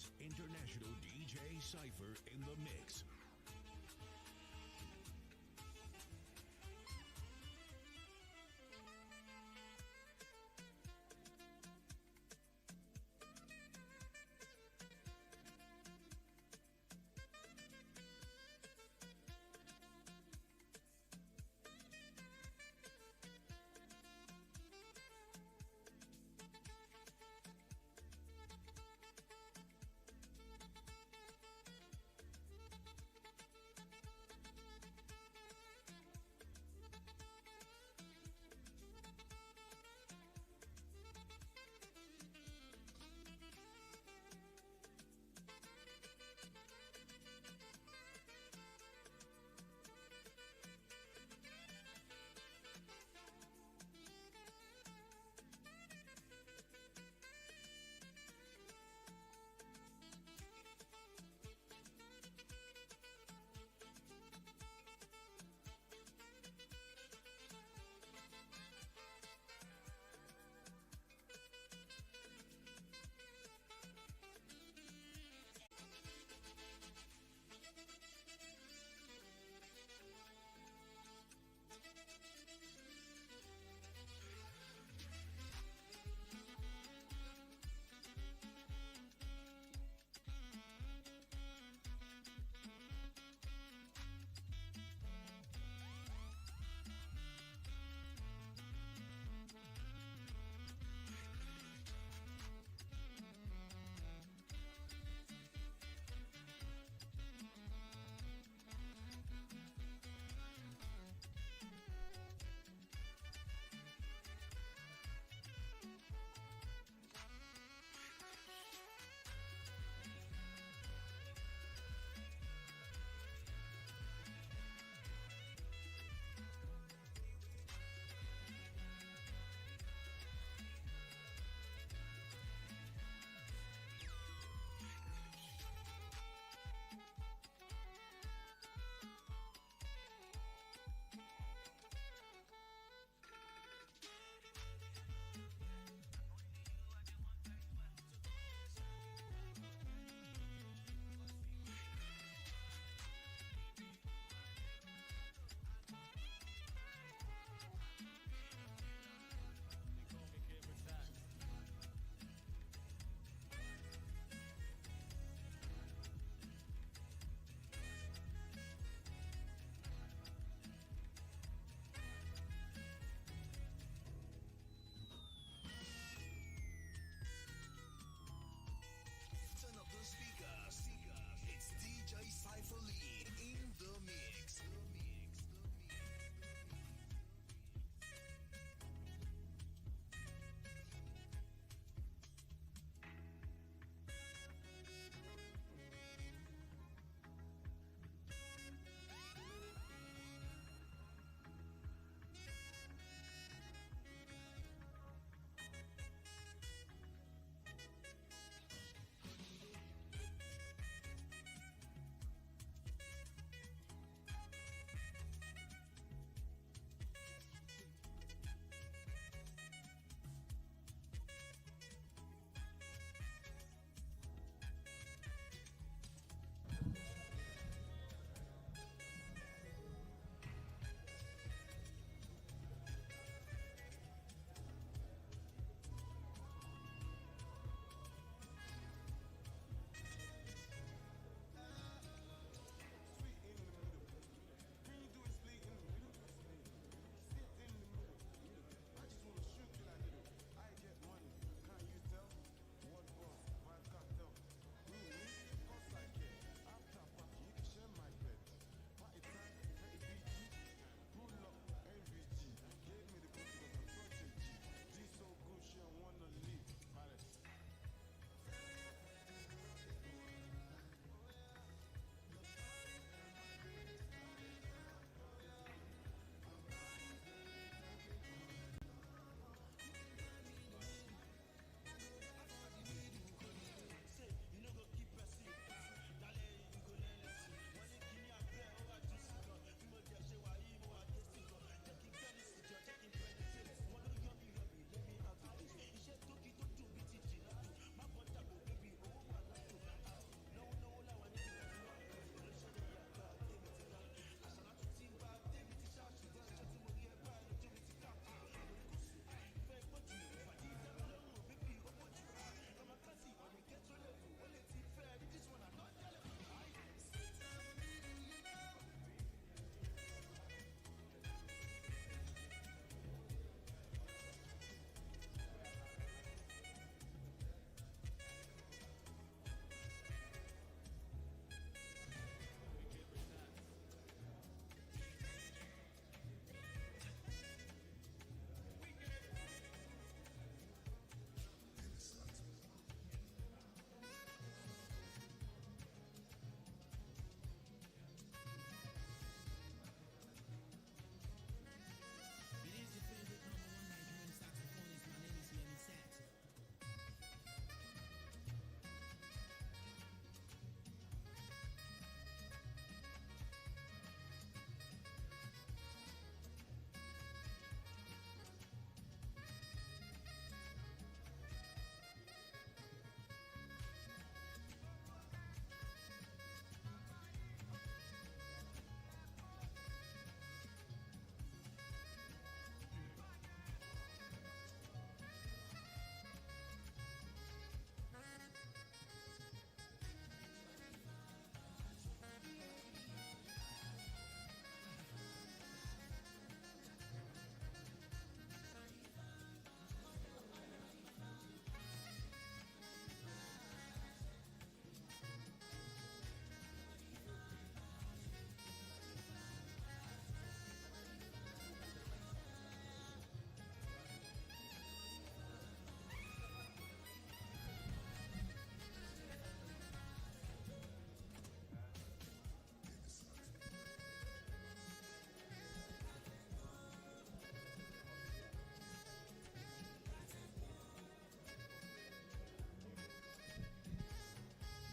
is International DJ Cypher in the mix.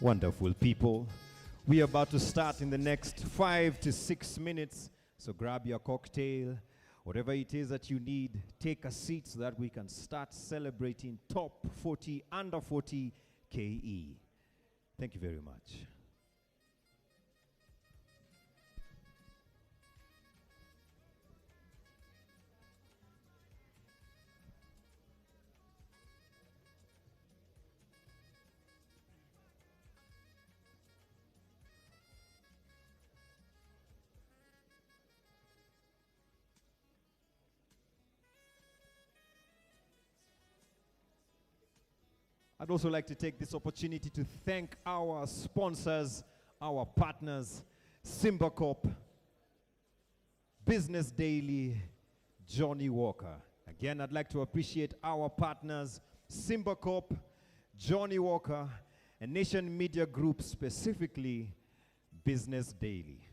Wonderful people. We are about to start in the next 5 to 6 minutes. So grab your cocktail, whatever it is that you need, take a seat so that we can start celebrating top 40, under 40 KE. Thank you very much. I'd also like to take this opportunity to thank our sponsors, our partners, SimbaCorp, Business Daily, Johnny Walker. Again, I'd like to appreciate our partners, SimbaCorp, Johnny Walker, and Nation Media Group, specifically Business Daily.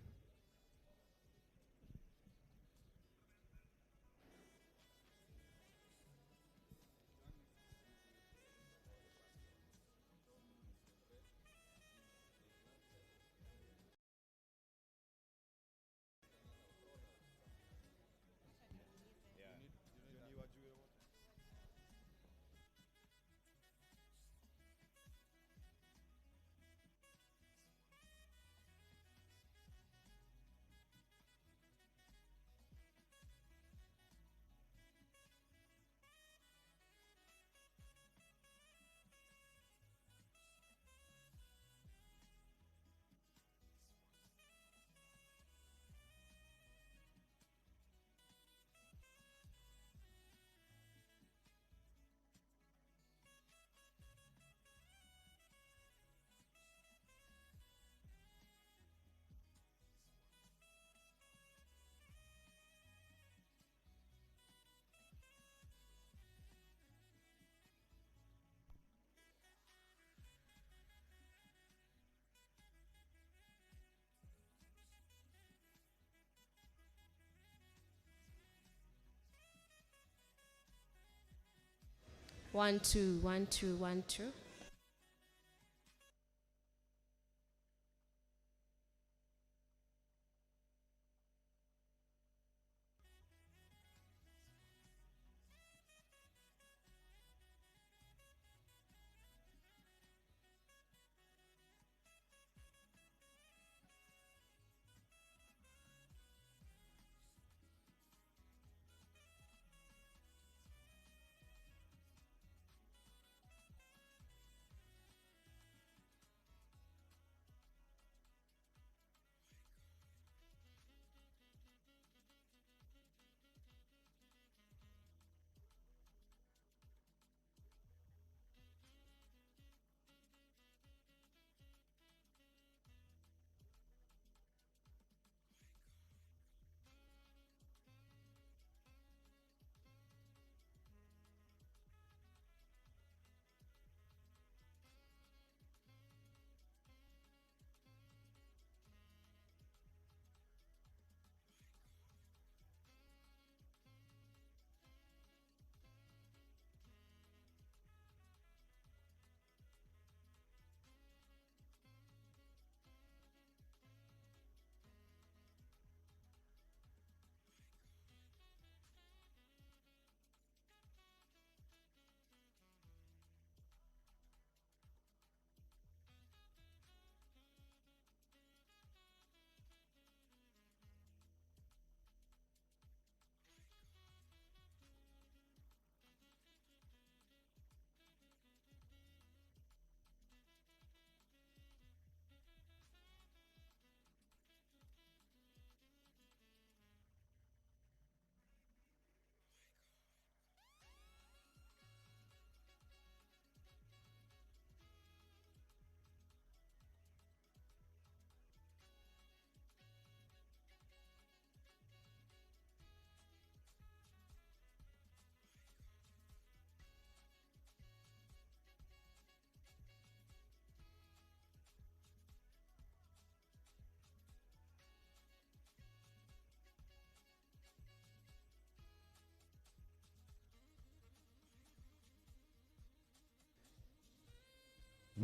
One, two, one, two, one, two.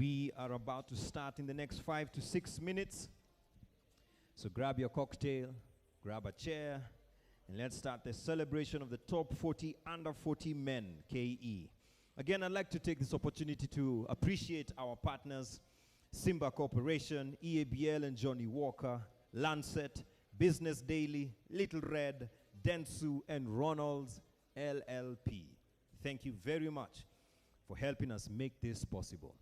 We are about to start in the next 5 to 6 minutes. So grab your cocktail, grab a chair, and let's start the celebration of the top 40 under 40 men, KE. Again, I'd like to take this opportunity to appreciate our partners, Simba Corporation, EABL and Johnny Walker, Lancet, Business Daily, Little Red, Dentsu, and Ronald's LLP. Thank you very much for helping us make this possible.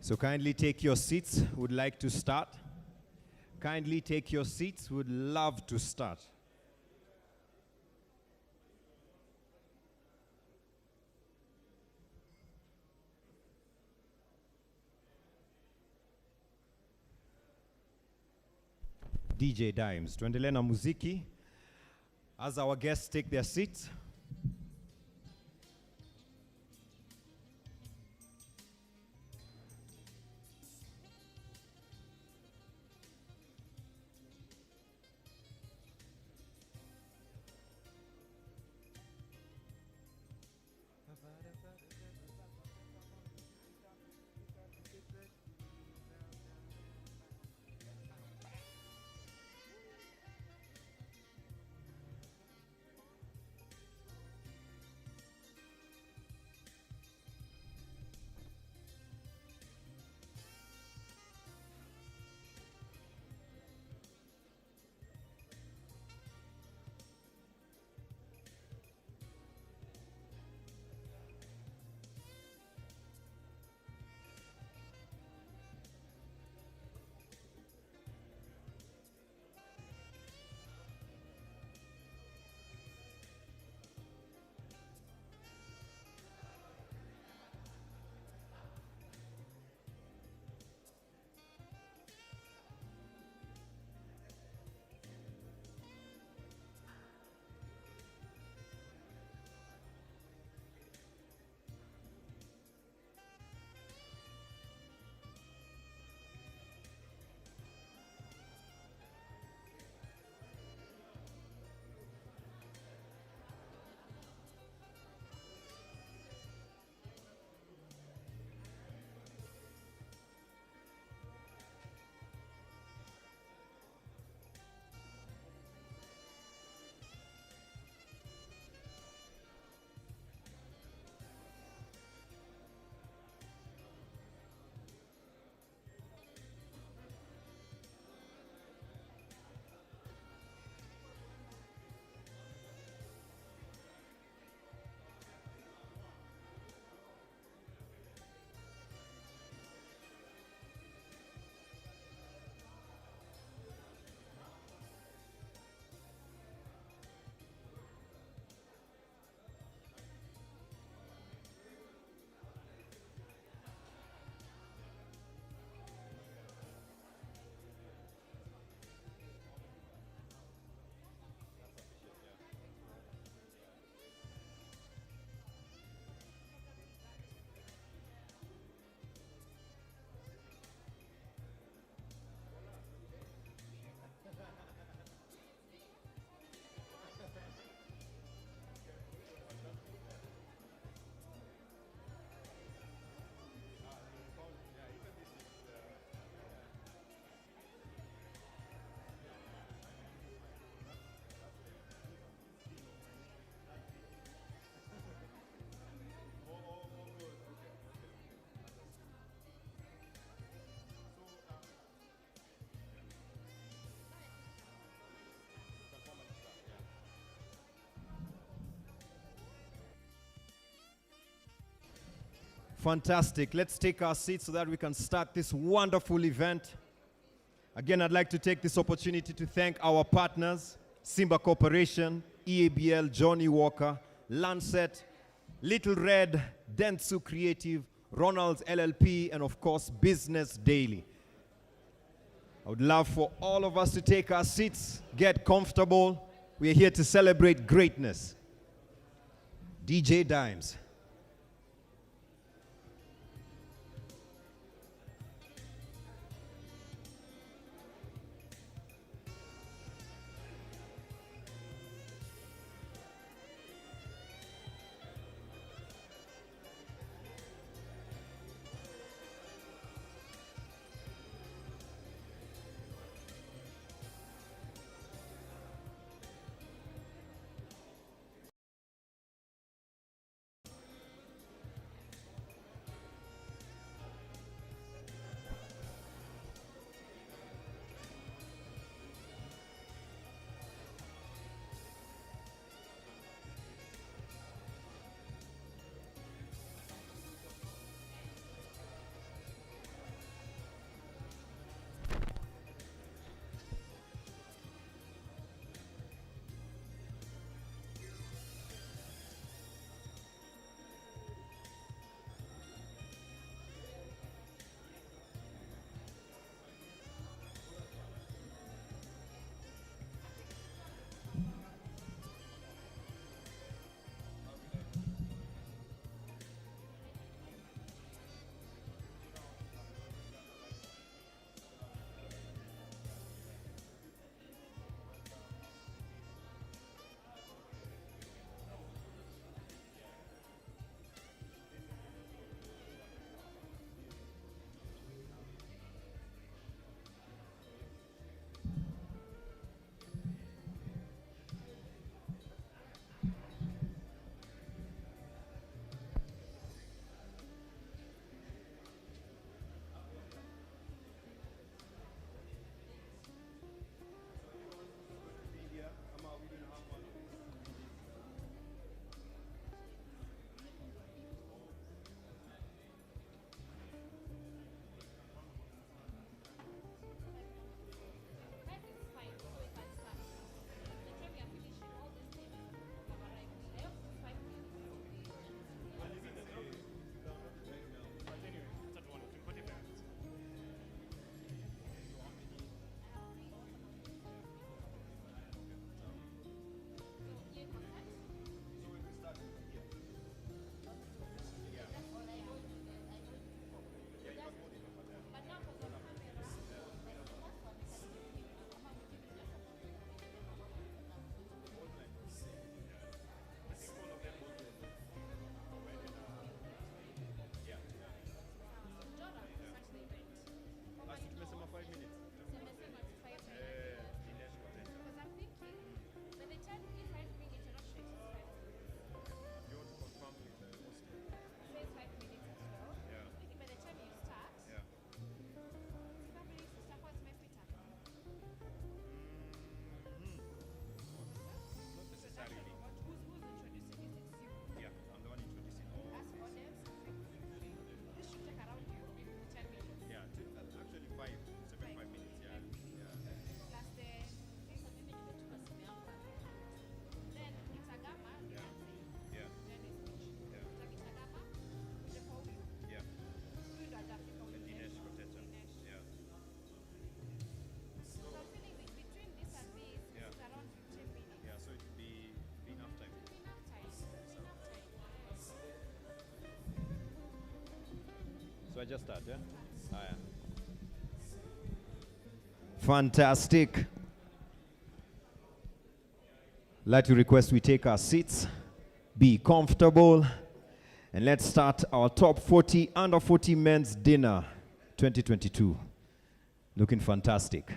So kindly take your seats. Would like to start. Kindly take your seats. Would love to start. DJ Dimes. Tuendelee na muziki. As our guests take their seats. Fantastic. Let's take our seats so that we can start this wonderful event. Again, I'd like to take this opportunity to thank our partners, Simba Corporation, EABL, Johnny Walker, Lancet, Little Red, Dentsu Creative, Ronald's LLP, and of course, Business Daily. I would love for all of us to take our seats, get comfortable. We are here to celebrate greatness. DJ Dimes. I just start, yeah? Fantastic. Like to request we take our seats, be comfortable, and let's start our top 40 under 40 men's dinner 2022. Looking fantastic.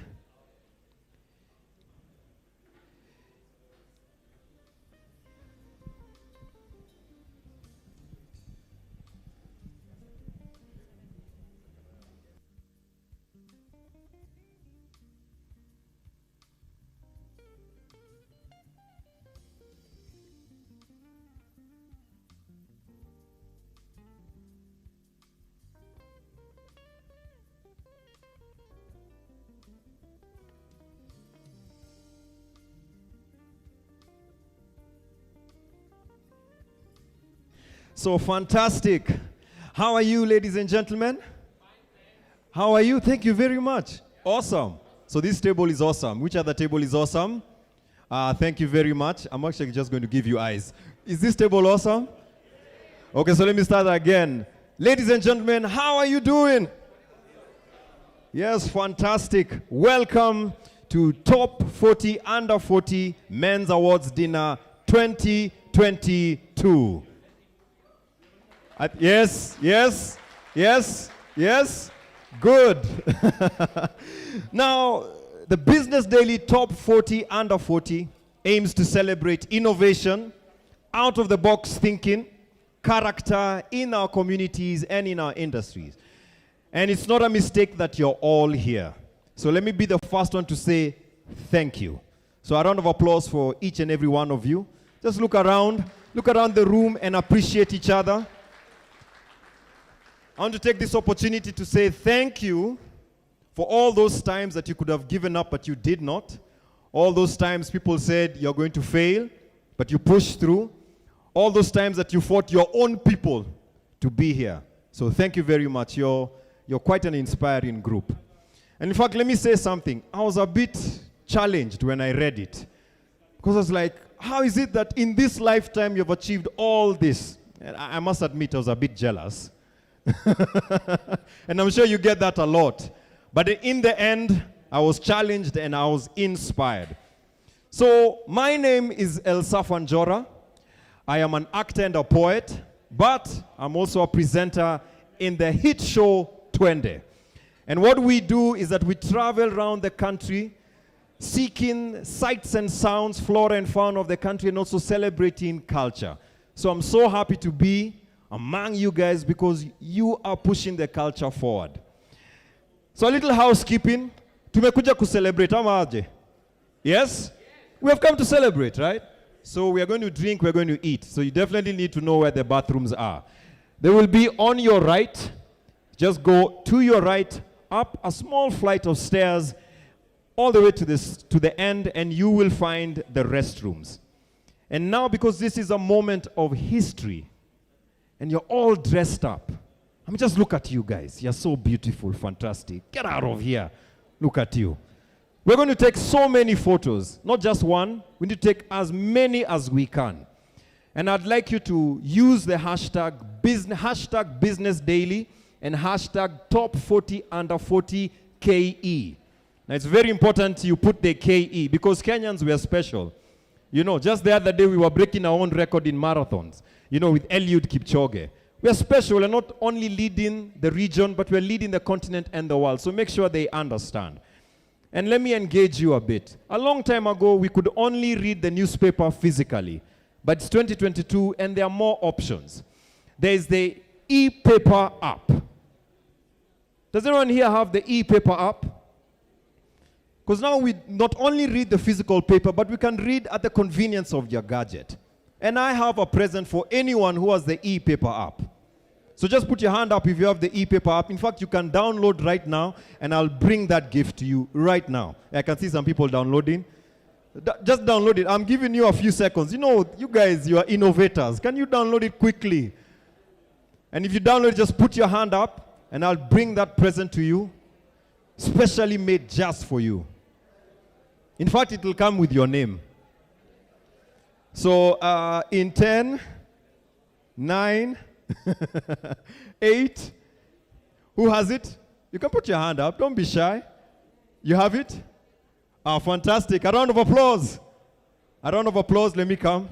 So fantastic. How are you, ladies and gentlemen? How are you? Thank you very much. Awesome. So this table is awesome. Which other table is awesome? Thank you very much. I'm actually just going to give you eyes. Is this table awesome? Okay, so let me start again. Ladies and gentlemen, how are you doing? Yes, fantastic. Welcome to Top 40 Under 40 Men's Awards Dinner 2022. Yes. Good. Now, the Business Daily Top 40 Under 40 aims to celebrate innovation, out-of-the-box thinking, character in our communities and in our industries. And it's not a mistake that you're all here. So let me be the first one to say thank you. So a round of applause for each and every one of you. Just look around the room and appreciate each other. I want to take this opportunity to say thank you for all those times that you could have given up, but you did not. All those times people said you're going to fail, but you pushed through. All those times that you fought your own people to be here. So thank you very much. You're quite an inspiring group. And in fact, let me say something. I was a bit challenged when I read it. Because I was like, how is it that in this lifetime you've achieved all this? And I must admit, I was a bit jealous. And I'm sure you get that a lot. But in the end, I was challenged and I was inspired. So my name is Elsafan Jora. I am an actor and a poet, but I'm also a presenter in the hit show Twende. And what we do is that we travel around the country seeking sights and sounds, flora and fauna of the country, and also celebrating culture. So I'm so happy to be among you guys because you are pushing the culture forward. So a little housekeeping. Tumekuja ku celebrate, ama aje? Yes? We have come to celebrate, right? So we are going to drink, we are going to eat. So you definitely need to know where the bathrooms are. They will be on your right. Just go to your right, up a small flight of stairs, all the way to the end, and you will find the restrooms. And now, because this is a moment of history, and you're all dressed up. I mean, just look at you guys. You're so beautiful, fantastic. Get out of here. Look at you. We're going to take so many photos, not just one. We need to take as many as we can. And I'd like you to use the hashtag Business Daily and hashtag Top 40 Under 40 KE. Now, it's very important you put the KE because Kenyans were special. You know, just the other day we were breaking our own record in marathons. You know, with Eliud Kipchoge. We are special. We're not only leading the region, but we're leading the continent and the world. So make sure they understand. And let me engage you a bit. A long time ago, we could only read the newspaper physically. But it's 2022, and there are more options. There is the e-paper app. Does anyone here have the e-paper app? Because now we not only read the physical paper, but we can read at the convenience of your gadget. And I have a present for anyone who has the e-paper app. So just put your hand up if you have the e-paper app. In fact, you can download right now, and I'll bring that gift to you right now. I can see some people downloading. Just download it. I'm giving you a few seconds. You know, you guys, you are innovators. Can you download it quickly? And if you download it, just put your hand up, and I'll bring that present to you, specially made just for you. In fact, it will come with your name. So in 10, 9, 8, Who has it? You can put your hand up. Don't be shy. You have it? Ah, fantastic. A round of applause. A round of applause. Let me come.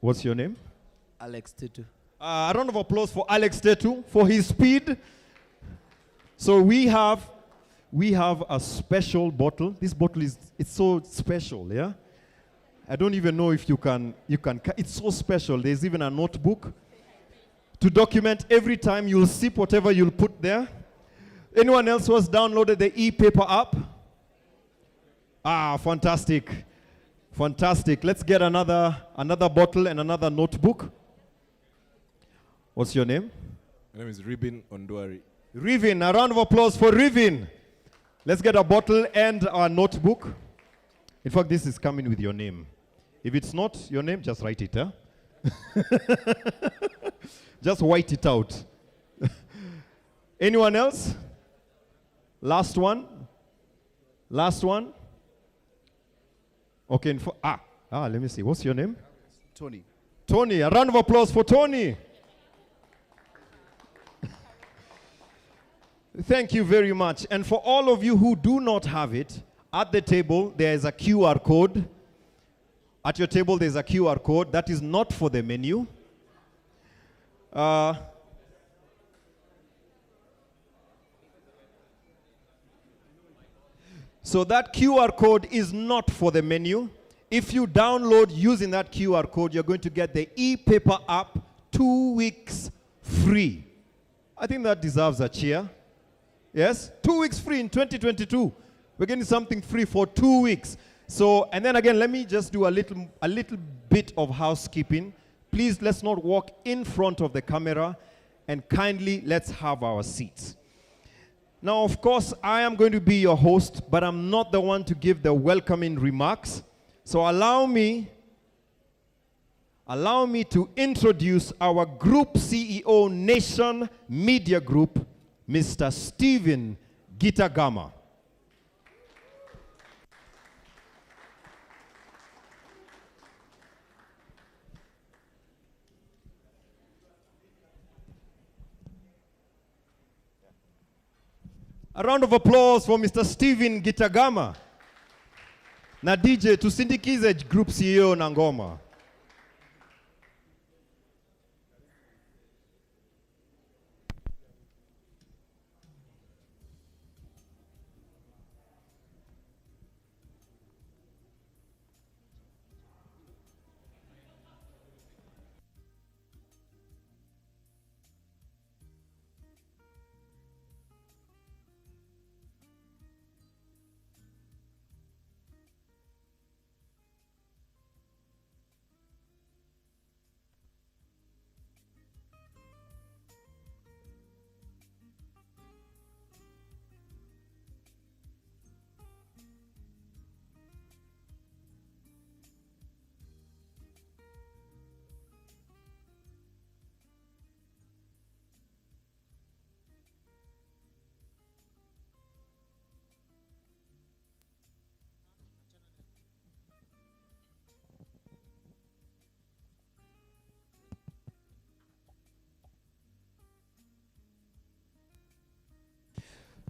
What's your name? Alex Tutu. A round of applause for Alex Tetu for his speed. So we have a special bottle. This bottle it's so special, yeah? I don't even know if you can, it's so special. There's even a notebook to document every time you'll sip whatever you'll put there. Anyone else who has downloaded the e-paper app? Ah, fantastic. Fantastic. Let's get another bottle and another notebook. What's your name? My name is Ribin Ondwari. Rivin, a round of applause for Rivin. Let's get a bottle and a notebook. In fact, this is coming with your name. If it's not your name, just write it, huh? Just white it out. Anyone else? Last one? Last one? Okay, let me see. What's your name? Tony. Tony, a round of applause for Tony. Thank you very much. And for all of you who do not have it, at the table there is a QR code. At your table there's a QR code. That is not for the menu. So that QR code is not for the menu. If you download using that QR code, you're going to get the e-paper app 2 weeks free. I think that deserves a cheer. Yes? 2 weeks free in 2022. We're getting something free for 2 weeks. So, and then again, let me just do a little bit of housekeeping. Please, let's not walk in front of the camera, and kindly, let's have our seats. Now, of course, I am going to be your host, but I'm not the one to give the welcoming remarks. So allow me to introduce our Group CEO, Nation Media Group, Mr. Stephen Gitagama. A round of applause for Mr. Stephen Gitagama. Na DJ tusindikize Group CEO na ngoma.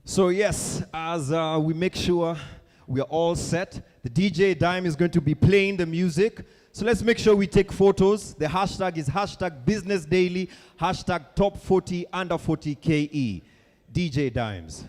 So yes, as we make sure we are all set, the DJ Dime is going to be playing the music. So let's make sure we take photos. The hashtag is hashtag Business Daily, hashtag Top 40 Under 40 KE. DJ Dimes.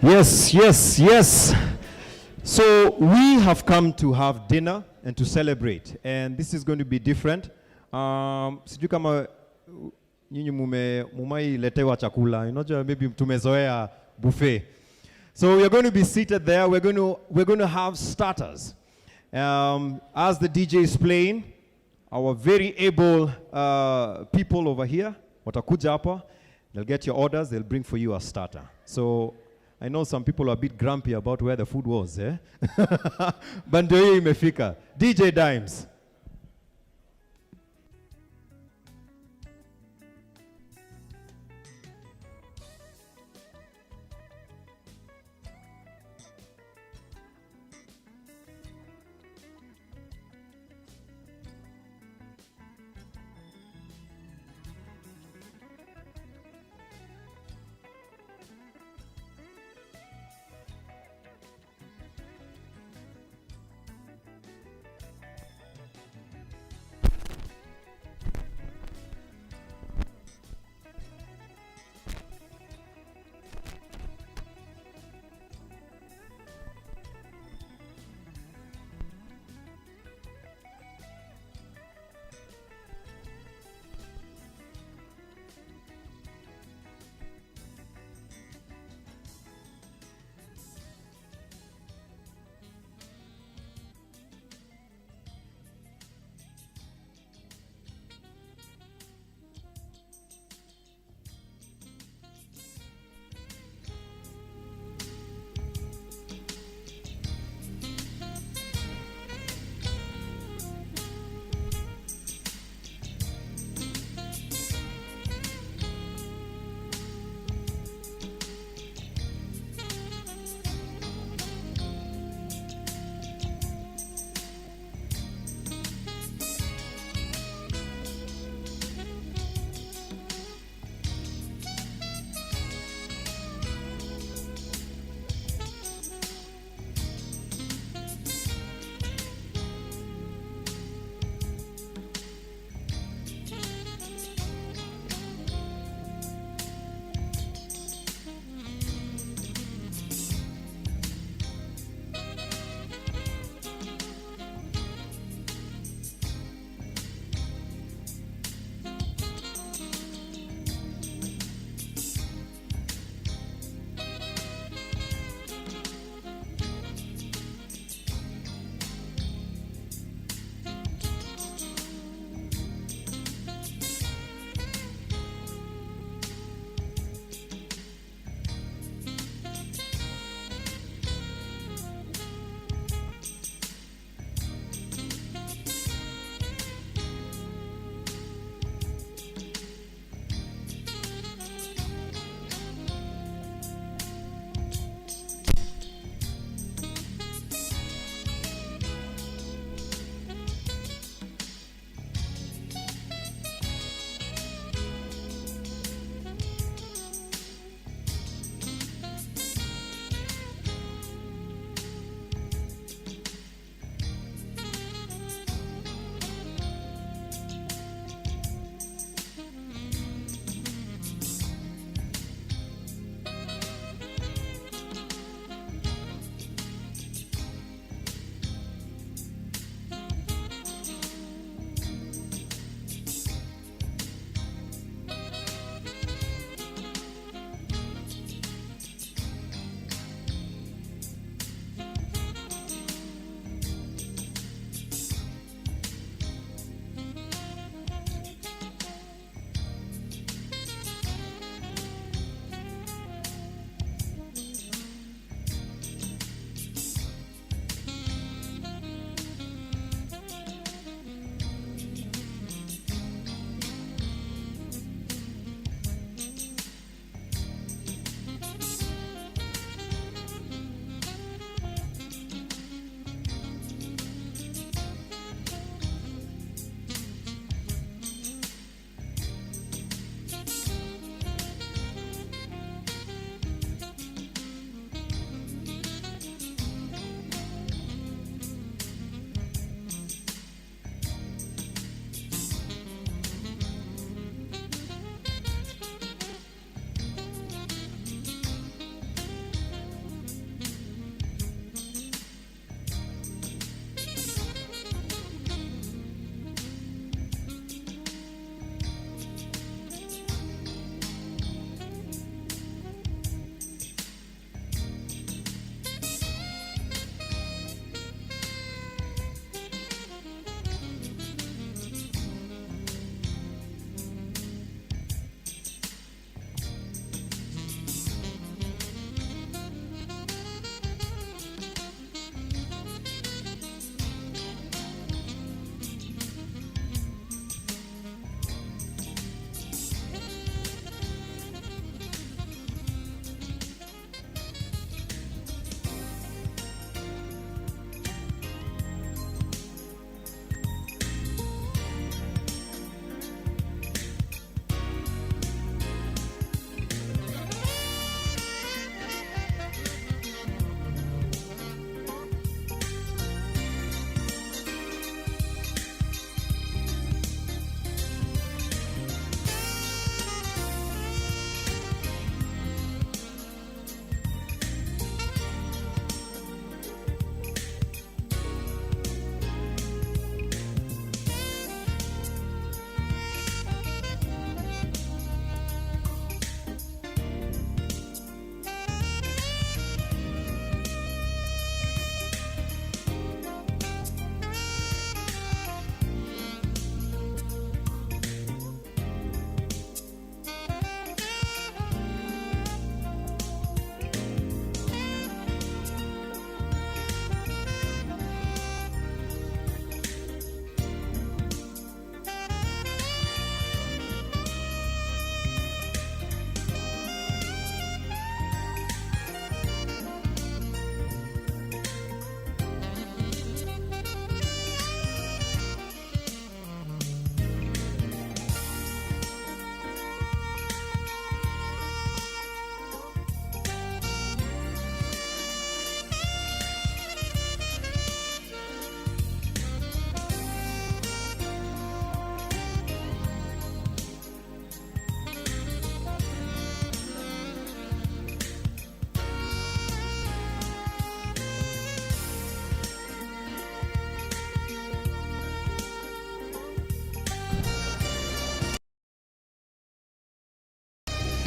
Yes, yes, yes. So we have come to have dinner and to celebrate, and this is going to be different. Sijui kama nyinyi mumailetewa chakula, unajua maybe tumezoea buffet. So we're going to be seated there. We're going to have starters. As the DJ is playing, our very able people over here, watakuja hapa, they'll get your orders, they'll bring for you a starter. So I know some people are a bit grumpy about where the food was, eh? But ndio hiyo imefika. DJ Dimes.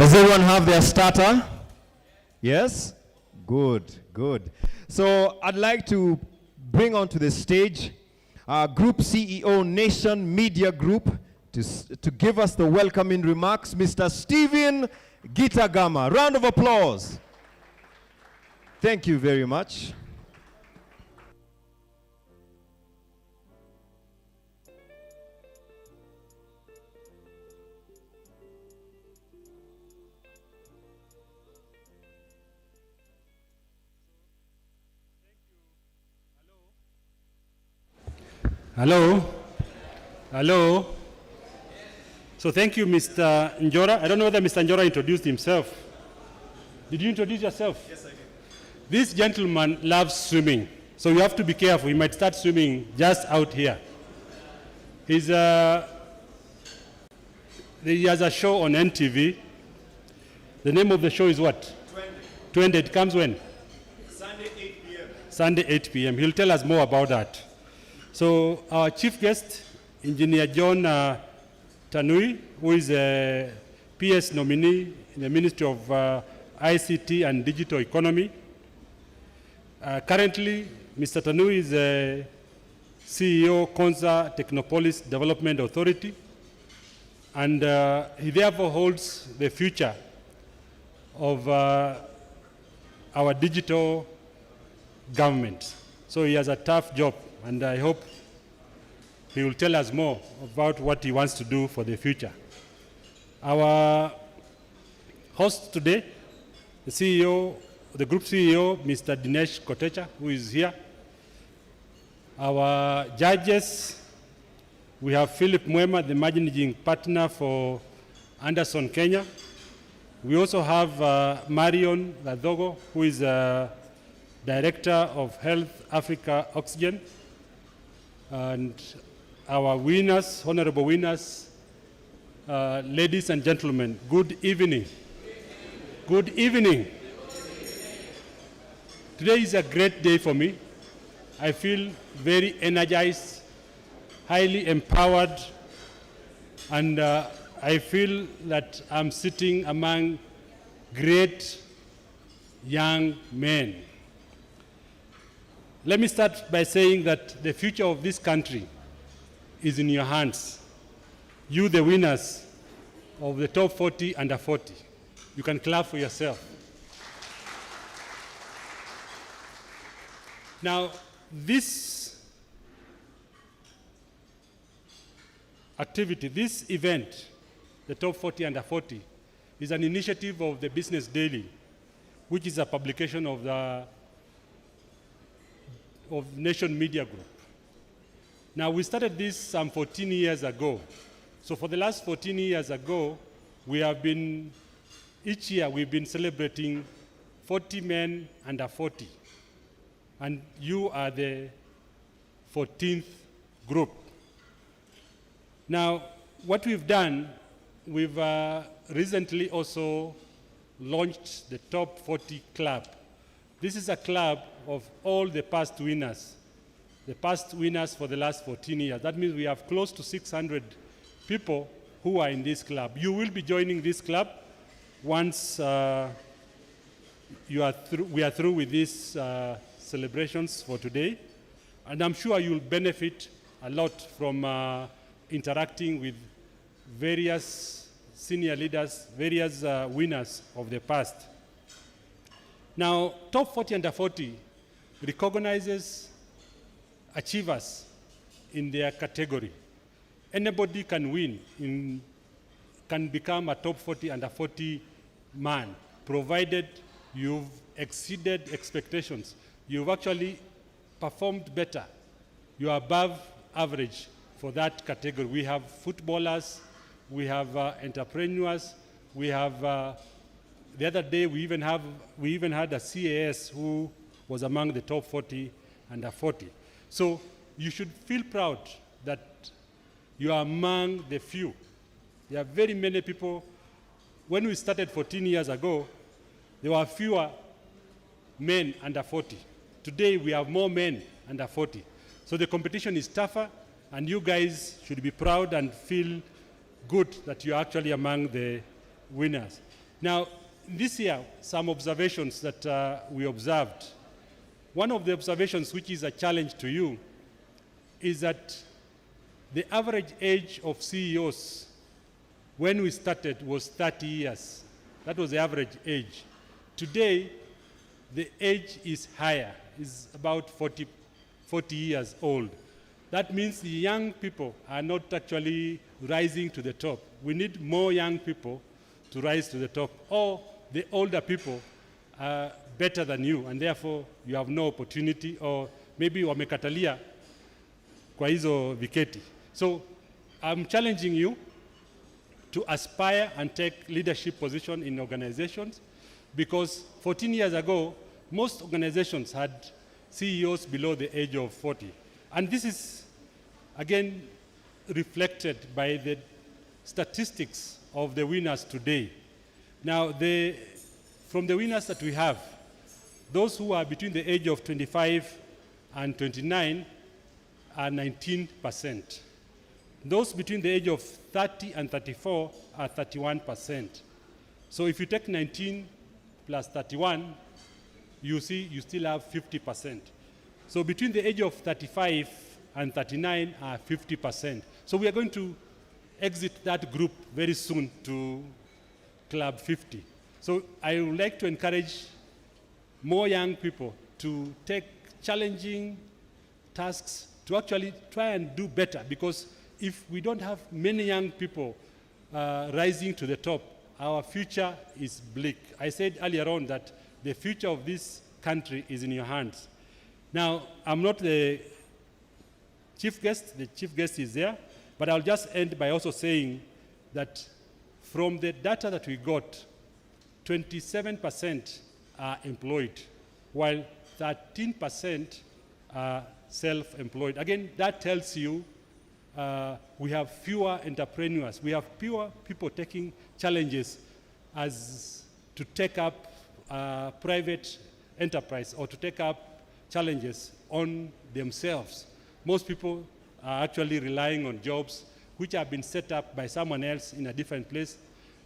Does everyone have their starter? Yes? Good, good. So I'd like to bring onto the stage our Group CEO Nation Media Group to give us the welcoming remarks, Mr. Steven Gitagama. Round of applause. Thank you very much. Hello? Hello? So thank you, Mr. Njora. I don't know whether Mr. Njora introduced himself. Did you introduce yourself? Yes, I did. This gentleman loves swimming, so you have to be careful. He might start swimming just out here. He has a show on NTV. The name of the show is what? 20. It comes when? Sunday, 8 p.m. Sunday, 8 p.m. He'll tell us more about that. So our chief guest, Engineer John Tanui, who is a PS nominee in the Ministry of ICT and Digital Economy. Currently, Mr. Tanui is a CEO, Konza Technopolis Development Authority, and he therefore holds the future of our digital government. So he has a tough job, and I hope he will tell us more about what he wants to do for the future. Our host today, the CEO, the group CEO, Mr. Dinesh Kotecha, who is here. Our judges, we have Philip Mwema, the managing partner for Anderson, Kenya. We also have Marion Gadogo, who is Director of Health Africa Oxygen. And our winners, honorable winners, ladies and gentlemen, good evening. Good evening. Today is a great day for me. I feel very energized, highly empowered, and I feel that I'm sitting among great young men. Let me start by saying that the future of this country is in your hands. You, the winners of the top 40 under 40. You can clap for yourself. Now, this activity, this event, the top 40 under 40, is an initiative of the Business Daily, which is a publication of the Nation Media Group. Now, we started this some 14 years ago. So for the last 14 years ago, we have been, each year we've been celebrating 40 men under 40. And you are the 14th group. Now, what we've done, we've recently also launched the Top 40 Club. This is a club of all the past winners for the last 14 years. That means we have close to 600 people who are in this club. You will be joining this club once we are through with these celebrations for today. And I'm sure you'll benefit a lot from interacting with various senior leaders, various winners of the past. Now, Top 40 under 40 recognizes achievers in their category. Anybody can win, can become a top 40 under 40 man, provided you've exceeded expectations. You've actually performed better. You are above average for that category. We have footballers, we have entrepreneurs, we have, the other day we even had a CAS who was among the top 40 under 40. So you should feel proud that you are among the few. There are very many people. When we started 14 years ago, there were fewer men under 40. Today we have more men under 40. So the competition is tougher, and you guys should be proud and feel good that you're actually among the winners. Now, this year, some observations that we observed. One of the observations which is a challenge to you is that the average age of CEOs when we started was 30 years. That was the average age. Today, the age is higher, is about 40 years old. That means the young people are not actually rising to the top. We need more young people to rise to the top, or the older people are better than you, and therefore you have no opportunity, or maybe wamekatalia kwa hizo viketi. So I'm challenging you to aspire and take leadership position in organizations, because 14 years ago, most organizations had CEOs below the age of 40. And this is, again, reflected by the statistics of the winners today. Now, from the winners that we have, those who are between the age of 25 and 29 are 19%. Those between the age of 30 and 34 are 31%. So if you take 19 plus 31, you see you still have 50%. So between the age of 35 and 39 are 50%. So we are going to exit that group very soon to Club 50. So I would like to encourage more young people to take challenging tasks, to actually try and do better, because if we don't have many young people rising to the top, our future is bleak. I said earlier on that the future of this country is in your hands. Now, I'm not the chief guest is there, but I'll just end by also saying that from the data that we got, 27% are employed, while 13% are self-employed. Again, that tells you we have fewer entrepreneurs. We have fewer people taking challenges as to take up private enterprise or to take up challenges on themselves. Most people are actually relying on jobs which have been set up by someone else in a different place.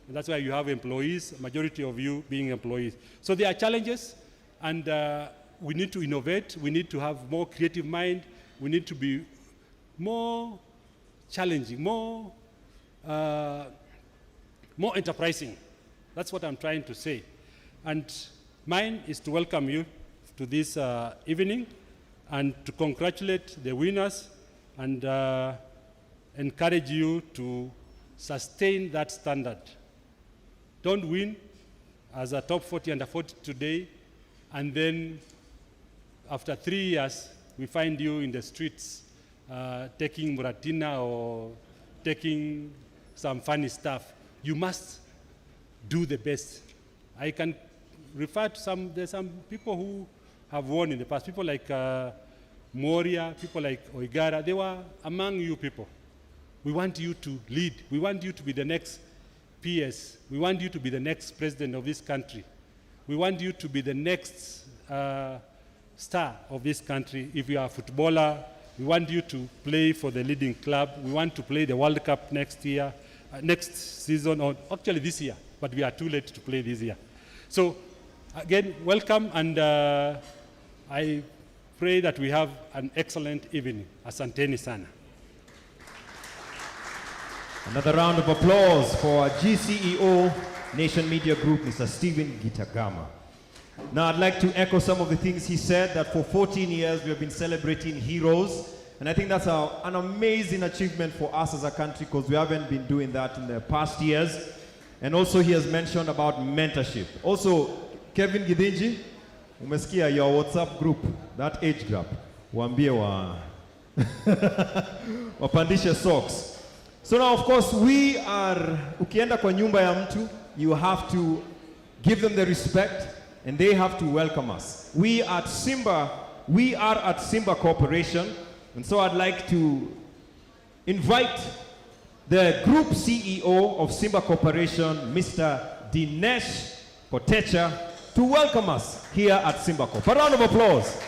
And that's why you have employees, majority of you being employees. So there are challenges, and we need to innovate. We need to have more creative mind. We need to be more challenging, more enterprising. That's what I'm trying to say. And mine is to welcome you to this evening and to congratulate the winners and encourage you to sustain that standard. Don't win as a top 40 under 40 today, and then after 3 years, we find you in the streets taking muratina or taking some funny stuff. You must do the best. I can refer to there's some people who have won in the past, people like Moria, people like Oigara. They were among you people. We want you to lead. We want you to be the next PS. We want you to be the next president of this country. We want you to be the next star of this country. If you are a footballer, we want you to play for the leading club. We want to play the World Cup next year, next season, or actually this year, but we are too late to play this year. So again, welcome, and I pray that we have an excellent evening. Asanteni sana. Another round of applause for GCEO Nation Media Group, Mr. Stephen Gitagama. Now I'd like to echo some of the things he said, that for 14 years we have been celebrating heroes, and I think that's an amazing achievement for us as a country, because we haven't been doing that in the past years. And also he has mentioned about mentorship. Also, Kevin Gidinji, umesikia your WhatsApp group, that age group, waambie wapandishe socks. So now, of course, we are, ukienda kwa nyumba ya mtu, you have to give them the respect, and they have to welcome us. We are at Simba Corporation, and so I'd like to invite the Group CEO of Simba Corporation, Mr. Dinesh Kotecha, to welcome us here at Simba Corp. A round of applause.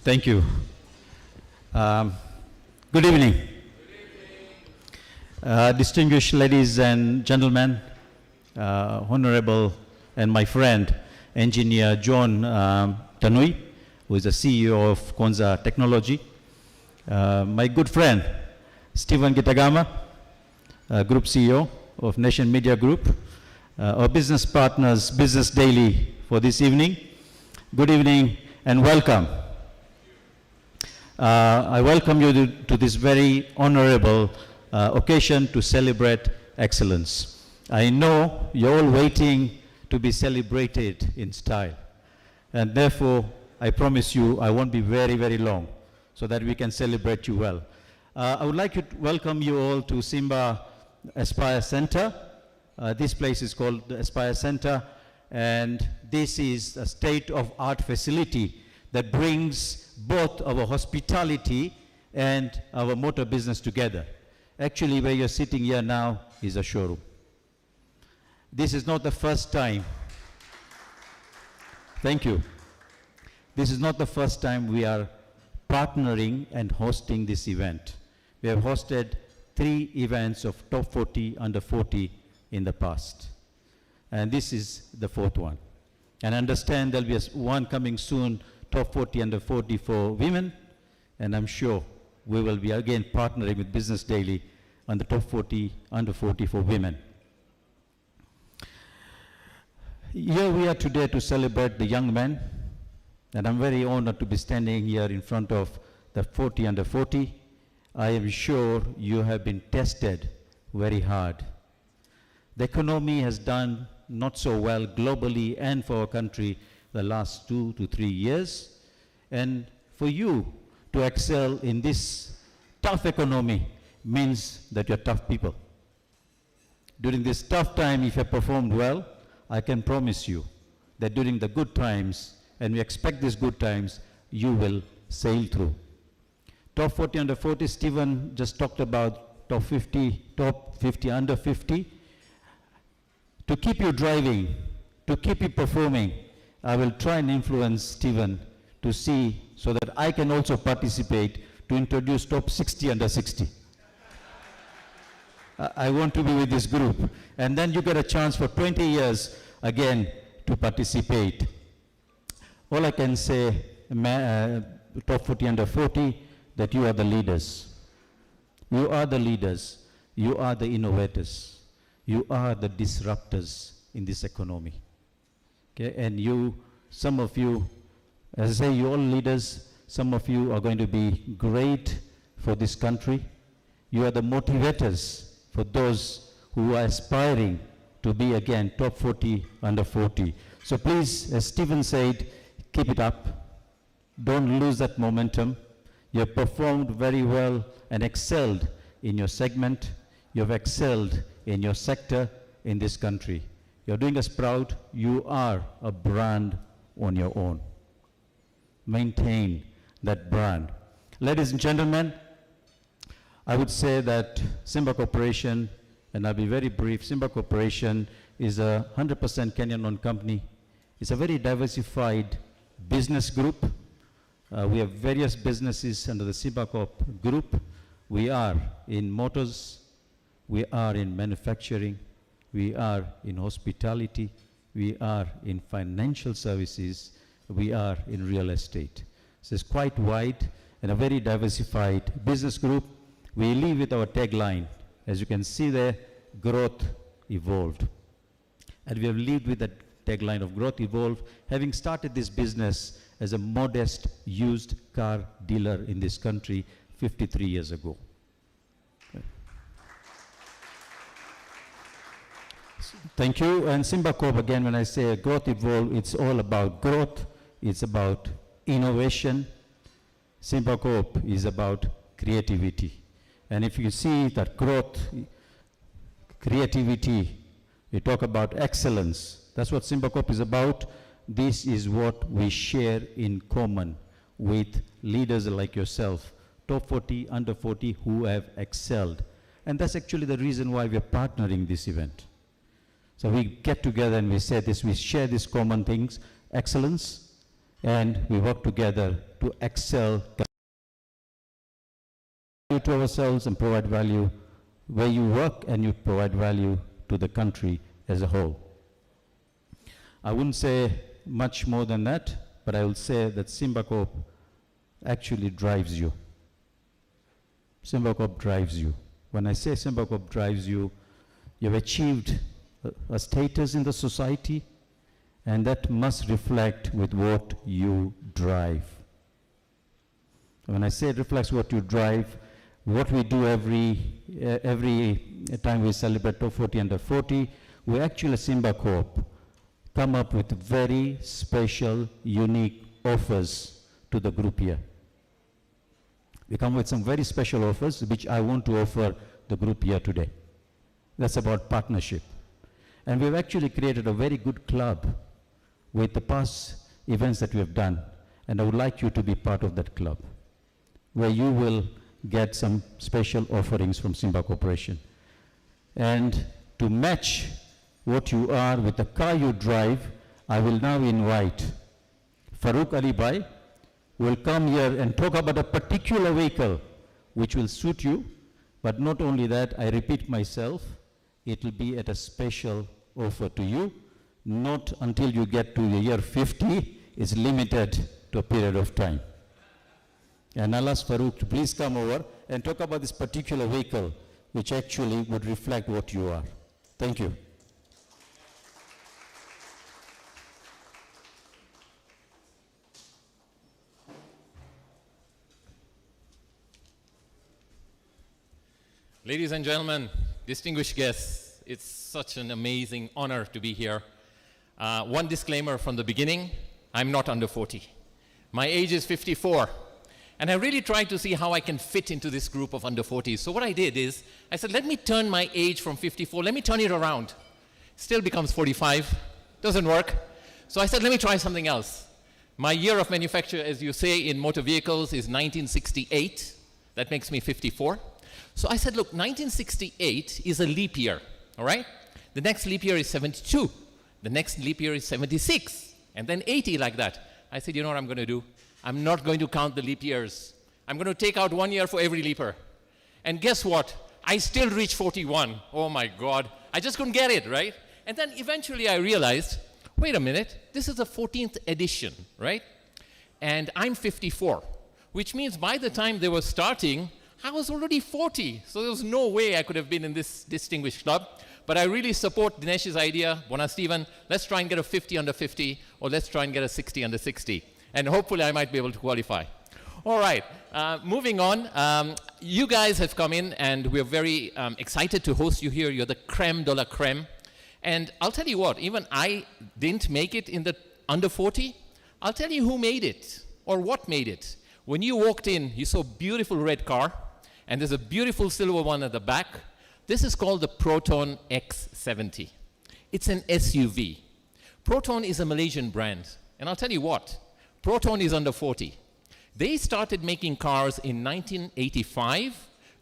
Thank you. Good evening. Distinguished ladies and gentlemen, honorable and my friend, engineer John Tanui, who is the CEO of Konza Technology. My good friend, Stephen Gitagama, Group CEO of Nation Media Group. Our business partners, Business Daily, for this evening. Good evening and welcome. I welcome you to this very honorable occasion to celebrate excellence. I know you're all waiting to be celebrated in style. And therefore, I promise you I won't be very, very long so that we can celebrate you well. I would like to welcome you all to Simba Aspire Center. This place is called the Aspire Center, and this is a state-of-art facility that brings both our hospitality and our motor business together. Actually, where you're sitting here now is a showroom. This is not the first time. Thank you. This is not the first time we are partnering and hosting this event. We have hosted 3 events of top 40, under 40 in the past. And this is the 4th one. And I understand there'll be one coming soon, top 40, under 40 for women. And I'm sure we will be again partnering with Business Daily on the top 40, under 40 for women. Here we are today to celebrate the young men. And I'm very honored to be standing here in front of the 40, under 40. I am sure you have been tested very hard. The economy has done not so well globally and for our country the last 2 to 3 years. And for you to excel in this tough economy means that you're tough people. During this tough time, if you have performed well, I can promise you that during the good times, and we expect these good times, you will sail through. Top 40, under 40, Stephen just talked about top 50, under 50. To keep you driving, to keep you performing, I will try and influence Stephen to see so that I can also participate to introduce top 60, under 60. I want to be with this group. And then you get a chance for 20 years again to participate. All I can say, top 40, under 40, that you are the leaders. You are the leaders. You are the innovators. You are the disruptors in this economy. Okay? And you, some of you, as I say, you all leaders, some of you are going to be great for this country. You are the motivators for those who are aspiring to be again top 40, under 40. So please, as Stephen said, keep it up. Don't lose that momentum. You have performed very well and excelled in your segment. You have excelled in your sector in this country. You're doing us proud. You are a brand on your own. Maintain that brand. Ladies and gentlemen, I would say that Simba Corporation, and I'll be very brief, Simba Corporation is a 100% Kenyan-owned company. It's a very diversified business group. We have various businesses under the Simba Corp group. We are in motors, we are in manufacturing, we are in hospitality, we are in financial services, we are in real estate. So it's quite wide and a very diversified business group. We live with our tagline, as you can see there, growth evolved. And we have lived with that tagline of growth evolved, having started this business as a modest used car dealer in this country 53 years ago. Thank you. And Simba Corp, again, when I say growth evolved, it's all about growth. It's about innovation. Simba Corp is about creativity. And if you see that growth, creativity, we talk about excellence. That's what Simba Corp is about. This is what we share in common with leaders like yourself, top 40, under 40, who have excelled. And that's actually the reason why we're partnering this event. So we get together and we say this, we share these common things, excellence, and we work together to excel to ourselves and provide value where you work, and you provide value to the country as a whole. I wouldn't say much more than that, but I will say that Simbacorp actually drives you. Simbacorp drives you. When I say Simbacorp drives you, you've achieved a status in the society, and that must reflect with what you drive. When I say it reflects what you drive, what we do every time we celebrate Top 40 Under 40, we actually, Simbacorp, come up with very special, unique offers to the group here. We come with some very special offers, which I want to offer the group here today. That's about partnership. And we've actually created a very good club with the past events that we have done. And I would like you to be part of that club, where you will get some special offerings from Simba Corporation. And to match what you are with the car you drive, I will now invite Farooq Ali Bhai, who will come here and talk about a particular vehicle which will suit you. But not only that, I repeat myself, it will be at a special offer to you, not until you get to the year 50, it's limited to a period of time. And I'll ask Farooq to please come over and talk about this particular vehicle, which actually would reflect what you are. Thank you. Ladies and gentlemen, distinguished guests, it's such an amazing honor to be here. One disclaimer from the beginning, I'm not under 40. My age is 54. And I really tried to see how I can fit into this group of under 40s. So what I did is, I said, let me turn my age from 54, let me turn it around. Still becomes 45, doesn't work. So I said, let me try something else. My year of manufacture, as you say, in motor vehicles is 1968. That makes me 54. So I said, look, 1968 is a leap year, all right? The next leap year is 72. The next leap year is 76, and then 80 like that. I said, you know what I'm going to do? I'm not going to count the leap years. I'm going to take out 1 year for every leaper. And guess what? I still reached 41. Oh my God. I just couldn't get it, right? And then eventually I realized, wait a minute, this is the 14th edition, right? And I'm 54, which means by the time they were starting, I was already 40. So there was no way I could have been in this distinguished club. But I really support Dinesh's idea. Bona Stephen, let's try and get a 50 under 50, or let's try and get a 60 under 60. And hopefully I might be able to qualify. All right, moving on. You guys have come in, and we're very excited to host you here. You're the creme de la creme. And I'll tell you what, even I didn't make it in the under 40. I'll tell you who made it, or what made it. When you walked in, you saw a beautiful red car, and there's a beautiful silver one at the back. This is called the Proton X70. It's an SUV. Proton is a Malaysian brand. And I'll tell you what, Proton is under 40. They started making cars in 1985,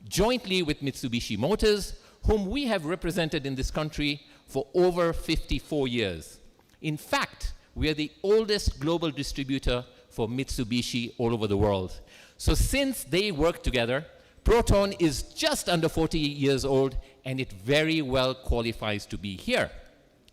jointly with Mitsubishi Motors, whom we have represented in this country for over 54 years. In fact, we are the oldest global distributor for Mitsubishi all over the world. So since they worked together, Proton is just under 40 years old, and it very well qualifies to be here.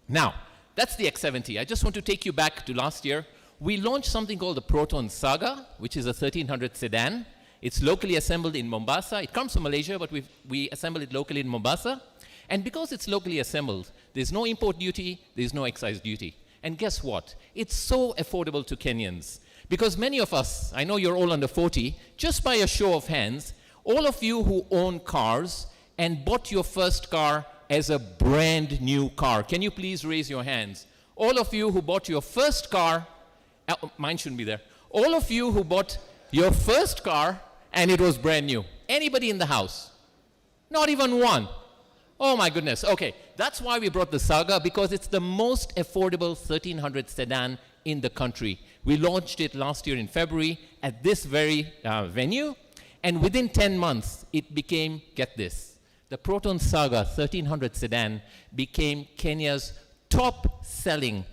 Now, that's the X70. I just want to take you back to last year. We launched something called the Proton Saga, which is a 1300 sedan. It's locally assembled in Mombasa. It comes from Malaysia, but we assemble it locally in Mombasa. And because it's locally assembled, there's no import duty, there's no excise duty. And guess what? It's so affordable to Kenyans. Because many of us, I know you're all under 40, just by a show of hands, all of you who own cars and bought your first car as a brand new car, can you please raise your hands? All of you who bought your first car, mine shouldn't be there. All of you who bought your first car and it was brand new. Anybody in the house? Not even one. Oh my goodness. Okay, that's why we brought the Saga, because it's the most affordable 1300 sedan in the country. We launched it last year in February at this very venue. And within 10 months, it became, get this, the Proton Saga 1300 sedan became Kenya's top-selling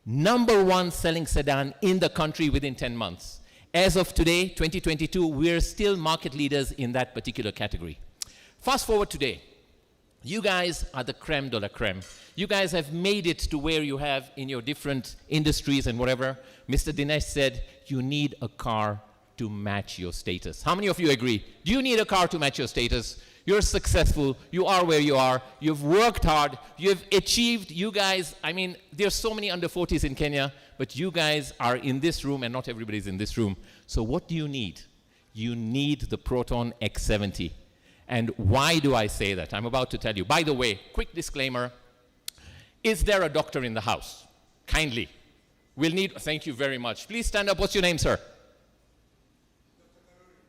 #1 selling sedan in the country within 10 months. As of today, 2022, we're still market leaders in that particular category. Fast forward today. You guys are the creme de la creme. You guys have made it to where you have in your different industries and whatever. Mr. Dinesh said you need a car to match your status. How many of you agree? Do you need a car to match your status? You're successful. You are where you are. You've worked hard. You've achieved. You guys, I mean, there's so many under 40s in Kenya, but you guys are in this room and not everybody's in this room. So what do you need? You need the Proton X70. And why do I say that? I'm about to tell you. By the way, quick disclaimer. Is there a doctor in the house? Kindly. We'll need, thank you very much. Please stand up. What's your name, sir?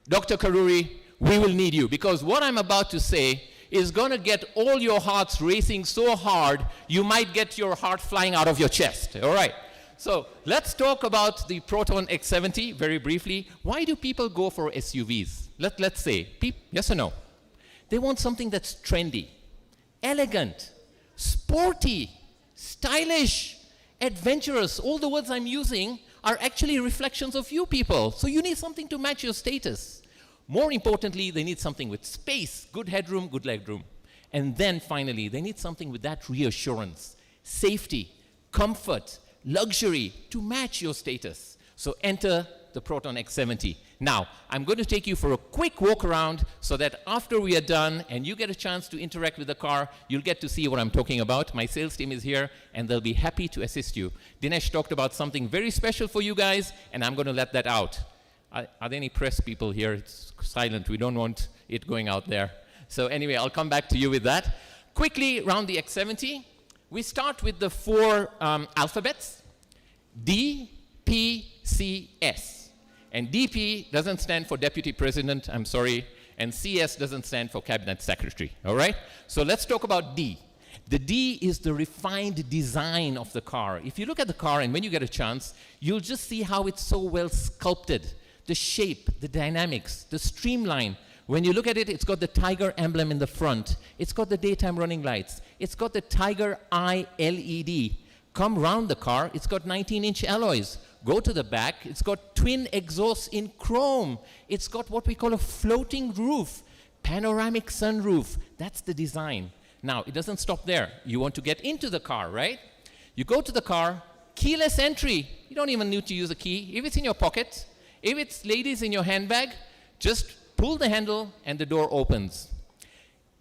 Dr. Karuri, we will need you because what I'm about to say is going to get all your hearts racing so hard, you might get your heart flying out of your chest. All right. So let's talk about the Proton X70 very briefly. Why do people go for SUVs? Let's say, yes or no? They want something that's trendy, elegant, sporty, stylish, adventurous. All the words I'm using are actually reflections of you people. So you need something to match your status. More importantly, they need something with space, good headroom, good legroom. And then finally, they need something with that reassurance, safety, comfort, luxury to match your status. So enter the Proton X70. Now, I'm going to take you for a quick walk around so that after we are done and you get a chance to interact with the car, you'll get to see what I'm talking about. My sales team is here and they'll be happy to assist you. Dinesh talked about something very special for you guys and I'm going to let that out. Are there any press people here? It's silent. We don't want it going out there. So anyway, I'll come back to you with that. Quickly, around the X70, we start with the 4 alphabets. D, P, C, S. And DP doesn't stand for Deputy President, I'm sorry, and CS doesn't stand for Cabinet Secretary, all right? So let's talk about D. The D is the refined design of the car. If you look at the car, and when you get a chance, you'll just see how it's so well sculpted. The shape, the dynamics, the streamline. When you look at it, it's got the tiger emblem in the front. It's got the daytime running lights. It's got the tiger eye LED. Come round the car, it's got 19-inch alloys. Go to the back, it's got twin exhausts in chrome. It's got what we call a floating roof, panoramic sunroof. That's the design. Now, it doesn't stop there. You want to get into the car, right? You go to the car, keyless entry. You don't even need to use a key. If it's in your pocket, if it's ladies in your handbag, just pull the handle and the door opens.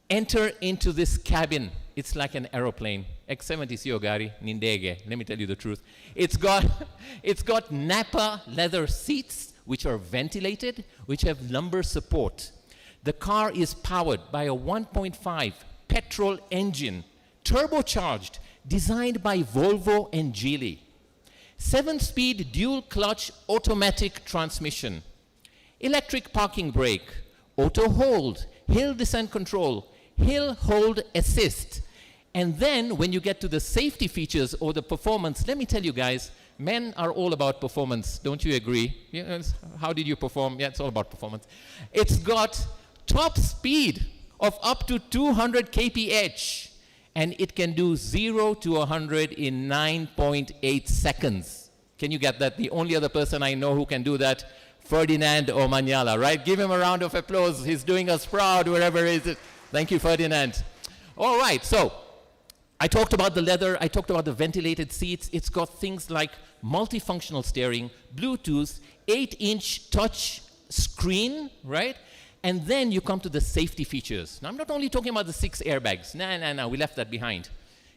Enter into this cabin. It's like an aeroplane. X70 sio gari, ni ndege. Let me tell you the truth. It's got Napa leather seats, which are ventilated, which have lumbar support. The car is powered by a 1.5 petrol engine, turbocharged, designed by Volvo and Geely. 7-speed dual clutch automatic transmission. Electric parking brake, auto hold, hill descent control, hill hold assist. And then when you get to the safety features or the performance, let me tell you guys, men are all about performance. Don't you agree? Yeah, how did you perform? Yeah, it's all about performance. It's got top speed of up to 200 kph. And it can do 0 to 100 in 9.8 seconds. Can you get that? The only other person I know who can do that, Ferdinand Omanyala, right? Give him a round of applause. He's doing us proud wherever he is. Thank you, Ferdinand. All right, so I talked about the leather. I talked about the ventilated seats. It's got things like multifunctional steering, Bluetooth, 8-inch touch screen, right? And then you come to the safety features. Now, I'm not only talking about the 6 airbags. No, we left that behind.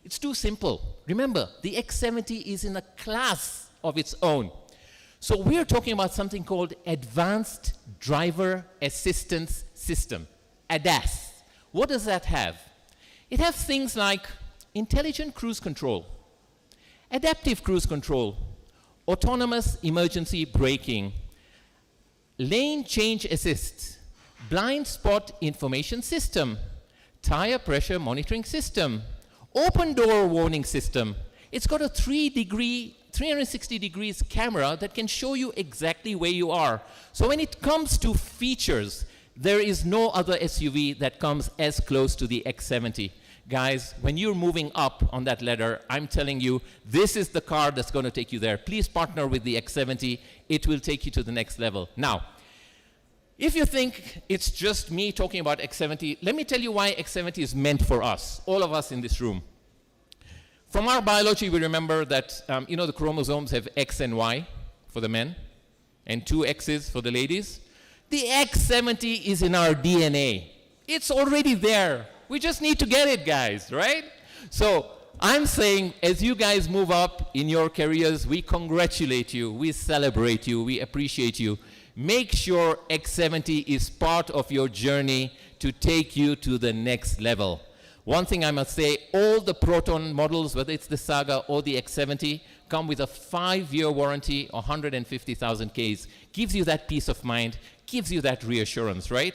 It's too simple. Remember, the X70 is in a class of its own. So we're talking about something called Advanced Driver Assistance System, ADAS. What does that have? It has things like intelligent cruise control, adaptive cruise control, autonomous emergency braking, lane change assist, blind spot information system, tire pressure monitoring system, open door warning system. It's got a 360 degrees camera that can show you exactly where you are. So when it comes to features, there is no other SUV that comes as close to the X70. Guys, when you're moving up on that ladder, I'm telling you, this is the car that's going to take you there. Please partner with the X70. It will take you to the next level. Now, if you think it's just me talking about X70, let me tell you why X70 is meant for us, all of us in this room. From our biology, we remember that, the chromosomes have X and Y for the men, and 2 X's for the ladies. The X70 is in our DNA. It's already there. We just need to get it, guys, right? So I'm saying, as you guys move up in your careers, we congratulate you, we celebrate you, we appreciate you. Make sure X70 is part of your journey to take you to the next level. One thing I must say, all the Proton models, whether it's the Saga or the X70, come with a 5-year warranty, 150,000 Ks. Gives you that peace of mind, gives you that reassurance, right?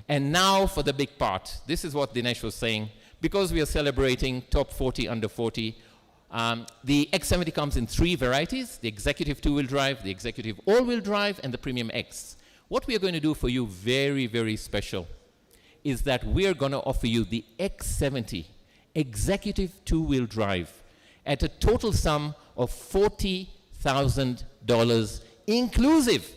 And now for the big part. This is what Dinesh was saying. Because we are celebrating top 40 under 40, the X70 comes in 3 varieties: the Executive 2-wheel drive, the Executive all-wheel drive, and the Premium X. What we are going to do for you very, very special is that we are going to offer you the X70 Executive 2-wheel drive at a total sum of $40,000 inclusive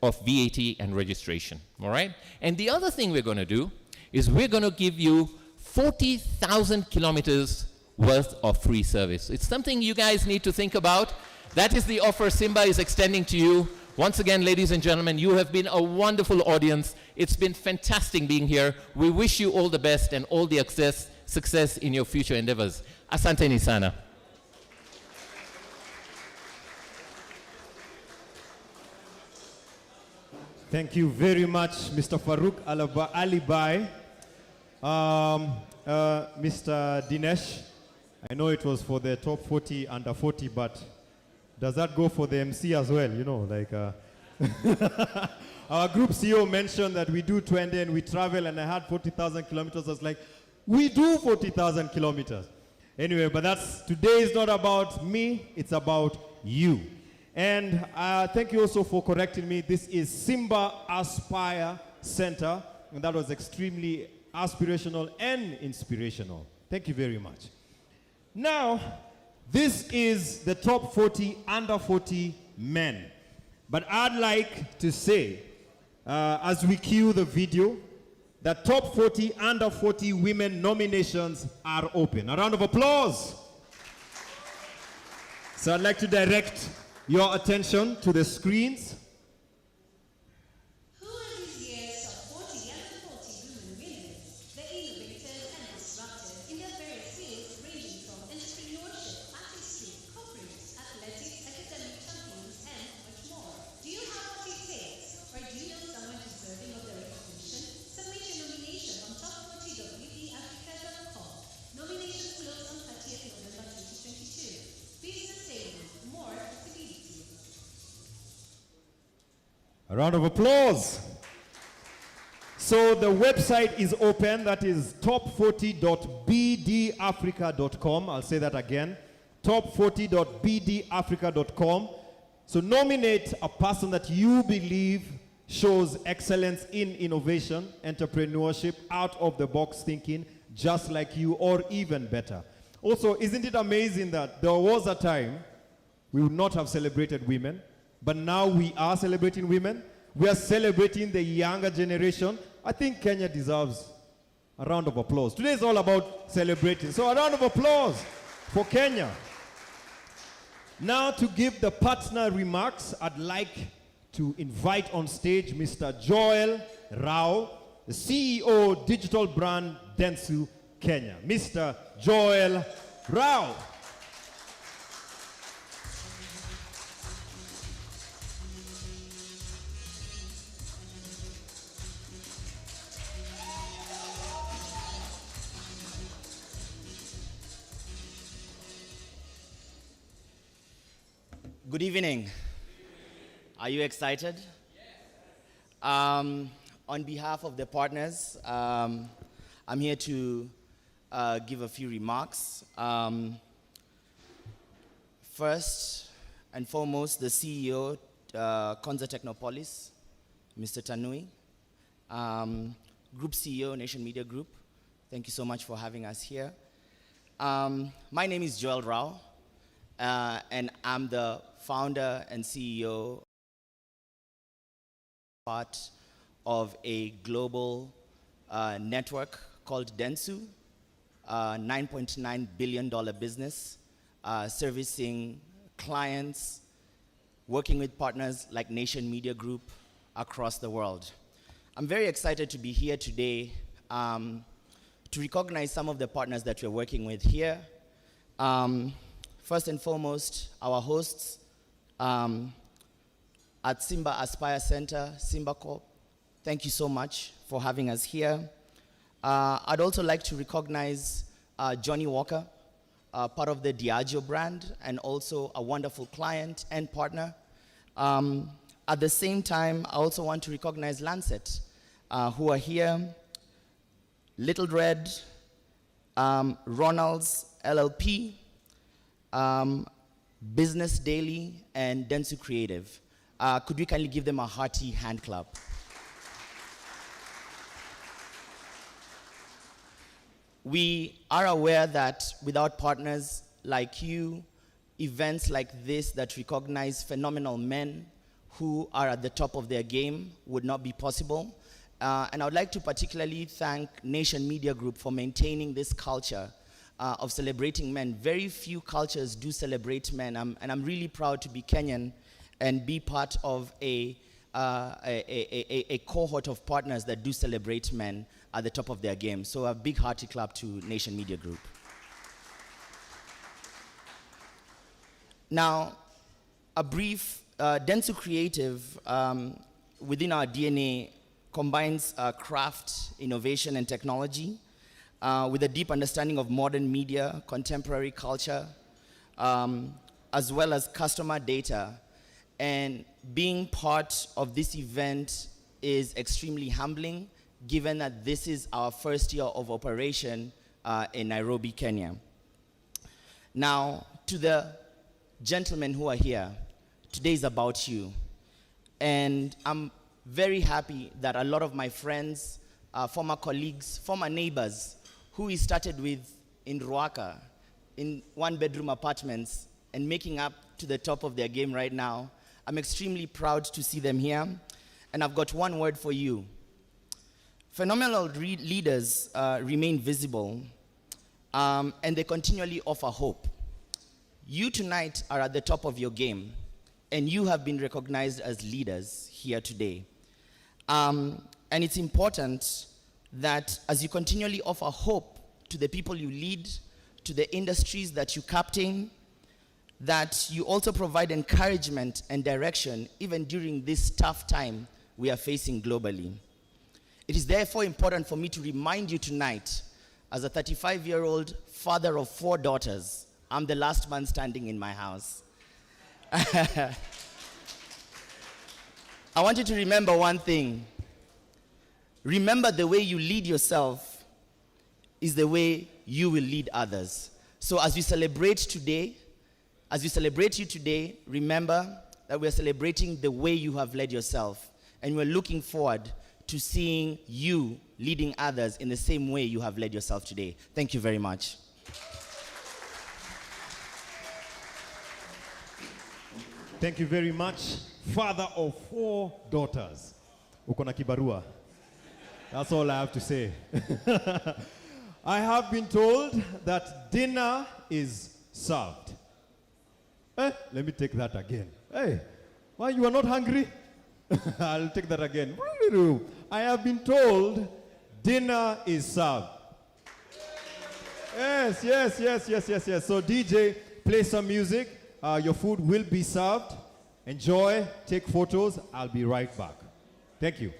of VAT and registration, all right? And the other thing we're going to do is we're going to give you 40,000 kilometers worth of free service. It's something you guys need to think about. That is the offer Simba is extending to you. Once again, ladies and gentlemen, you have been a wonderful audience. It's been fantastic being here. We wish you all the best and all the success in your future endeavors. Asante sana. Thank you very much, Mr. Farouk Alibai. Mr. Dinesh, I know it was for the top 40 under 40, but does that go for the MC as well? Our group CEO mentioned that we do 20 and we travel, and I had 40,000 kilometers. I was like, we do 40,000 kilometers. Anyway, but today is not about me, it's about you. And thank you also for correcting me. This is Simba Aspire Center, and that was extremely aspirational and inspirational. Thank you very much. Now, this is the top 40 under 40 men. But I'd like to say, as we cue the video, that top 40 under 40 women nominations are open. A round of applause. So I'd like to direct your attention to the screens. Who are these years of 40 under 40 women winners? The innovators and disruptors in their various fields, ranging from entrepreneurship, artistry, corporate, athletics, academic champions, and much more. Do you have what it takes? Or do you know someone deserving of the recognition? Submit your nomination on top40.bdafrica.com. Nominations close on 30th November 2022. Business statement, more possibilities. A round of applause. So the website is open. That is top40.bdafrica.com. I'll say that again. top40.bdafrica.com. So nominate a person that you believe shows excellence in innovation, entrepreneurship, out-of-the-box thinking, just like you or even better. Also, isn't it amazing that there was a time we would not have celebrated women, but now we are celebrating women. We are celebrating the younger generation. I think Kenya deserves a round of applause. Today is all about celebrating. So a round of applause for Kenya. Now to give the partner remarks, I'd like to invite on stage Mr. Joel Rao, the CEO digital brand Dentsu Kenya. Mr. Joel Rao. Good evening. Are you excited? On behalf of the partners, I'm here to give a few remarks. First and foremost, the CEO, Konza Technopolis, Mr. Tanui, Group CEO, Nation Media Group, thank you so much for having us here. My name is Joel Rao, and I'm the founder and CEO part of a global network called Dentsu, $9.9 billion business, servicing clients, working with partners like Nation Media Group across the world. I'm very excited to be here today to recognize some of the partners that we're working with here. First and foremost, our hosts at Simba Aspire Center, Simba Corp. Thank you so much for having us here. I'd also like to recognize Johnny Walker, part of the Diageo brand, and also a wonderful client and partner. At the same time, I also want to recognize Lancet, who are here, Little Red, Ronald's LLP, Business Daily, and Dentsu Creative. Could we kindly give them a hearty hand clap? We are aware that without partners like you, events like this that recognize phenomenal men who are at the top of their game would not be possible. And I would like to particularly thank Nation Media Group for maintaining this culture of celebrating men. Very few cultures do celebrate men, and I'm really proud to be Kenyan and be part of a cohort of partners that do celebrate men at the top of their game. So a big hearty clap to Nation Media Group. Now, a brief, Dentsu Creative within our DNA combines craft, innovation, and technology with a deep understanding of modern media, contemporary culture, as well as customer data. And being part of this event is extremely humbling, given that this is our first year of operation in Nairobi, Kenya. Now, to the gentlemen who are here, today is about you. And I'm very happy that a lot of my friends, former colleagues, former neighbors, who we started with in Ruaka, in one-bedroom apartments, and making up to the top of their game right now, I'm extremely proud to see them here. And I've got one word for you. Phenomenal leaders remain visible, and they continually offer hope. You tonight are at the top of your game, and you have been recognized as leaders here today. And it's important that as you continually offer hope to the people you lead, to the industries that you captain, that you also provide encouragement and direction even during this tough time we are facing globally. It is therefore important for me to remind you tonight, as a 35-year-old father of 4 daughters, I'm the last man standing in my house. I want you to remember one thing. Remember, the way you lead yourself is the way you will lead others. So as we celebrate today, as we celebrate you today, remember that we are celebrating the way you have led yourself. And we're looking forward to seeing you leading others in the same way you have led yourself today. Thank you very much. Thank you very much. Father of 4 daughters. Uko na kibarua. That's all I have to say. I have been told that dinner is served. Let me take that again. Hey, why you are not hungry? I'll take that again. I have been told dinner is served. Yes. So DJ, play some music. Your food will be served. Enjoy, take photos. I'll be right back. Thank you.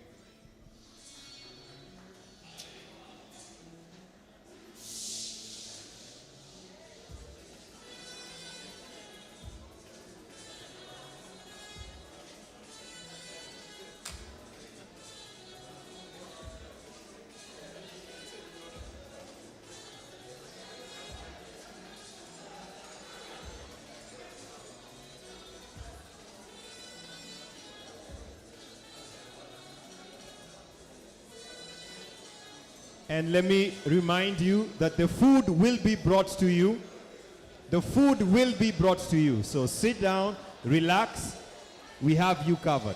And let me remind you that the food will be brought to you. The food will be brought to you. So sit down, relax. We have you covered.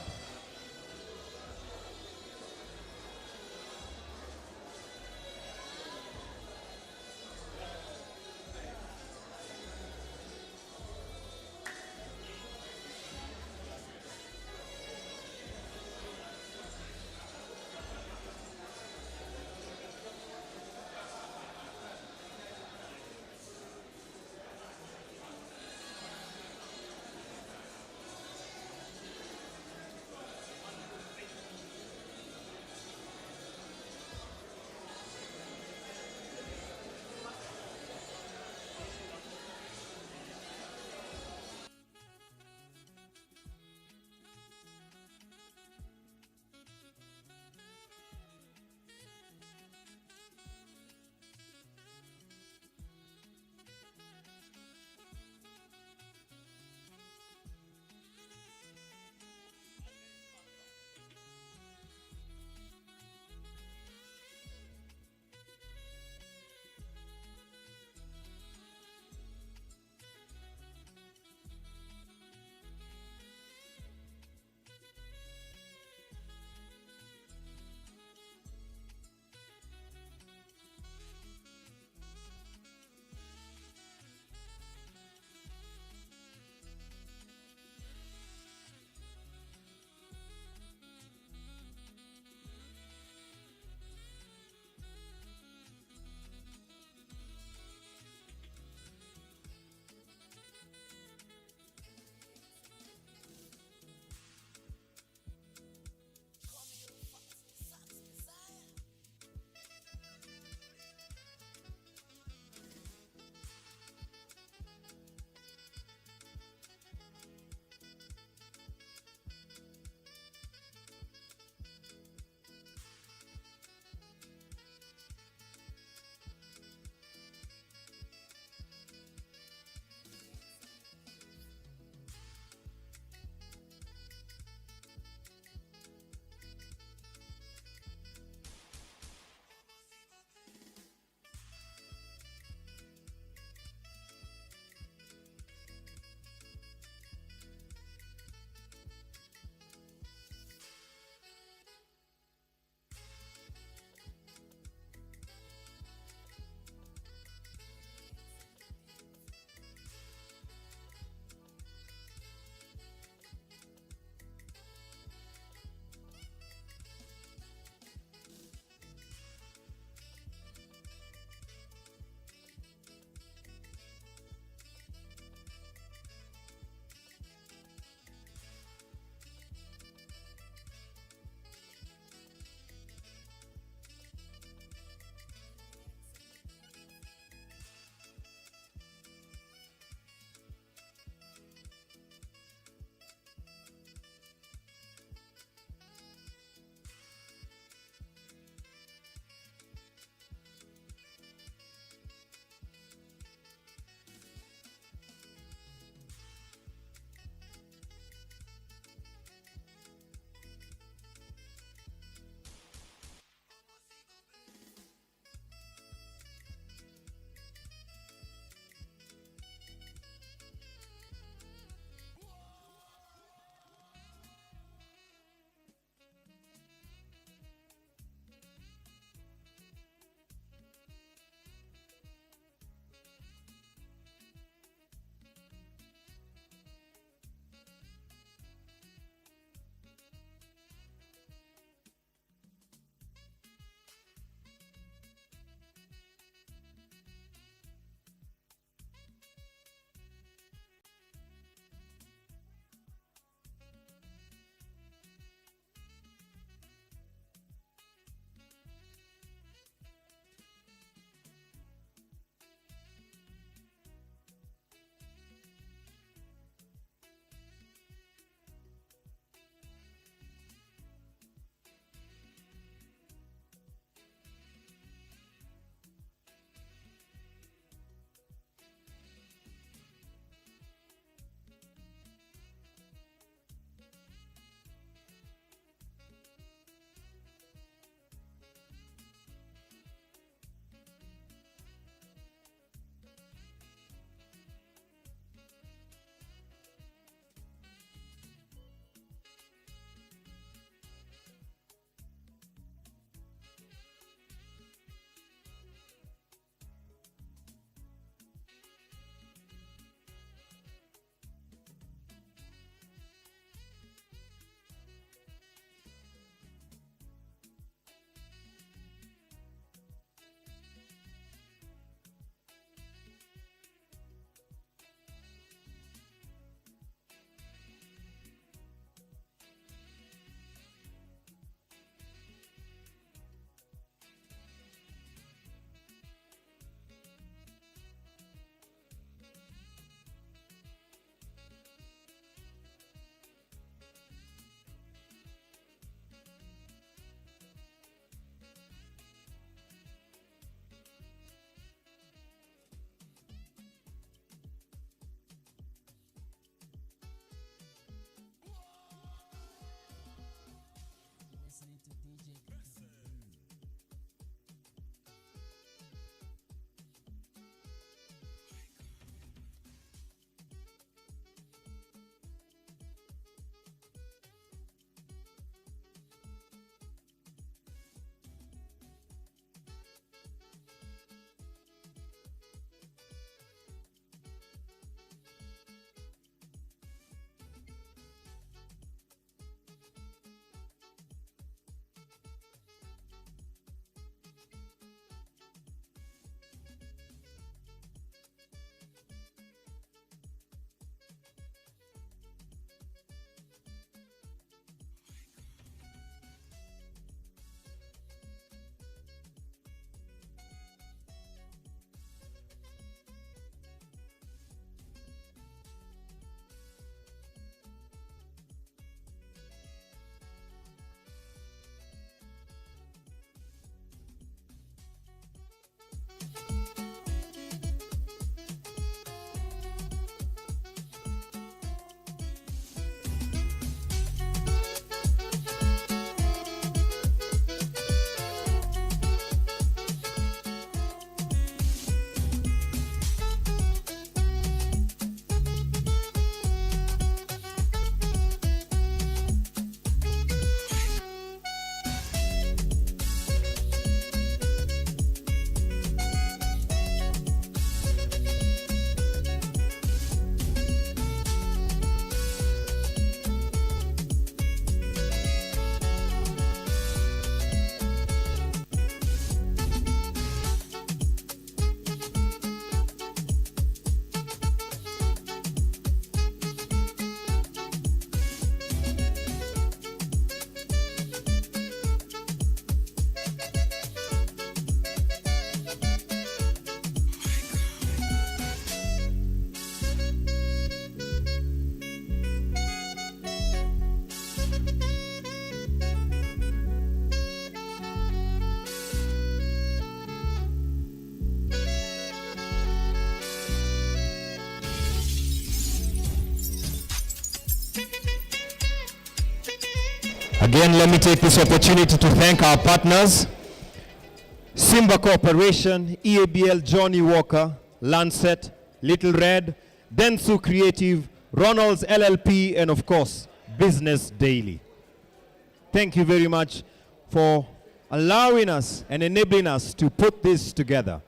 Again, let me take this opportunity to thank our partners, Simba Corporation, EABL Johnny Walker, Lancet, Little Red, Densu Creative, Ronald's LLP, and of course, Business Daily. Thank you very much for allowing us and enabling us to put this together.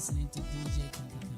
listening to DJ Kakakaboom.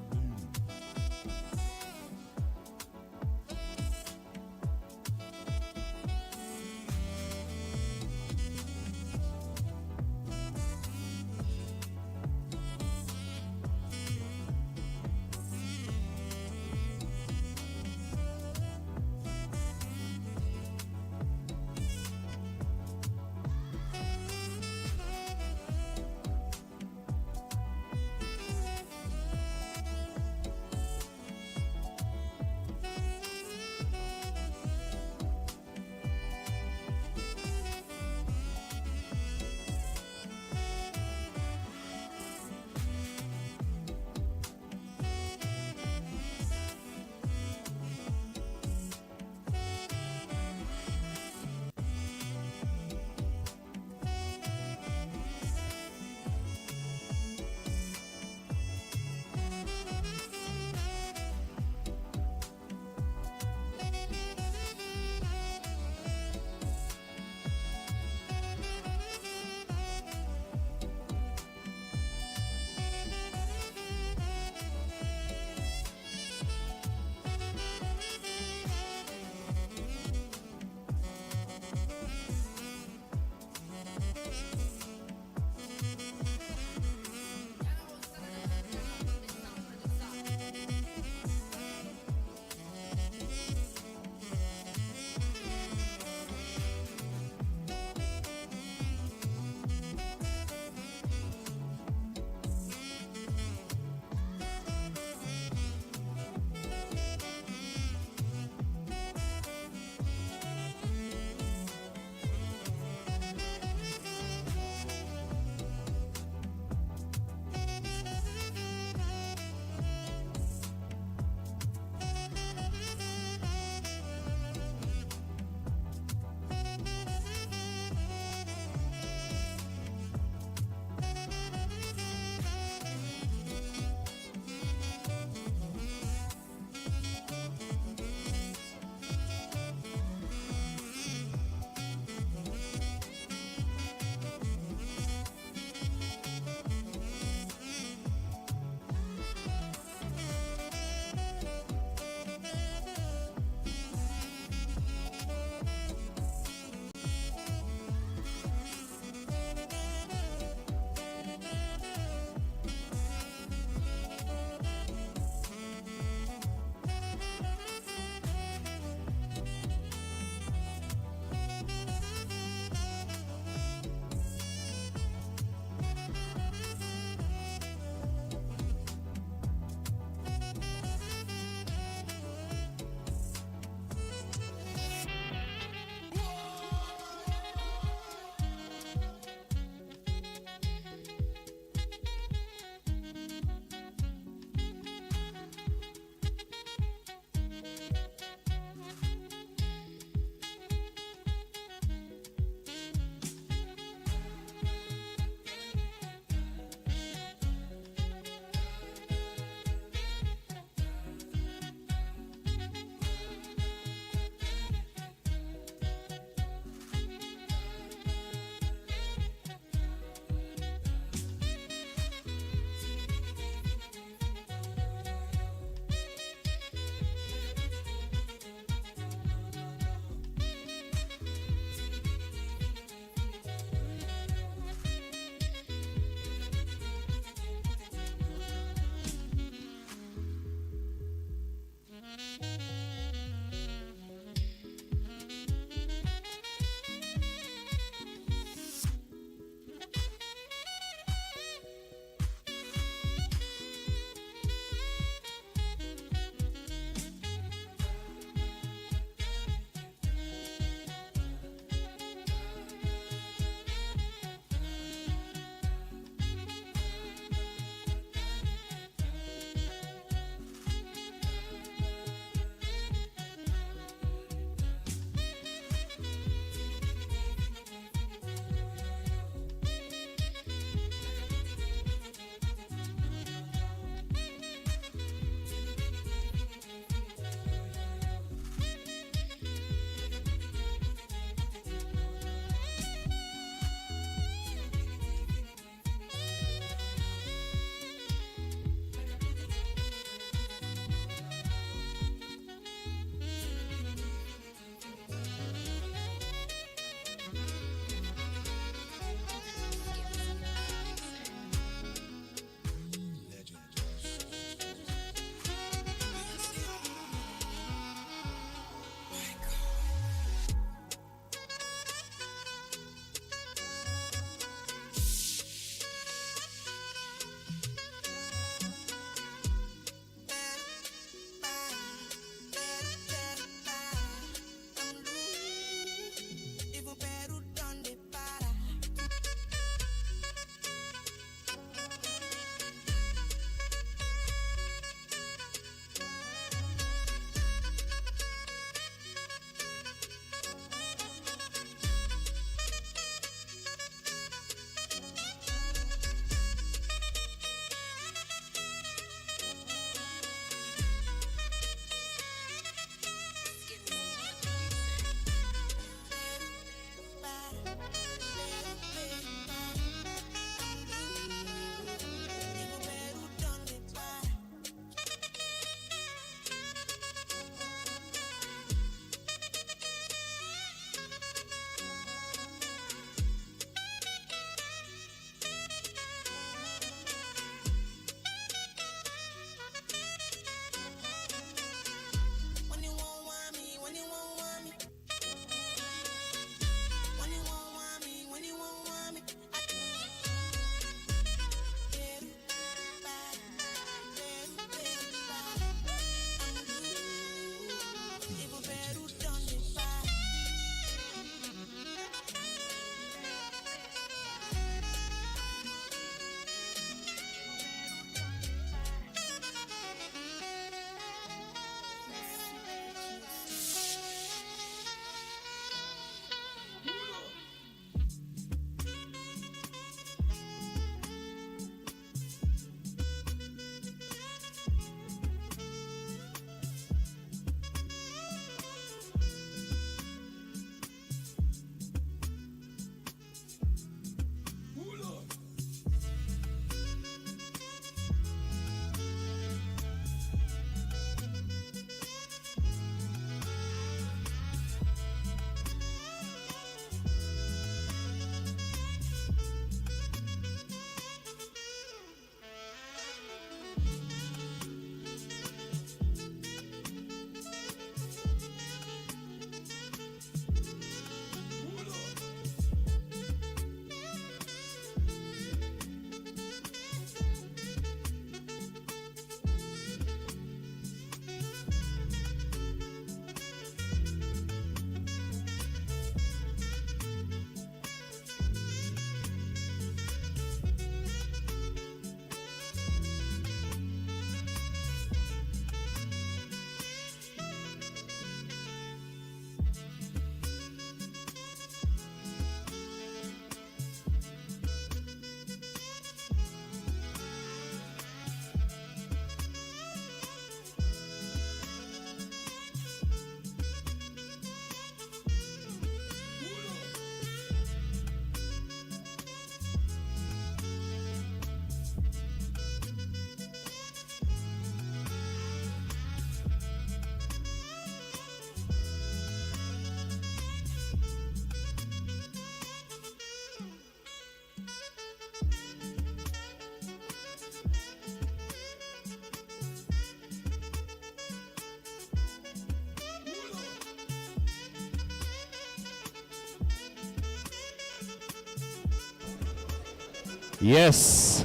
Yes.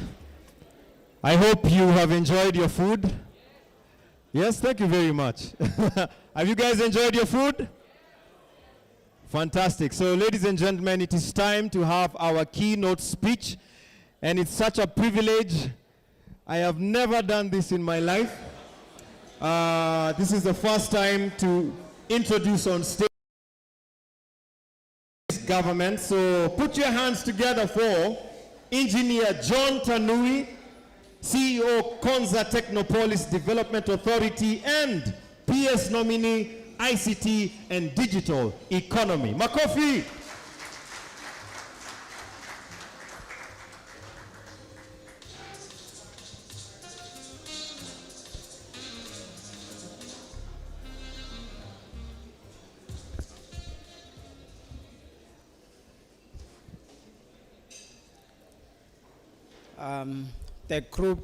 I hope you have enjoyed your food. Yes, thank you very much. Have you guys enjoyed your food? Fantastic. So, ladies and gentlemen, it is time to have our keynote speech. And it's such a privilege. I have never done this in my life. This is the first time to introduce on stage government. So put your hands together for Engineer John Tanui, CEO Konza Technopolis Development Authority and PS nominee ICT and Digital Economy. Makofi. The Group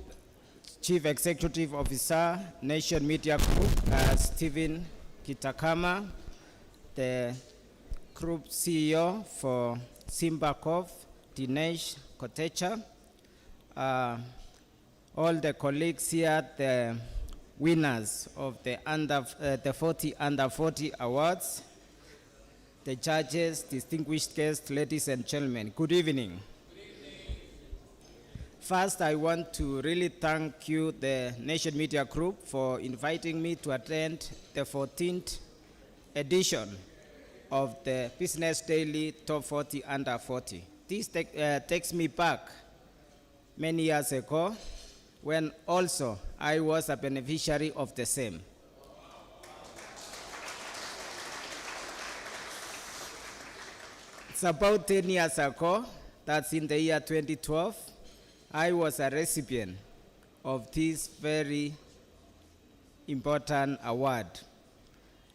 Chief Executive Officer, Nation Media Group, Stephen Kitakama, the Group CEO for Simbakov, Dinesh Kotecha, all the colleagues here, the winners of the 40 Under 40 Awards, the judges, distinguished guests, ladies and gentlemen, good evening. First, I want to really thank you, the Nation Media Group, for inviting me to attend the 14th edition of the Business Daily Top 40 Under 40. This takes me back many years ago when also I was a beneficiary of the same. It's about 10 years ago, that's in the year 2012, I was a recipient of this very important award.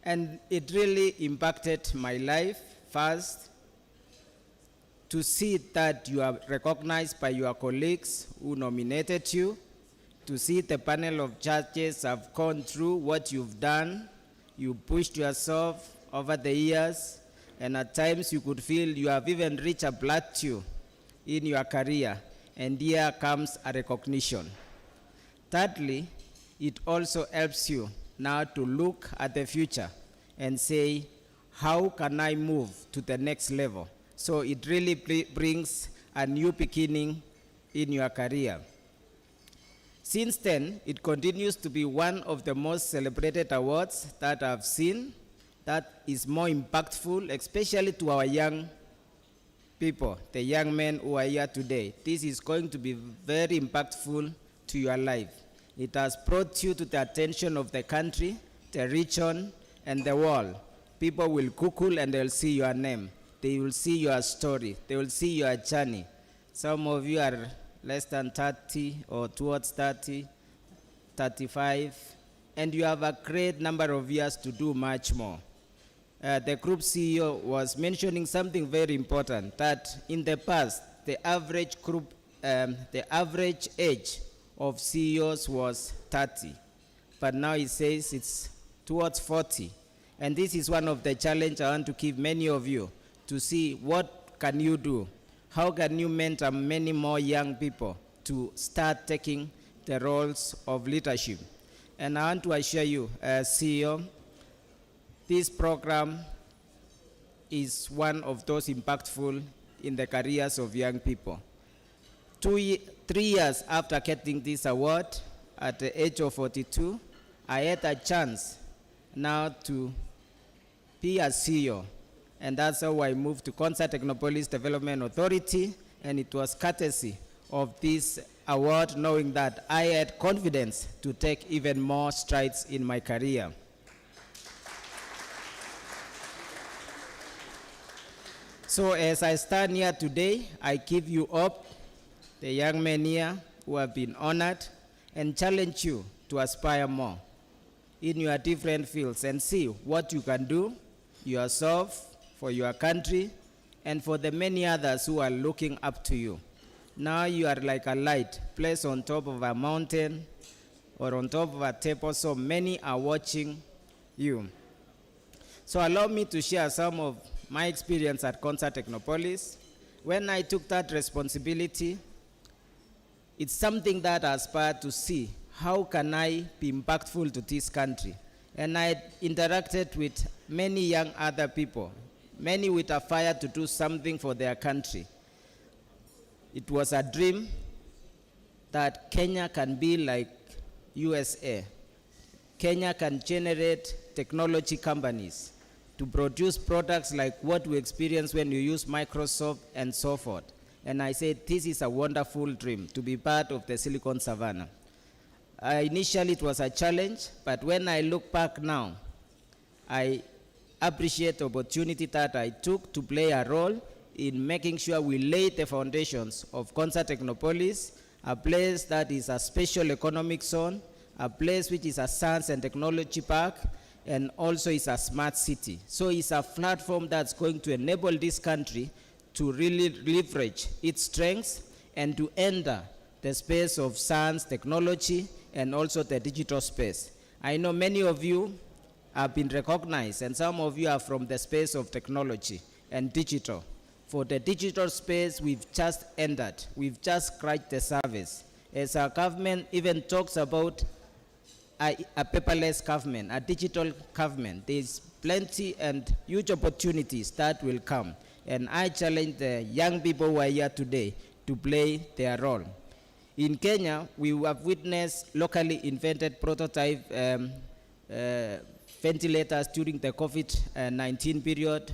And it really impacted my life first, to see that you are recognized by your colleagues who nominated you, to see the panel of judges have gone through what you've done, you pushed yourself over the years, and at times you could feel you have even reached a plateau in your career. And here comes a recognition. Thirdly, it also helps you now to look at the future and say, how can I move to the next level? So it really brings a new beginning in your career. Since then, it continues to be one of the most celebrated awards that I've seen, that is more impactful, especially to our young people, the young men who are here today. This is going to be very impactful to your life. It has brought you to the attention of the country, the region, and the world. People will Google and they'll see your name. They will see your story. They will see your journey. Some of you are less than 30 or towards 30, 35, and you have a great number of years to do much more. The group CEO was mentioning something very important, that in the past, the average age of CEOs was 30, but now it says it's towards 40. And this is one of the challenges I want to give many of you, to see what can you do. How can you mentor many more young people to start taking the roles of leadership? And I want to assure you, CEO, this program is one of those impactful in the careers of young people. 3 years after getting this award, at the age of 42, I had a chance now to be a CEO. And that's how I moved to Konza Technopolis Development Authority, and it was courtesy of this award, knowing that I had confidence to take even more strides in my career. So as I stand here today, I give you up, the young men here who have been honored, and challenge you to aspire more in your different fields and see what you can do yourself, for your country, and for the many others who are looking up to you. Now you are like a light placed on top of a mountain or on top of a table, so many are watching you. So allow me to share some of my experience at Konza Technopolis. When I took that responsibility, it's something that I aspire to see. How can I be impactful to this country? And I interacted with many young other people, many with a fire to do something for their country. It was a dream that Kenya can be like USA. Kenya can generate technology companies to produce products like what we experience when you use Microsoft and so forth. And I said, this is a wonderful dream to be part of the Silicon Savannah. Initially, it was a challenge, but when I look back now, I appreciate the opportunity that I took to play a role in making sure we laid the foundations of Konza Technopolis, a place that is a special economic zone, a place which is a science and technology park, and also is a smart city. So it's a platform that's going to enable this country to really leverage its strengths and to enter the space of science, technology, and also the digital space. I know many of you have been recognized, and some of you are from the space of technology and digital. For the digital space, we've just entered. We've just scratched the surface. As our government even talks about a paperless government, a digital government, there's plenty and huge opportunities that will come. And I challenge the young people who are here today to play their role. In Kenya, we have witnessed locally invented prototype ventilators during the COVID-19 period,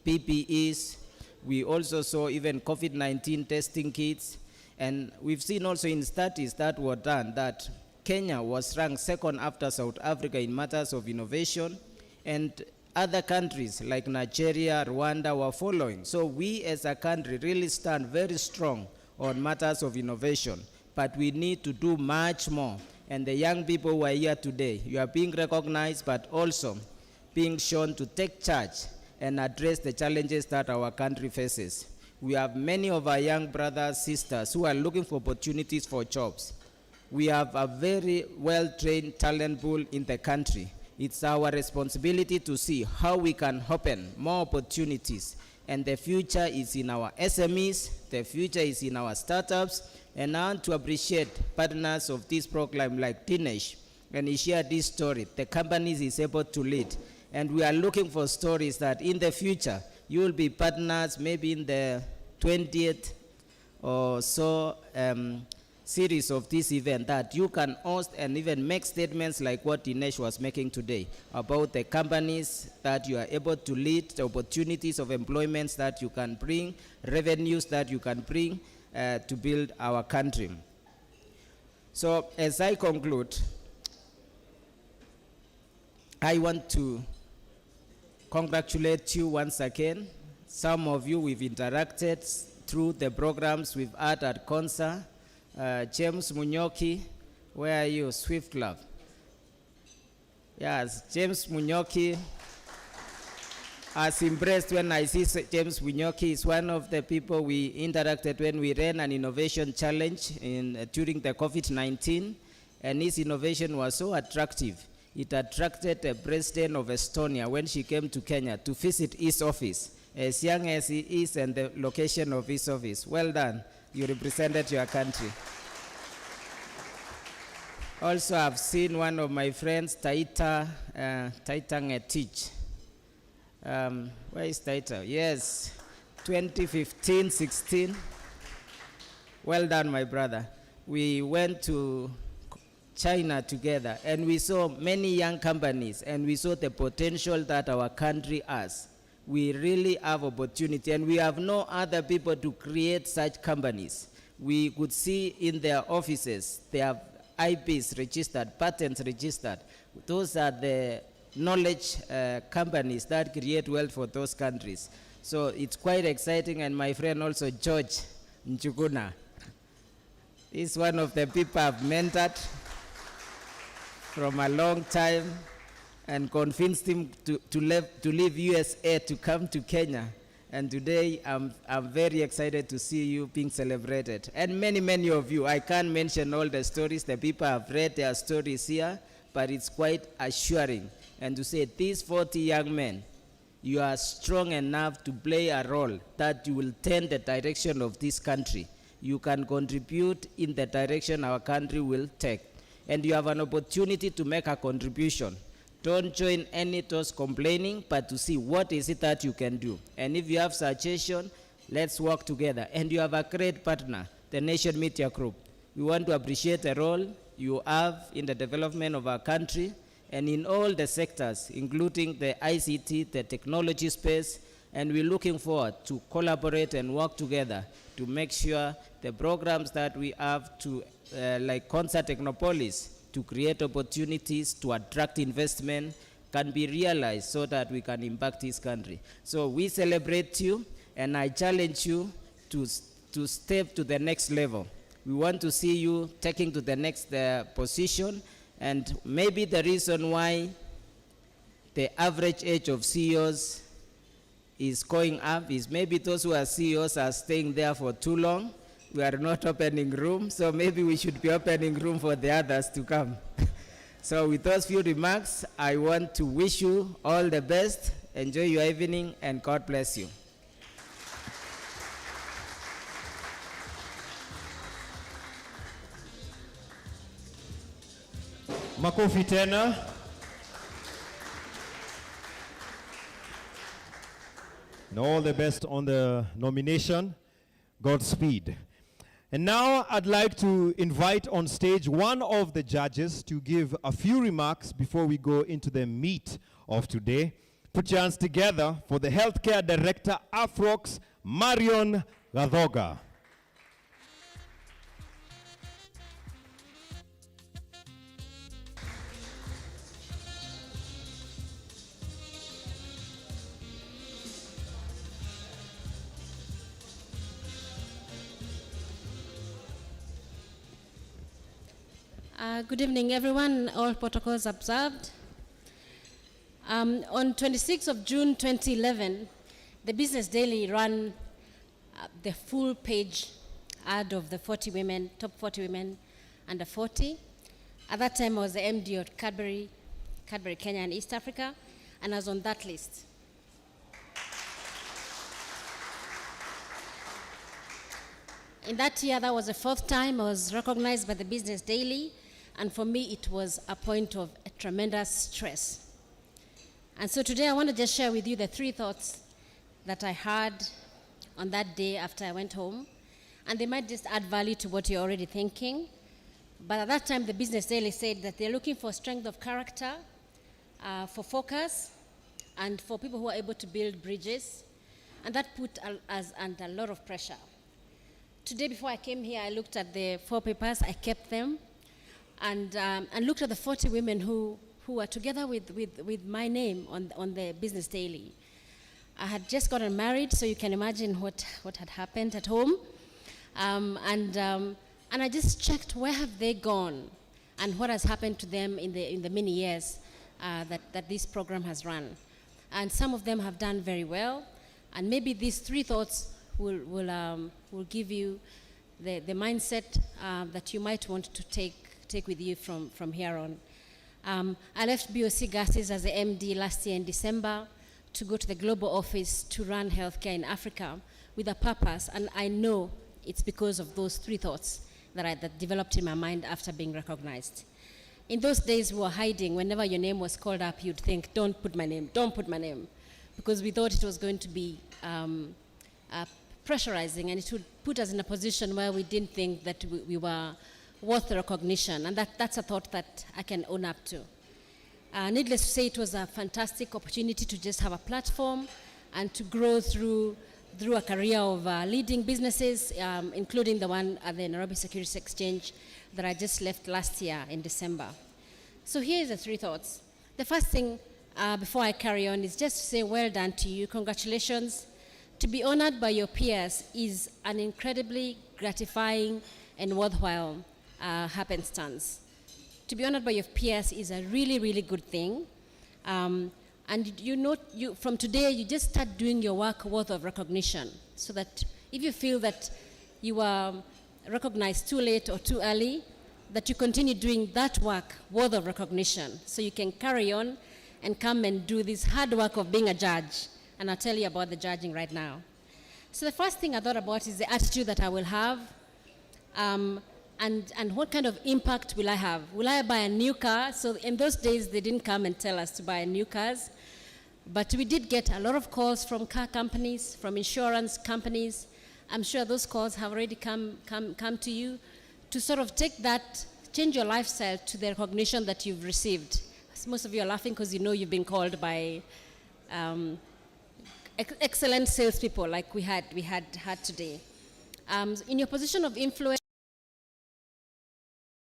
PPEs. We also saw even COVID-19 testing kits. And we've seen also in studies that were done that Kenya was ranked second after South Africa in matters of innovation. And other countries like Nigeria, Rwanda were following. So we as a country really stand very strong on matters of innovation. But we need to do much more. And the young people who are here today, you are being recognized, but also being shown to take charge and address the challenges that our country faces. We have many of our young brothers, sisters who are looking for opportunities for jobs. We have a very well-trained talent pool in the country. It's our responsibility to see how we can open more opportunities. And the future is in our SMEs, the future is in our startups, and I want to appreciate partners of this program like Dinesh, and he shared this story. The companies he's able to lead. And we are looking for stories that in the future, you will be partners maybe in the 20th or so series of this event that you can host and even make statements like what Dinesh was making today about the companies that you are able to lead, the opportunities of employments that you can bring, revenues that you can bring to build our country. So as I conclude, I want to congratulate you once again. Some of you we've interacted through the programs we've had at Konza. James Munyoki, where are you? Swift Club. Yes, James Munyoki. I was impressed when I see James Munyoki is one of the people we interacted when we ran an innovation challenge during the COVID-19, and his innovation was so attractive. It attracted the president of Estonia when she came to Kenya to visit his office, as young as he is and the location of his office. Well done. You represented your country. Also, I've seen one of my friends, Taita Ngetich. Where is Taita? Yes, 2015-16. Well done, my brother. We went to China together, and we saw many young companies, and we saw the potential that our country has. We really have opportunity, and we have no other people to create such companies. We could see in their offices, they have IPs registered, patents registered. Those are the knowledge companies that create wealth for those countries. So it's quite exciting, and my friend also, George Njuguna, is one of the people I've mentored from a long time, and convinced him to leave USA to come to Kenya. And today, I'm very excited to see you being celebrated. And many, many of you, I can't mention all the stories. The people have read their stories here, but it's quite assuring. And to say, these 40 young men, you are strong enough to play a role that you will turn the direction of this country. you can contribute in the direction our country will take. And you have an opportunity to make a contribution. Don't join any those complaining, but to see what is it that you can do. And if you have suggestion, let's work together. And you have a great partner, the Nation Media Group. We want to appreciate the role you have in the development of our country and in all the sectors, including the ICT, the technology space, and we're looking forward to collaborate and work together to make sure the programs that we have to, like Concert Technopolis, to create opportunities to attract investment can be realized so that we can impact this country. So we celebrate you, and I challenge you to step to the next level. We want to see you taking to the next position, and maybe the reason why the average age of CEOs is going up is maybe those who are CEOs are staying there for too long. We are not opening room, so maybe we should be opening room for the others to come. So with those few remarks, I want to wish you all the best. Enjoy your evening, and God bless you. Makofi tena. And all the best on the nomination. Godspeed. And now I'd like to invite on stage one of the judges to give a few remarks before we go into the meat of today. Put your hands together for the Healthcare Director, Afrox, Marion Gadhoga. Good evening, everyone. All protocols observed. On 26th of June 2011, the Business Daily ran the full-page ad of the 40 women, top 40 women under 40. At that time, I was the MD of Cadbury Kenya and East Africa, and I was on that list. In that year, that was the fourth time I was recognized by the Business Daily, and for me, it was a point of a tremendous stress. And so today, I want to just share with you the 3 thoughts that I had on that day after I went home, and they might just add value to what you're already thinking. But at that time, the Business Daily said that they're looking for strength of character, for focus, and for people who are able to build bridges, and that put us under a lot of pressure. Today, before I came here, I looked at the 4 papers, I kept them, and looked at the 40 women who were together with my name on the Business Daily. I had just gotten married, so you can imagine what had happened at home. And I just checked where have they gone and what has happened to them in the many years that this program has run. And some of them have done very well, and maybe these 3 thoughts will give you the mindset that you might want to take with you from here on. I left BOC Gases as the MD last year in December to go to the global office to run healthcare in Africa with a purpose, and I know it's because of those 3 thoughts that developed in my mind after being recognized. In those days, we were hiding. Whenever your name was called up, you'd think, don't put my name, because we thought it was going to be pressurizing, and it would put us in a position where we didn't think that we were worth the recognition, and that's a thought that I can own up to. Needless to say, it was a fantastic opportunity to just have a platform and to grow through a career of leading businesses, including the one at the Nairobi Securities Exchange that I just left last year in December. So here's the 3 thoughts. The first thing, before I carry on, is just to say well done to you. Congratulations. To be honored by your peers is an incredibly gratifying and worthwhile happenstance. To be honored by your peers is a really, really good thing. And from today, you just start doing your work worth of recognition, so that if you feel that you are recognized too late or too early, that you continue doing that work worth of recognition, so you can carry on and come and do this hard work of being a judge. And I'll tell you about the judging right now. So the first thing I thought about is the attitude that I will have And what kind of impact will I have? Will I buy a new car? So in those days, they didn't come and tell us to buy new cars. But we did get a lot of calls from car companies, from insurance companies. I'm sure those calls have already come to you to sort of take that, change your lifestyle to the recognition that you've received. Most of you are laughing because you know you've been called by excellent salespeople like we had today. In your position of influence,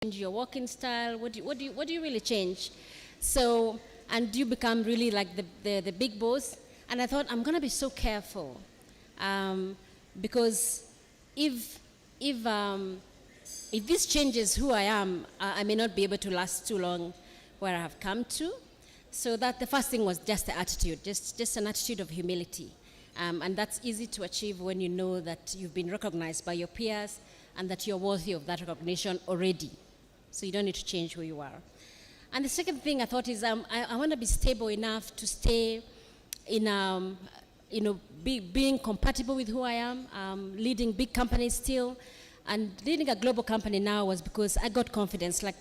change your walking style. What do you really change? So, and you become really like the big boss. And I thought I'm going to be so careful because if this changes who I am, I may not be able to last too long where I have come to. So that the first thing was just the attitude, just an attitude of humility. And that's easy to achieve when you know that you've been recognized by your peers and that you're worthy of that recognition already. So you don't need to change who you are. And the second thing I thought is I want to be stable enough to stay in, being compatible with who I am, leading big companies still. And leading a global company now was because I got confidence, like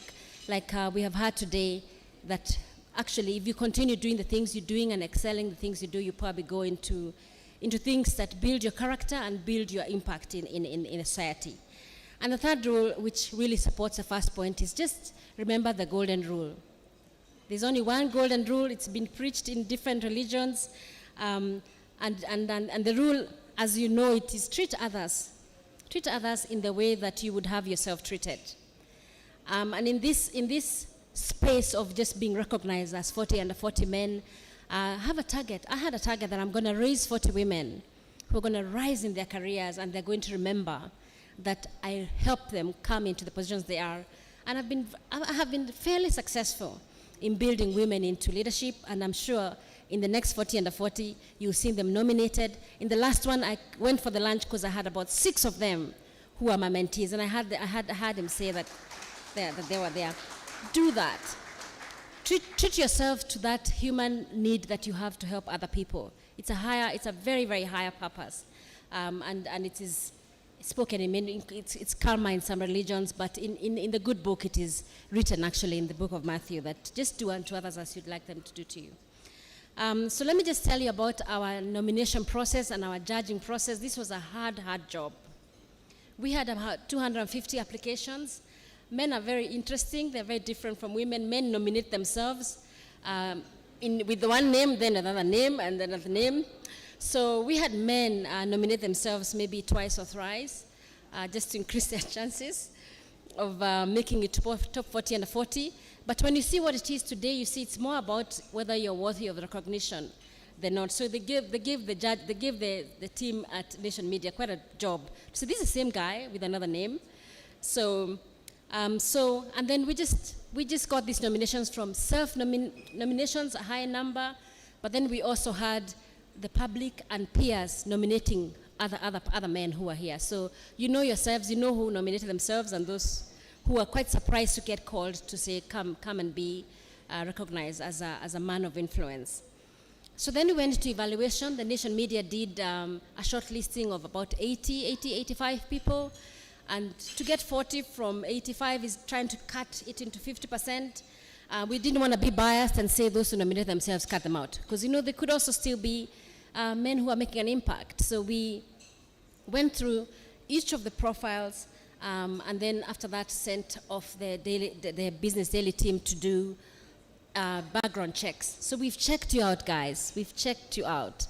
we have had today, that actually if you continue doing the things you're doing and excelling the things you do, you probably go into things that build your character and build your impact in society. And the third rule, which really supports the first point, is just remember the golden rule. There's only one golden rule. It's been preached in different religions. And the rule, as you know, it is treat others in the way that you would have yourself treated. And in this space of just being recognized as 40 under 40 men, I had a target that I'm going to raise 40 women who are going to rise in their careers, and they're going to remember that I helped them come into the positions they are. And I have been fairly successful in building women into leadership, and I'm sure in the next 40 under 40, you'll see them nominated. In the last one, I went for the lunch because I had about 6 of them who are my mentees, and I had him say that they were there. Do that. Treat yourself to that human need that you have to help other people. It's a very, very higher purpose, and it is spoken in it's karma in some religions, but in the good book it is written actually in the book of Matthew that just do unto others as you'd like them to do to you. So let me just tell you about our nomination process and our judging process. This was a hard job. We had about 250 applications. Men are very interesting. They're very different from women. Men nominate themselves with the one name, then another name, and then another name. So we had men nominate themselves maybe twice or thrice, just to increase their chances of making it top 40 under 40. But when you see what it is today, you see it's more about whether you're worthy of recognition than not. So they give the team at Nation Media quite a job. So this is the same guy with another name. So and then we just got these nominations from self-nominations, a high number, but then we also had the public and peers nominating other men who are here. So you know yourselves, you know who nominated themselves, and those who are quite surprised to get called to say, come and be recognized as a man of influence. So then we went to evaluation. The Nation Media did a short listing of about 85 people. And to get 40 from 85 is trying to cut it into 50%. We didn't want to be biased and say those who nominate themselves, cut them out. Because, they could also still be men who are making an impact. So we went through each of the profiles, and then after that sent off the Business Daily team to do background checks. So we've checked you out, guys. We've checked you out.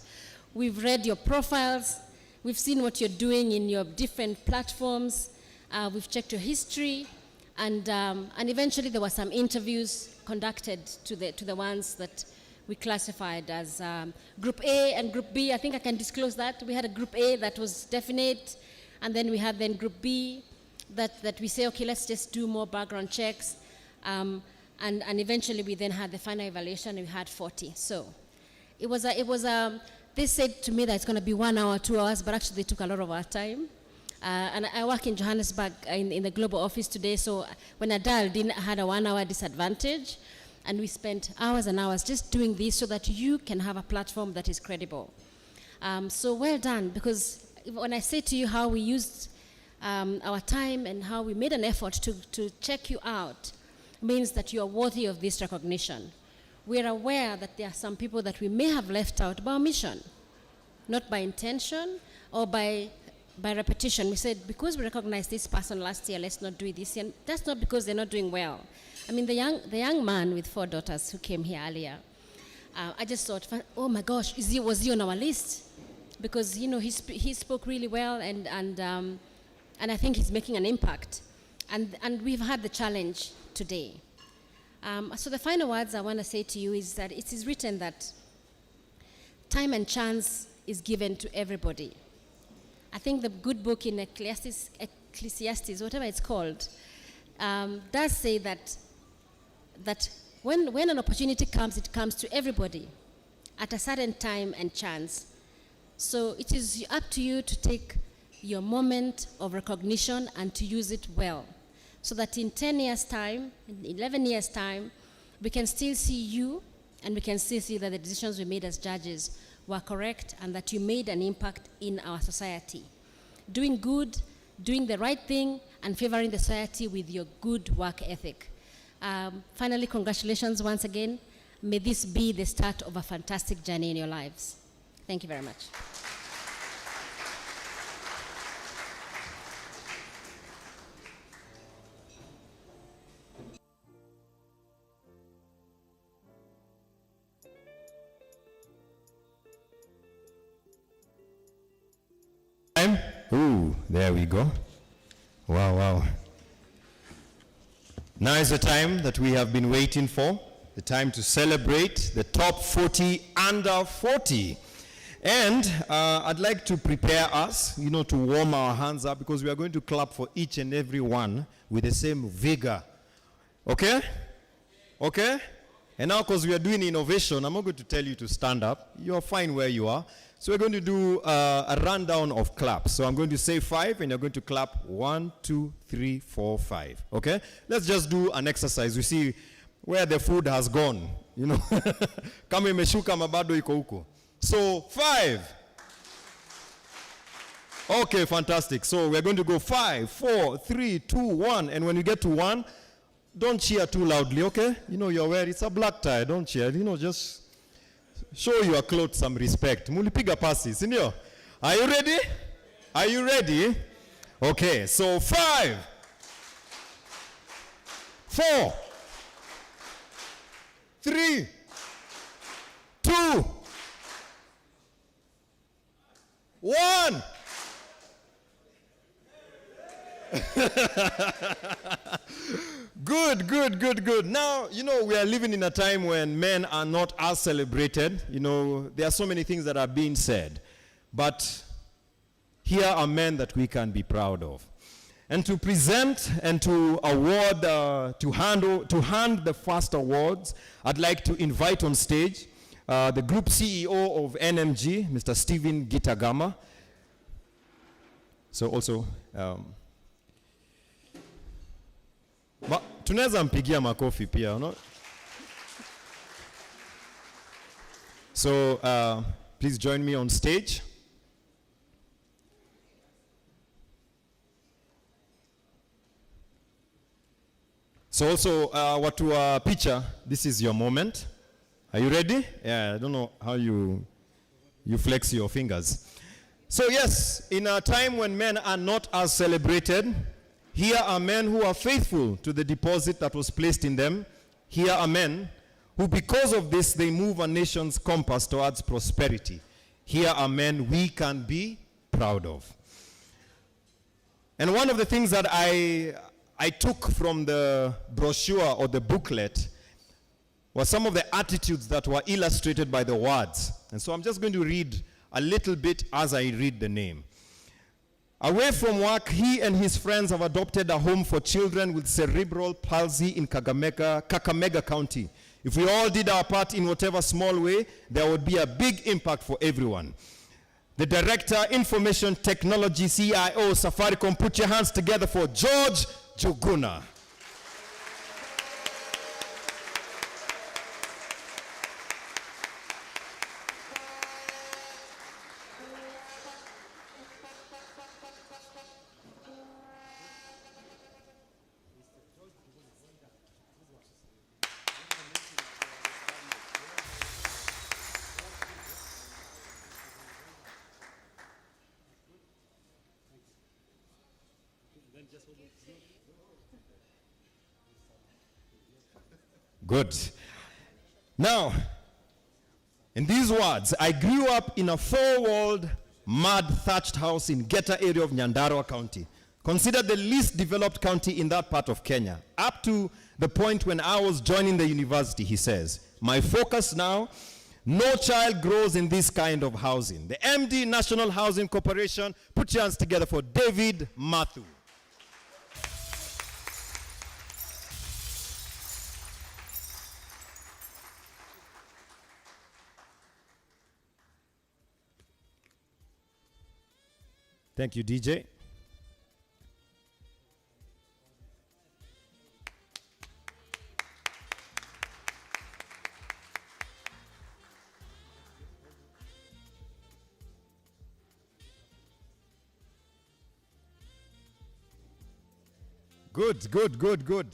We've read your profiles. We've seen what you're doing in your different platforms. We've checked your history, and eventually there were some interviews conducted to the ones that we classified as Group A and Group B. I think I can disclose that. We had a Group A that was definite, and then we had Group B that we say, okay, let's just do more background checks, and eventually we then had the final evaluation, and we had 40. So it was they said to me that it's going to be 1 hour, 2 hours, but actually they took a lot of our time. And I work in Johannesburg in the global office today, so when I dialed in, I had a 1 hour disadvantage, and we spent hours and hours just doing this so that you can have a platform that is credible. So well done, because when I say to you how we used our time and how we made an effort to check you out means that you are worthy of this recognition. We are aware that there are some people that we may have left out by omission, not by intention or by repetition. We said, because we recognized this person last year, let's not do it this year. That's not because they're not doing well. I mean, the young man with 4 daughters who came here earlier, I just thought, oh my gosh, was he on our list? Because, you know, he spoke really well, and I think he's making an impact. And we've had the challenge today. So the final words I want to say to you is that it is written that time and chance is given to everybody. I think the good book in Ecclesiastes, whatever it's called, does say that when an opportunity comes, it comes to everybody at a certain time and chance. So it is up to you to take your moment of recognition and to use it well, so that in 10 years' time, in 11 years' time, we can still see you, and we can still see that the decisions we made as judges were correct and that you made an impact in our society. Doing good, doing the right thing, and favoring the society with your good work ethic. Finally, congratulations once again. May this be the start of a fantastic journey in your lives. Thank you very much. Ooh, there we go. Wow, wow. Now is the time that we have been waiting for, the time to celebrate the top 40 under 40. And I'd like to prepare us, you know, to warm our hands up, because we are going to clap for each and every one with the same vigor. Okay? Okay? And now, because we are doing innovation, I'm not going to tell you to stand up. You're fine where you are. So we're going to do a rundown of claps. So I'm going to say 5, and you're going to clap 1, 2, 3, 4, 5. Okay? Let's just do an exercise. We see where the food has gone. You know, kama imeshuka mabado iko huko. So 5. Okay, fantastic. So we're going to go 5, 4, 3, 2, 1. And when you get to 1, don't cheer too loudly, okay? You know you're wearing, it's a black tie, don't cheer. You know, just show your clothes some respect. Mulipiga pasi, sindio? Are you ready? Are you ready? Okay, so 5, 4, 3, 2, 1. Good, good, good, good. Now, you know, we are living in a time when men are not as celebrated. You know, there are so many things that are being said. But here are men that we can be proud of. And to present and to award, to hand the first awards, I'd like to invite on stage the Group CEO of NMG, Mr. Stephen Gitagama. So also, tunaweza mpigia makofi pia, no? So please join me on stage. So also, watu wa picha, this is your moment. Are you ready? Yeah, I don't know how you flex your fingers. So yes, in a time when men are not as celebrated, here are men who are faithful to the deposit that was placed in them. Here are men who, because of this, they move a nation's compass towards prosperity. Here are men we can be proud of. And one of the things that I took from the brochure or the booklet was some of the attitudes that were illustrated by the words. And so I'm just going to read a little bit as I read the name. Away from work, he and his friends have adopted a home for children with cerebral palsy in Kakamega County. If we all did our part in whatever small way, there would be a big impact for everyone. The Director, Information Technology, CIO, Safaricom, put your hands together for George Juguna. Good. Now, in these words, I grew up in a four-walled, mud thatched house in Geta area of Nyandarua County, considered the least developed county in that part of Kenya, up to the point when I was joining the university, he says. My focus now, no child grows in this kind of housing. The MD National Housing Corporation, put your hands together for David Matthew. Thank you, DJ. Good, good, good, good.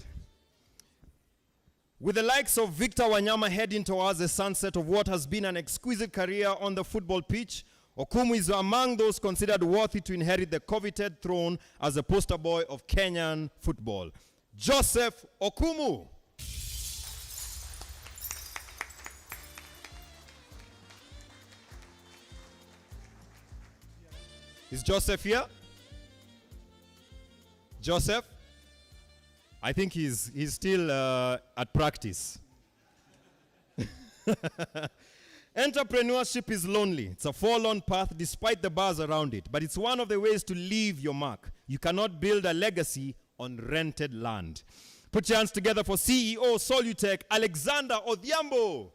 With the likes of Victor Wanyama heading towards the sunset of what has been an exquisite career on the football pitch, Okumu is among those considered worthy to inherit the coveted throne as the poster boy of Kenyan football. Joseph Okumu. Is Joseph here? Joseph? I think he's still at practice. Entrepreneurship is lonely. It's a forlorn path despite the buzz around it, but it's one of the ways to leave your mark. You cannot build a legacy on rented land. Put your hands together for CEO Solutech, Alexander Odhiambo.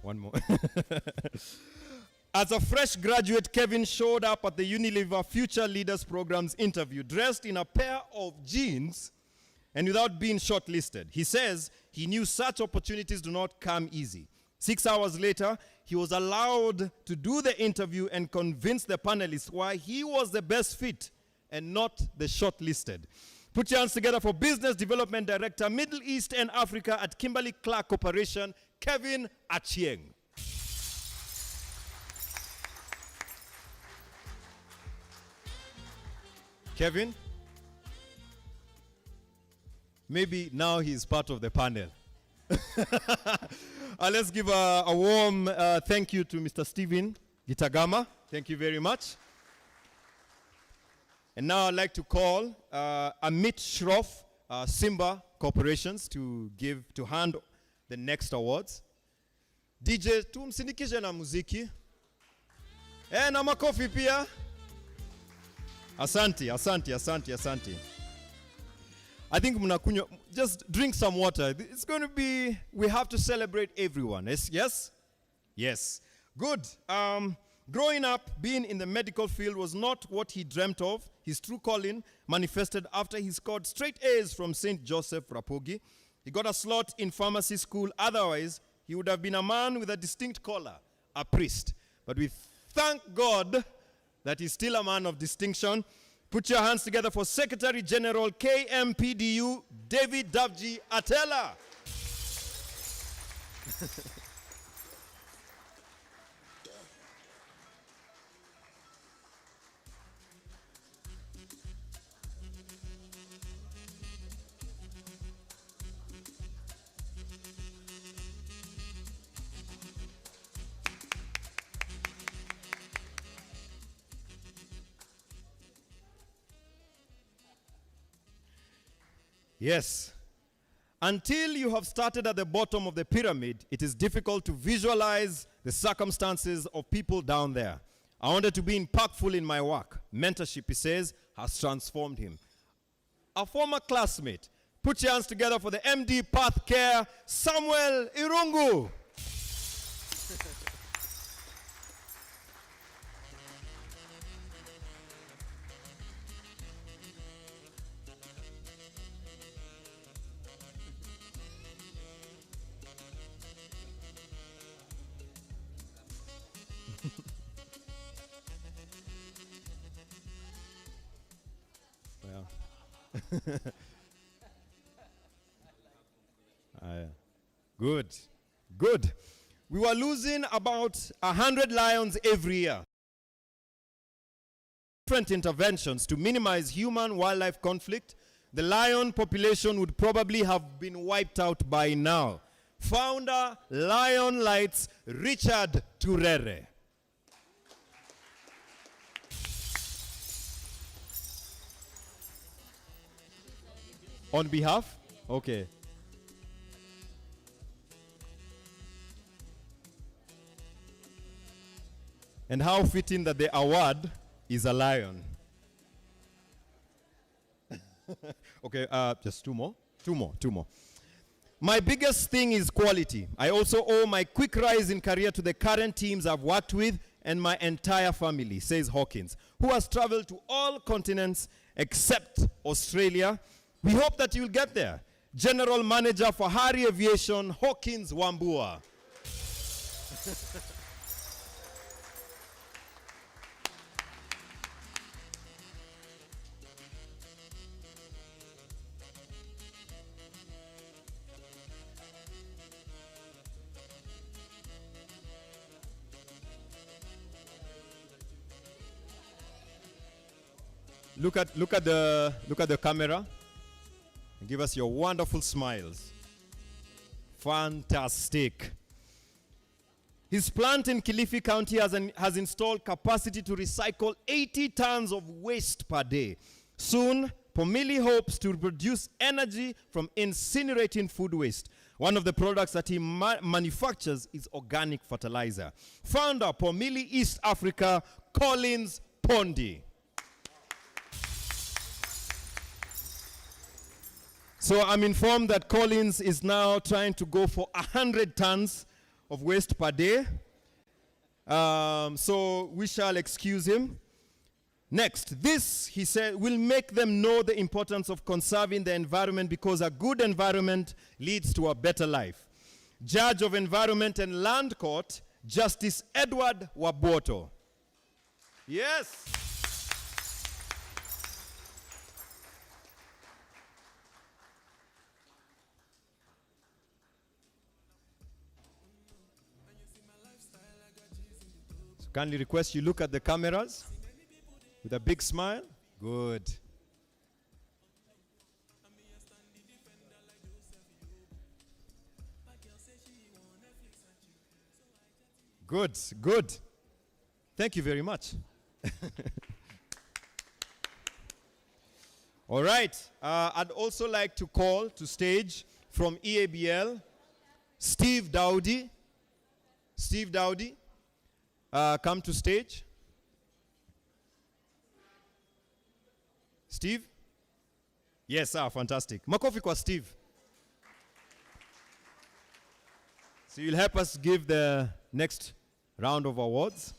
One more. As a fresh graduate, Kevin showed up at the Unilever Future Leaders Program's interview dressed in a pair of jeans and without being shortlisted. He says he knew such opportunities do not come easy. 6 hours later, he was allowed to do the interview and convince the panelists why he was the best fit and not the shortlisted. Put your hands together for Business Development Director, Middle East and Africa at Kimberly-Clark Corporation, Kevin Achieng. Kevin? Maybe now he's part of the panel. Let's give a warm thank you to Mr. Stephen Gitagama. Thank you very much. And now I'd like to call Amit Shroff, Simba Corporations, to hand the next awards. DJ, tumsindikishe na muziki. Na makofi pia. Asante. I think mnakunywa, just drink some water. It's going to be, we have to celebrate everyone. Yes? Yes. Good. Growing up, being in the medical field was not what he dreamt of. His true calling manifested after he scored straight A's from St. Joseph Rapogi. He got a slot in pharmacy school. Otherwise, he would have been a man with a distinct collar, a priest. But we thank God that he's still a man of distinction. Put your hands together for Secretary General KMPDU, David Davji Atela. Yes. Until you have started at the bottom of the pyramid, it is difficult to visualize the circumstances of people down there. I wanted to be impactful in my work. Mentorship, he says, has transformed him. A former classmate. Put your hands together for the MD Path Care, Samuel Irungu. Good. Good. We were losing about 100 lions every year. Different interventions to minimize human-wildlife conflict, the lion population would probably have been wiped out by now. Founder, Lion Lights, Richard Turere. On behalf? Okay. And how fitting that the award is a lion. Okay, just two more. My biggest thing is quality. I also owe my quick rise in career to the current teams I've worked with and my entire family, says Hawkins, who has traveled to all continents except Australia. We hope that you'll get there. General Manager for Hari Aviation, Hawkins Wambua. Look at the camera and give us your wonderful smiles. Fantastic. His plant in Kilifi County has installed capacity to recycle 80 tons of waste per day. Soon, Pomili hopes to produce energy from incinerating food waste. One of the products that he manufactures is organic fertilizer. Founder, Pomili East Africa, Collins Pondi. So I'm informed that Collins is now trying to go for 100 tons of waste per day. So we shall excuse him. Next, this, he said, will make them know the importance of conserving the environment because a good environment leads to a better life. Judge of Environment and Land Court, Justice Edward Waboto. Yes. Kindly request you look at the cameras with a big smile. Good. Good, good. Thank you very much. All right. I'd also like to call to stage from EABL, Steve Dowdy. Steve Dowdy. Come to stage. Steve? Yes, sir, fantastic. Makofi kwa Steve. So you'll help us give the next round of awards.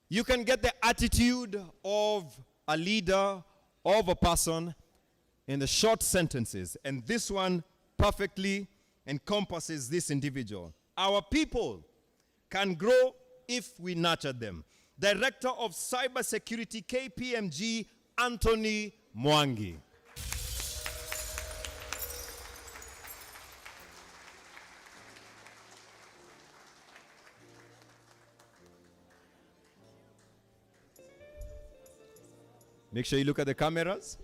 You can get the attitude of a leader, of a person, in the short sentences. And this one perfectly encompasses this individual. Our people can grow if we nurture them. Director of Cybersecurity, KPMG, Anthony Mwangi. Make sure you look at the cameras.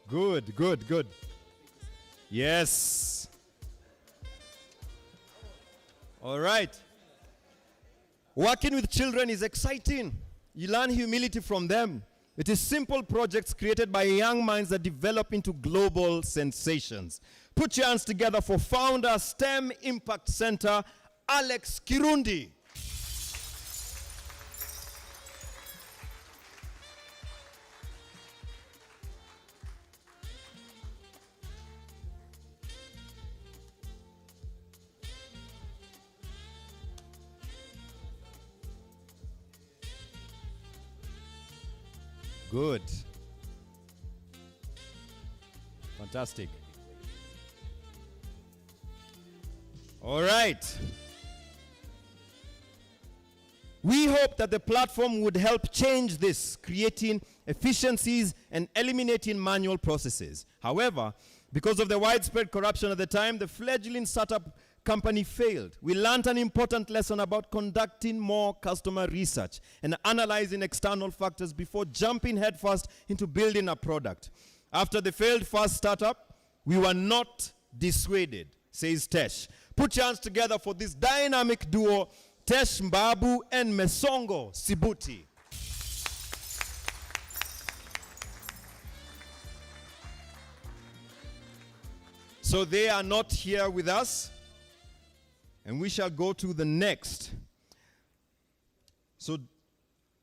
Good, good, good. Yes. All right. Working with children is exciting. You learn humility from them. It is simple projects created by young minds that develop into global sensations. Put your hands together for founder, STEM Impact Center, Alex Kirundi. Good. Fantastic. All right. We hope that the platform would help change this, creating efficiencies and eliminating manual processes. However, because of the widespread corruption at the time, the fledgling startup company failed. We learned an important lesson about conducting more customer research and analyzing external factors before jumping headfirst into building a product. After the failed first startup, we were not dissuaded, says Tesh. Put your hands together for this dynamic duo, Tesh Mbabu and Mesongo Sibuti. So they are not here with us, and we shall go to the next. So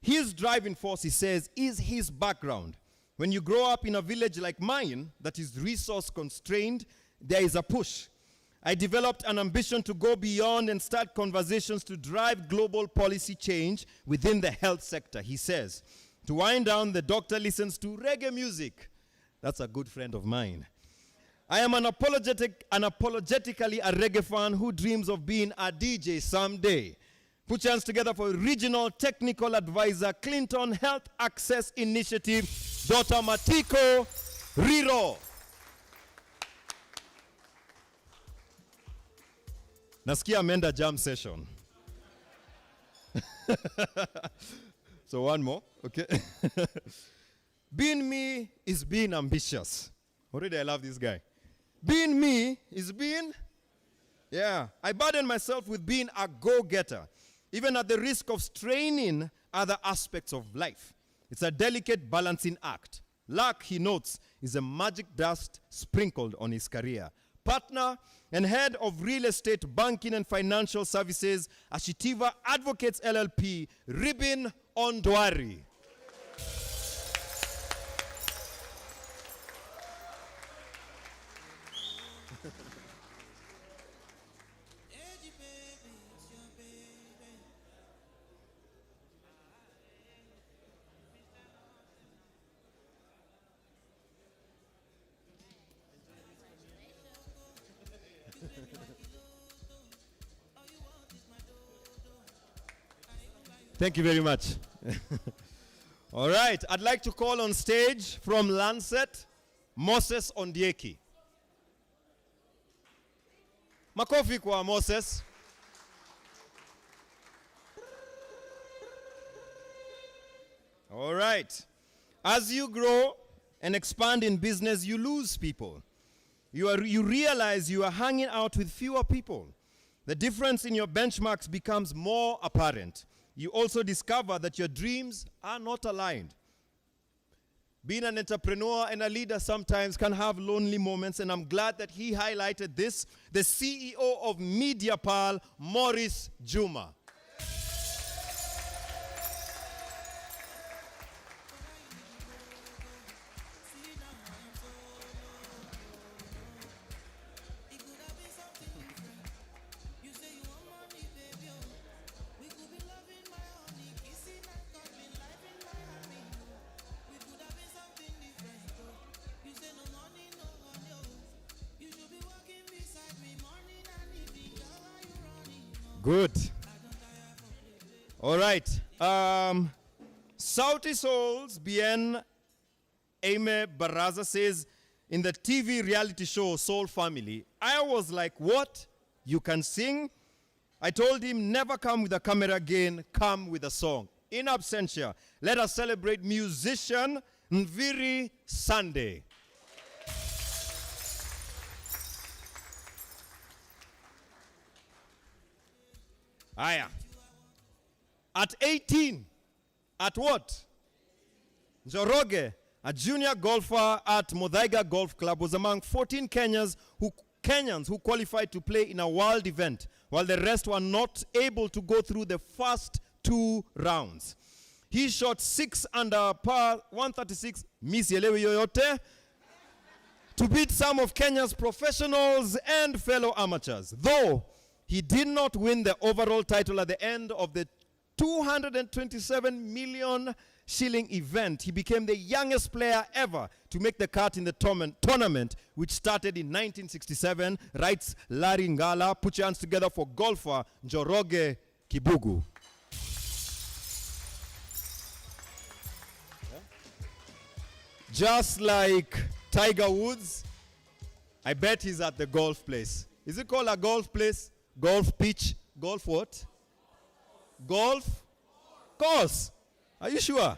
his driving force, he says, is his background. When you grow up in a village like mine that is resource constrained, there is a push. I developed an ambition to go beyond and start conversations to drive global policy change within the health sector, he says. To wind down, the doctor listens to reggae music. That's a good friend of mine. I am unapologetically a reggae fan who dreams of being a DJ someday. Put your hands together for Regional Technical Advisor, Clinton Health Access Initiative, Dr. Matiko Riro. Nasikia amenda jam session. So one more, okay? Being me is being ambitious. Already I love this guy. Being me is being, I burden myself with being a go-getter, even at the risk of straining other aspects of life. It's a delicate balancing act. Luck, he notes, is a magic dust sprinkled on his career. Partner and head of real estate, banking and financial services, Ashitiva Advocates LLP, Ribin Ondwari. Thank you very much. All right, I'd like to call on stage from Lancet, Moses Ondieki. Makofi kwa Moses. All right. As you grow and expand in business, you lose people. You realize you are hanging out with fewer people. The difference in your benchmarks becomes more apparent. You also discover that your dreams are not aligned. Being an entrepreneur and a leader sometimes can have lonely moments, and I'm glad that he highlighted this. The CEO of MediaPal, Maurice Juma. Good. All right. Sauti Souls, Bien Aime Baraza says, in the TV reality show Soul Family, I was like, what? You can sing? I told him, never come with a camera again, come with a song. In absentia, let us celebrate musician Nviri Sunday. Aya. At 18, at what? Njoroge, a junior golfer at Muthaiga Golf Club, was among 14 Kenyans who qualified to play in a world event, while the rest were not able to go through the first 2 rounds. He shot 6 under par 136, Miss Yelewe Yoyote, to beat some of Kenya's professionals and fellow amateurs. Though he did not win the overall title at the end of the 227 million shilling event. He became the youngest player ever to make the cut in the tournament, which started in 1967, writes Larry Ngala. Put your hands together for golfer Njoroge Kibugu. Just like Tiger Woods, I bet he's at the golf place. Is it called a golf place? Golf pitch? Golf what? Golf course. Are you sure?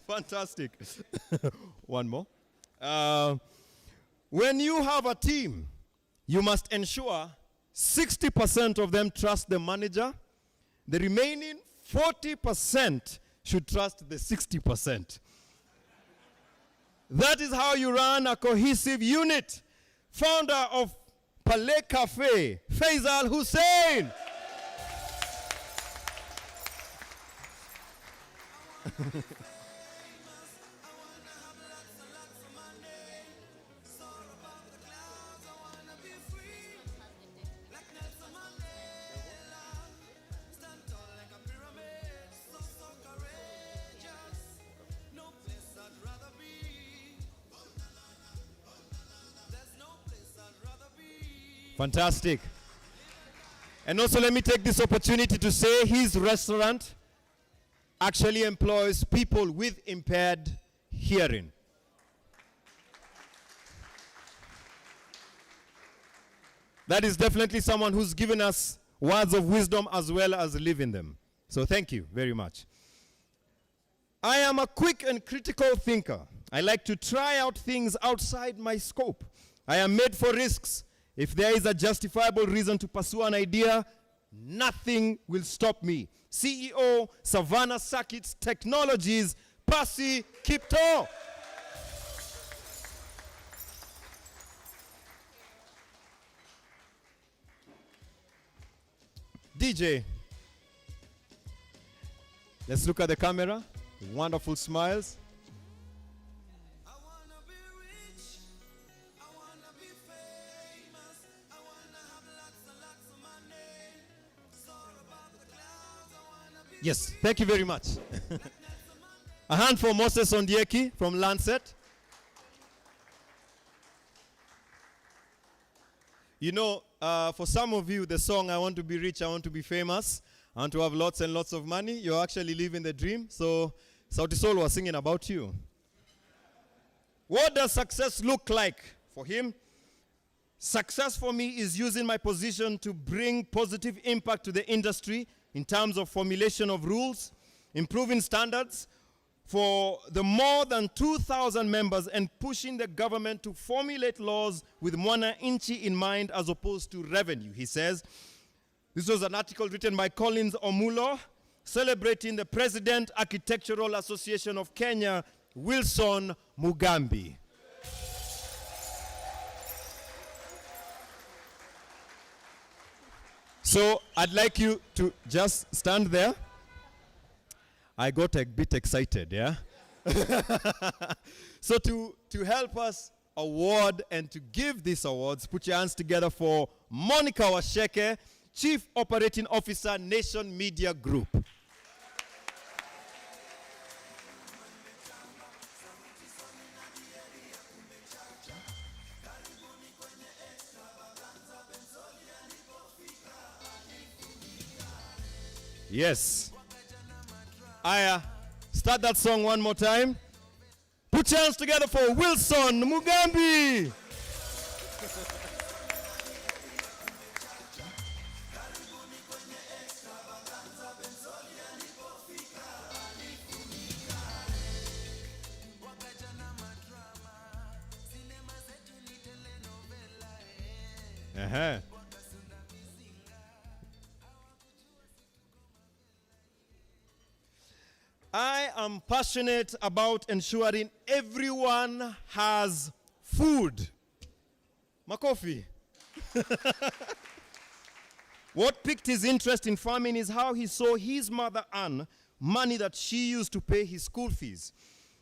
Fantastic. One more. When you have a team, you must ensure 60% of them trust the manager. The remaining 40% should trust the 60%. That is how you run a cohesive unit. Founder of Palais Cafe, Faisal Hussein. Fantastic. And also let me take this opportunity to say his restaurant actually employs people with impaired hearing. That is definitely someone who's given us words of wisdom as well as living them. So thank you very much. I am a quick and critical thinker. I like to try out things outside my scope. I am made for risks. If there is a justifiable reason to pursue an idea, nothing will stop me. CEO, Savannah Circuits Technologies, Percy Kipto. DJ, let's look at the camera. Wonderful smiles. Yes, thank you very much. A hand for Moses Ondieki from Lancet. You know, for some of you, the song, I want to be rich, I want to be famous, I want to have lots and lots of money, you're actually living the dream. So, Sauti Sol was singing about you. What does success look like for him? Success for me is using my position to bring positive impact to the industry in terms of formulation of rules, improving standards for the more than 2,000 members, and pushing the government to formulate laws with mwananchi in mind as opposed to revenue, he says. This was an article written by Collins Omulo, celebrating the President Architectural Association of Kenya, Wilson Mugambi. So I'd like you to just stand there. I got a bit excited, yeah? So to help us award and to give these awards, put your hands together for Monica Washeke, Chief Operating Officer, Nation Media Group. Yes. Aya, start that song one more time. Put your hands together for Wilson Mugambi. Uh-huh. I am passionate about ensuring everyone has food. Makofi. What piqued his interest in farming is how he saw his mother earn money that she used to pay his school fees.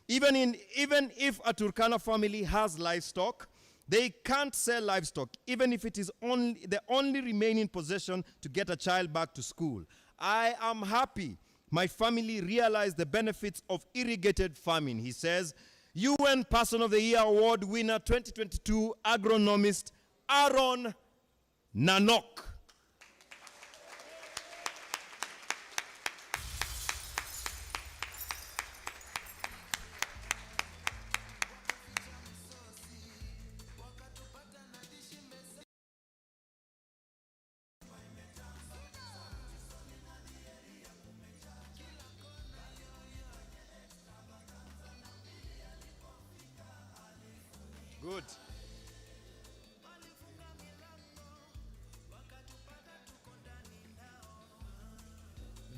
Even if a Turkana family has livestock, they can't sell livestock, even if it is the only remaining possession to get a child back to school. I am happy my family realized the benefits of irrigated farming, he says. UN Person of the Year Award winner 2022 agronomist Aaron Nanok. Good.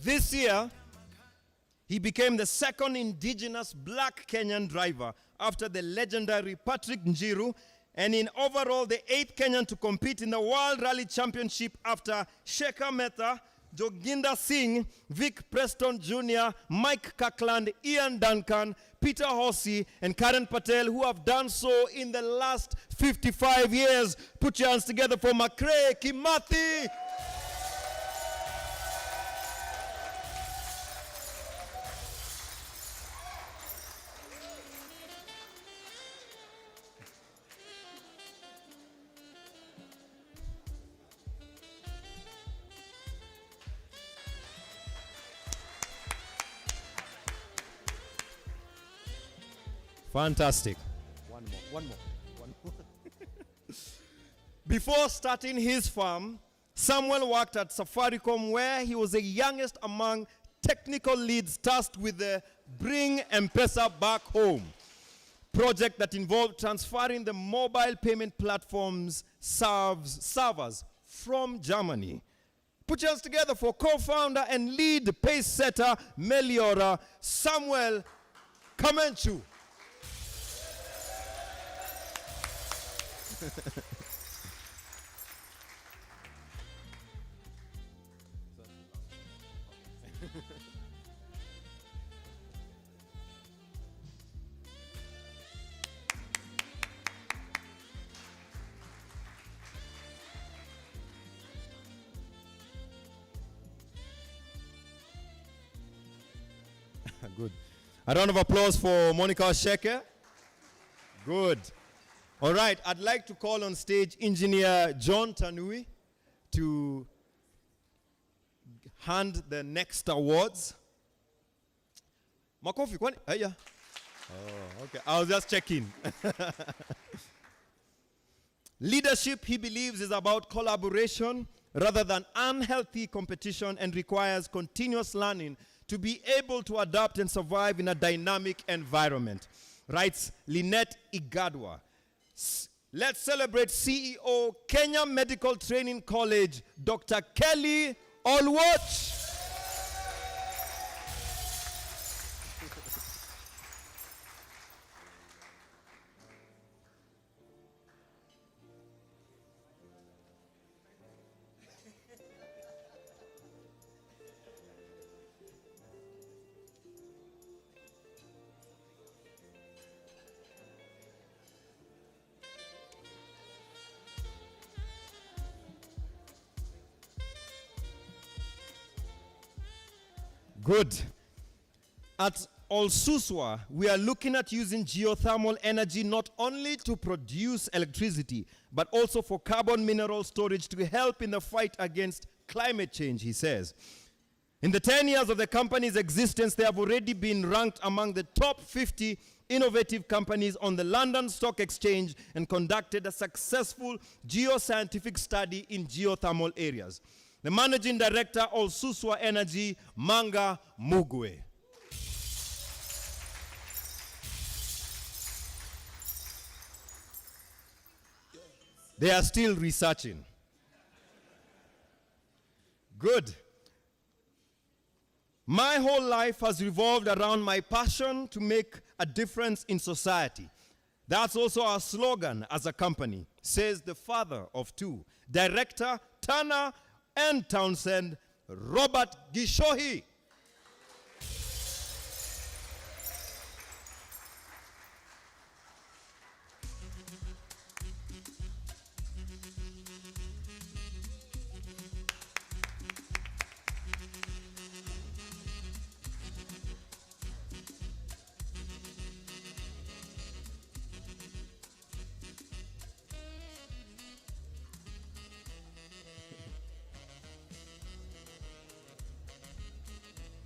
This year, he became the second indigenous black Kenyan driver after the legendary Patrick Njiru, and in overall the 8th Kenyan to compete in the World Rally Championship after Shekhar Mehta, Joginder Singh, Vic Preston Jr., Mike Kakland, Ian Duncan, Peter Horsey, and Karen Patel, who have done so in the last 55 years. Put your hands together for Makre Kimathi. Fantastic. One more. Before starting his farm, Samuel worked at Safaricom, where he was the youngest among technical leads tasked with the Bring M-Pesa Back Home project that involved transferring the mobile payment platform's servers from Germany. Put your hands together for co-founder and lead pace setter Meliora Samuel Kamenchu. Good. A round of applause for Monica Sheke. Good. All right, I'd like to call on stage engineer John Tanui to hand the next awards. Makofi, kwani? Yeah. Oh, okay. I was just checking. Leadership, he believes, is about collaboration rather than unhealthy competition and requires continuous learning to be able to adapt and survive in a dynamic environment, writes Lynette Igadwa. Let's celebrate CEO, Kenya Medical Training College, Dr. Kelly Olwatch. Good. At Olsuswa, we are looking at using geothermal energy not only to produce electricity, but also for carbon mineral storage to help in the fight against climate change, he says. In the 10 years of the company's existence, they have already been ranked among the top 50 innovative companies on the London Stock Exchange and conducted a successful geoscientific study in geothermal areas. The managing director of Suswa Energy, Manga Mugwe. They are still researching. Good. My whole life has revolved around my passion to make a difference in society. That's also our slogan as a company, says the father of two, Director Turner and Townsend, Robert Gishohi.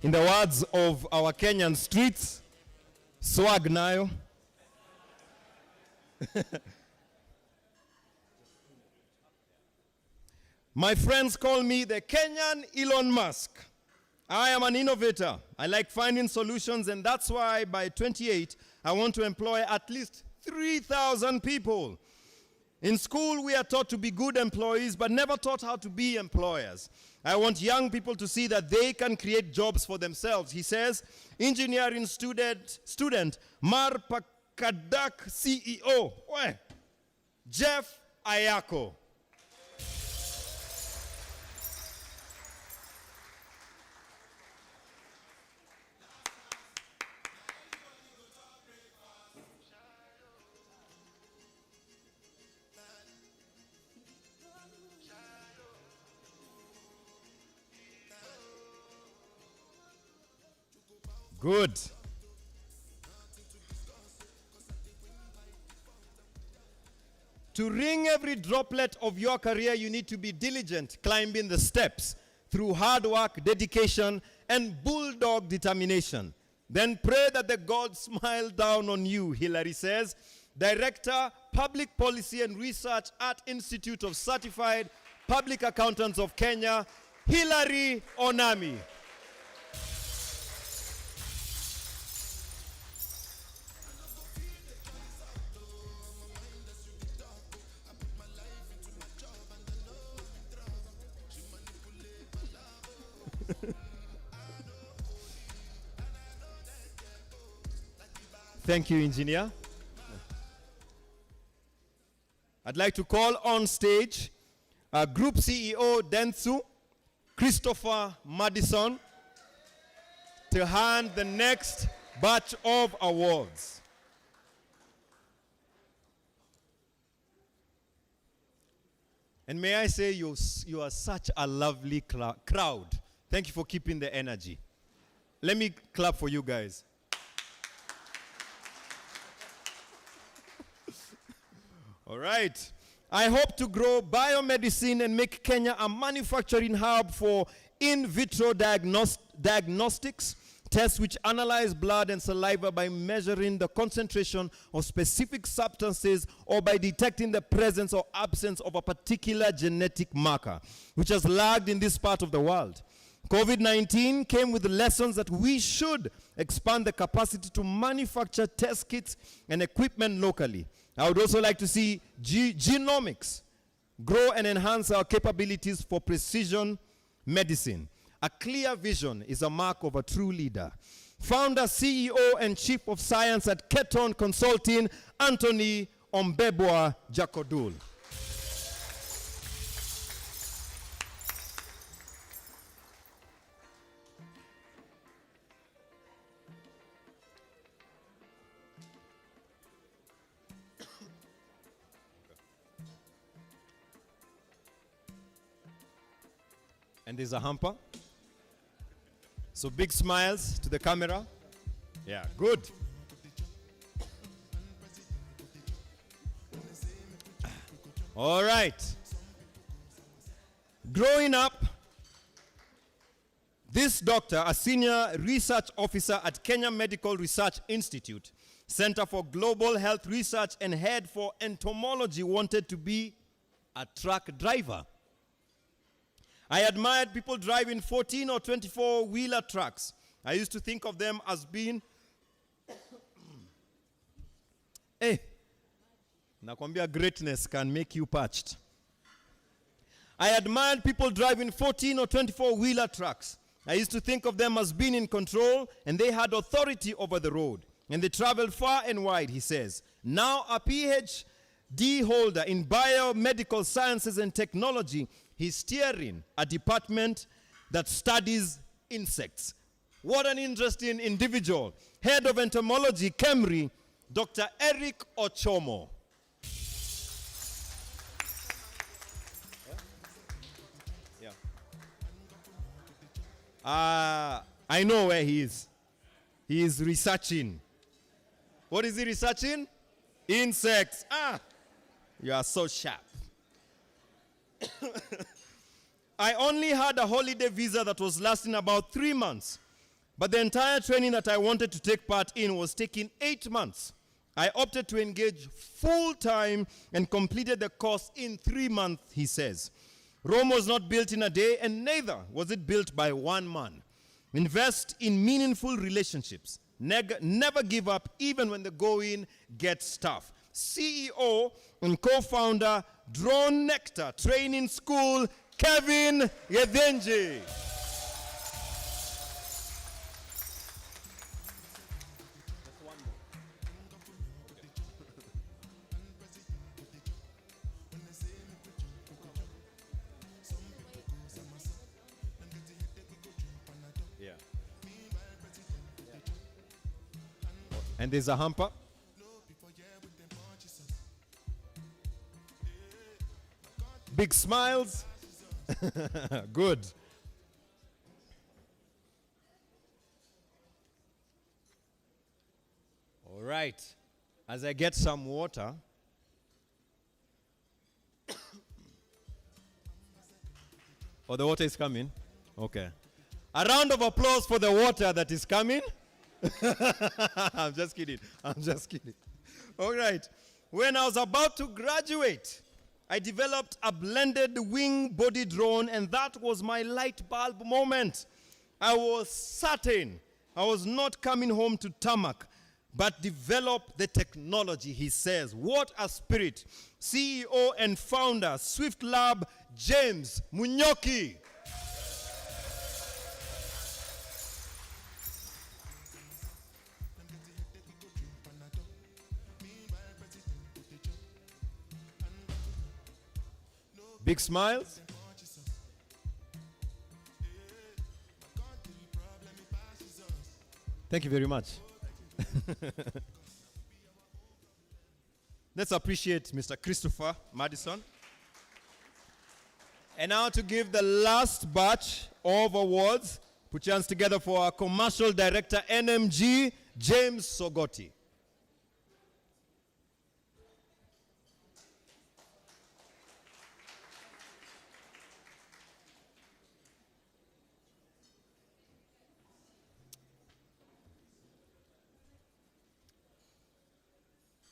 In the words of our Kenyan streets, swag nayo. My friends call me the Kenyan Elon Musk. I am an innovator. I like finding solutions, and that's why by 28, I want to employ at least 3,000 people. In school, we are taught to be good employees, but never taught how to be employers. I want young people to see that they can create jobs for themselves. He says, engineering student Mar Pakadak CEO, Jeff Ayako. Good. To ring every droplet of your career, you need to be diligent, climbing the steps through hard work, dedication, and bulldog determination. Then pray that the gods smile down on you, Hillary says. Director, Public Policy and Research at Institute of Certified Public Accountants of Kenya, Hillary Onami. Thank you, engineer. I'd like to call on stage Group CEO Dentsu, Christopher Madison, to hand the next batch of awards. And may I say, you are such a lovely crowd. Thank you for keeping the energy. Let me clap for you guys. All right. I hope to grow biomedicine and make Kenya a manufacturing hub for in vitro diagnostics, tests which analyze blood and saliva by measuring the concentration of specific substances or by detecting the presence or absence of a particular genetic marker, which has lagged in this part of the world. COVID-19 came with the lessons that we should expand the capacity to manufacture test kits and equipment locally. I would also like to see genomics grow and enhance our capabilities for precision medicine. A clear vision is a mark of a true leader. Founder, CEO, and Chief of Science at Keton Consulting, Anthony Ombebwa Jakodul. And there's a hamper. So big smiles to the camera. Yeah, good. All right. Growing up, this doctor, a senior research officer at Kenya Medical Research Institute, Center for Global Health Research and head for entomology, wanted to be a truck driver. I admired people driving 14 or 24-wheeler trucks. I used to think of them as being, nakwambia greatness can make you parched. I admired people driving 14 or 24-wheeler trucks. I used to think of them as being in control, and they had authority over the road. And they traveled far and wide, he says. Now a PhD holder in biomedical sciences and technology, he's steering a department that studies insects. What an interesting individual. Head of entomology, KEMRI, Dr. Eric Ochomo. I know where he is. He is researching. What is he researching? Insects. You are so sharp. I only had a holiday visa that was lasting about 3 months. But the entire training that I wanted to take part in was taking 8 months. I opted to engage full time and completed the course in 3 months, he says. Rome was not built in a day, and neither was it built by one man. Invest in meaningful relationships. Never give up, even when the going gets tough. CEO and co-founder, Drone Nectar Training School, Kevin Yedenji. And there's a hamper. Big smiles. Good. All right. As I get some water. Oh, the water is coming? Okay. A round of applause for the water that is coming. I'm just kidding. All right. When I was about to graduate, I developed a blended wing body drone, and that was my light bulb moment. I was certain I was not coming home to tarmac, but develop the technology, he says. What a spirit. CEO and founder, Swift Lab, James Munyoki. Big smiles. Thank you very much. Let's appreciate Mr. Christopher Madison. And now to give the last batch of awards, put your hands together for our commercial director, NMG, James Sogoti.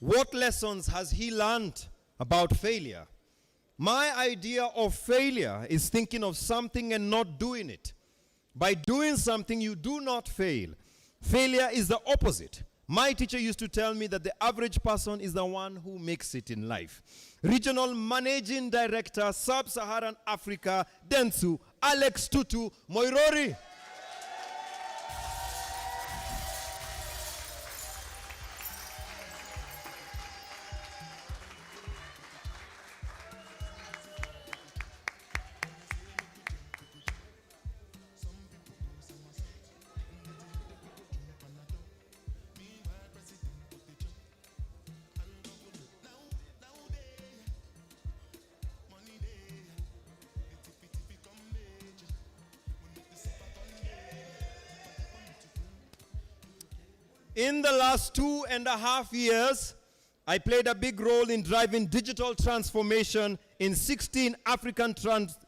What lessons has he learned about failure? My idea of failure is thinking of something and not doing it. By doing something, you do not fail. Failure is the opposite. My teacher used to tell me that the average person is the one who makes it in life. Regional Managing Director, Sub-Saharan Africa, Dentsu, Alex Tutu Moirori. In the last 2.5 years, I played a big role in driving digital transformation in 16 African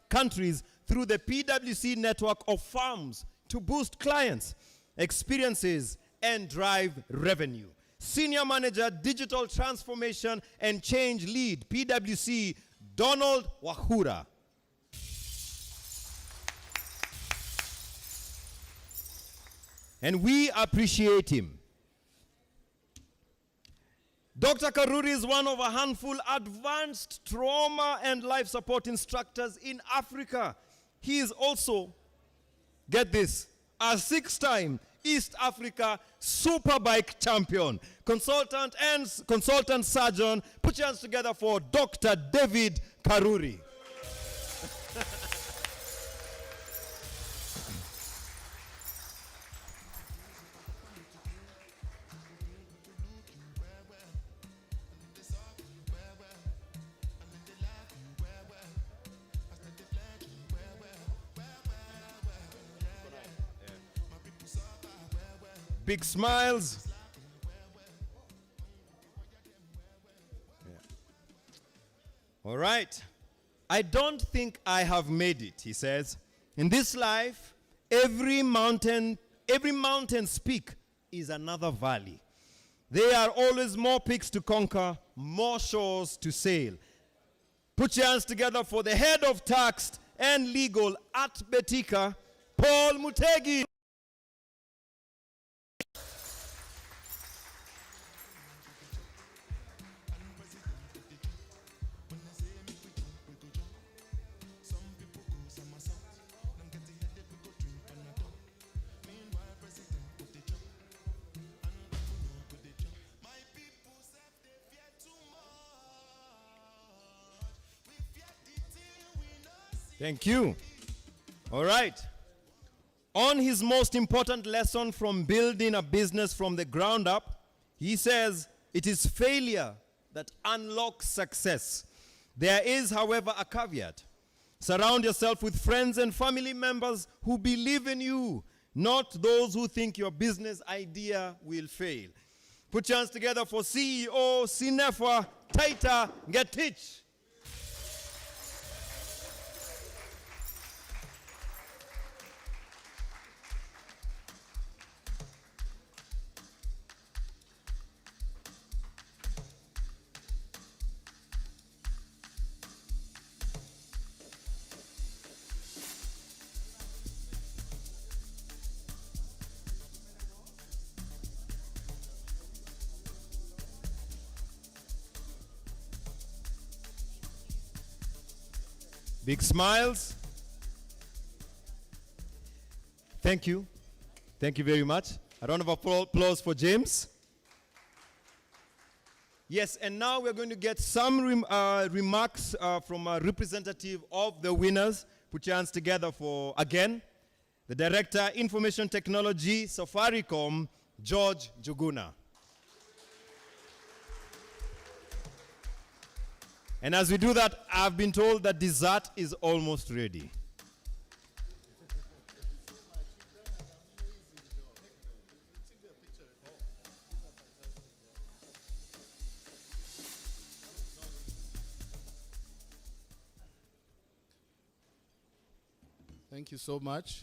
countries through the PwC network of firms to boost clients' experiences and drive revenue. Senior Manager, Digital Transformation and Change Lead, PwC, Donald Wahura. And we appreciate him. Dr. Karuri is one of a handful advanced trauma and life support instructors in Africa. He is also, get this, a 6-time East Africa Superbike champion. Consultant surgeon, put your hands together for Dr. David Karuri. Big smiles. Yeah. All right. I don't think I have made it, he says. In this life, every mountain every mountain's peak is another valley. There are always more peaks to conquer, more shores to sail. Put your hands together for the head of tax and legal at Betika, Paul Mutegi. Thank you. All right. On his most important lesson from building a business from the ground up, he says, it is failure that unlocks success. There is, however, a caveat. Surround yourself with friends and family members who believe in you, not those who think your business idea will fail. Put your hands together for CEO Sinefa Taita Ngetich. Big smiles. Thank you. Thank you very much. A round of applause for James. Yes, and now we're going to get some remarks from a representative of the winners. Put your hands together for, again, the Director, Information Technology, Safaricom, George Juguna. And as we do that, I've been told that dessert is almost ready. Thank you so much.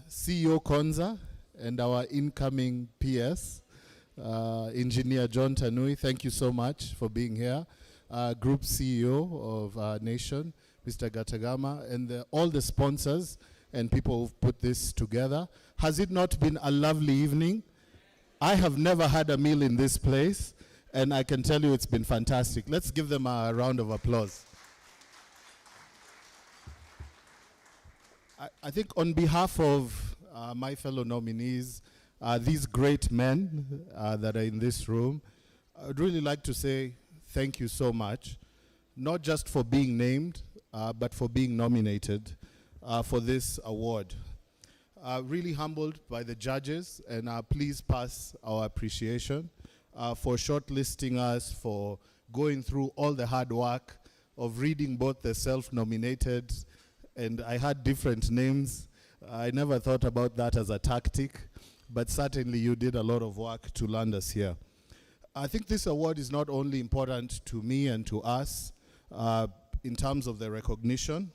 CEO Konza and our incoming PS, Engineer John Tanui, thank you so much for being here. Group CEO of our nation, Mr. Gatagama, and all the sponsors and people who've put this together. Has it not been a lovely evening? I have never had a meal in this place, and I can tell you it's been fantastic. Let's give them a round of applause. I think on behalf of my fellow nominees, these great men that are in this room, I would really like to say thank you so much, not just for being named, but for being nominated for this award. Really humbled by the judges, and please pass our appreciation for shortlisting us, for going through all the hard work of reading both the self-nominated, and I had different names. I never thought about that as a tactic, but certainly you did a lot of work to land us here. I think this award is not only important to me and to us in terms of the recognition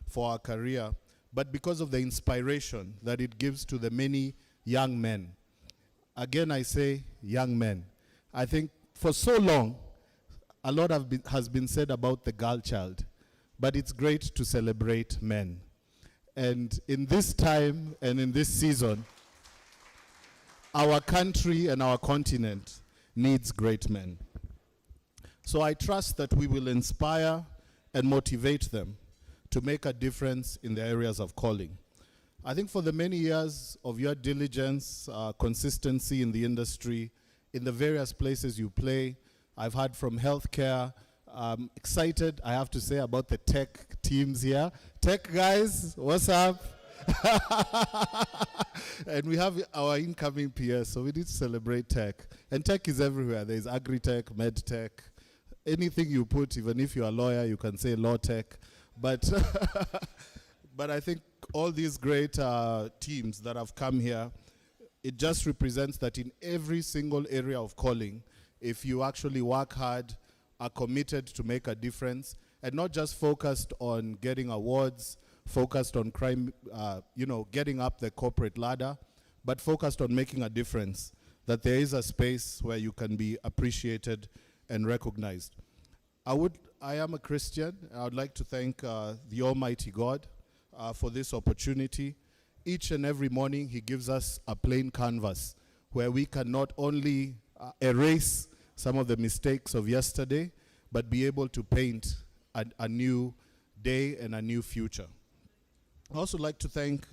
for our career, but because of the inspiration that it gives to the many young men. Again, I say young men. I think for so long, a lot has been said about the girl child, but it's great to celebrate men. And in this time and in this season, our country and our continent needs great men. So I trust that we will inspire and motivate them to make a difference in the areas of calling. I think for the many years of your diligence, consistency in the industry, in the various places you play, I've heard from healthcare. Excited, I have to say, about the tech teams here. Tech guys, what's up? And we have our incoming PS, so we need to celebrate tech. And tech is everywhere. There's agri-tech, med-tech, anything you put, even if you're a lawyer, you can say law tech. But, but I think all these great teams that have come here, it just represents that in every single area of calling, if you actually work hard, are committed to make a difference, and not just focused on getting awards focused on crime, getting up the corporate ladder, but focused on making a difference, that there is a space where you can be appreciated and recognized. I am a Christian. I would like to thank the Almighty God for this opportunity. Each and every morning, He gives us a plain canvas where we can not only erase some of the mistakes of yesterday, but be able to paint a new day and a new future. I also like to thank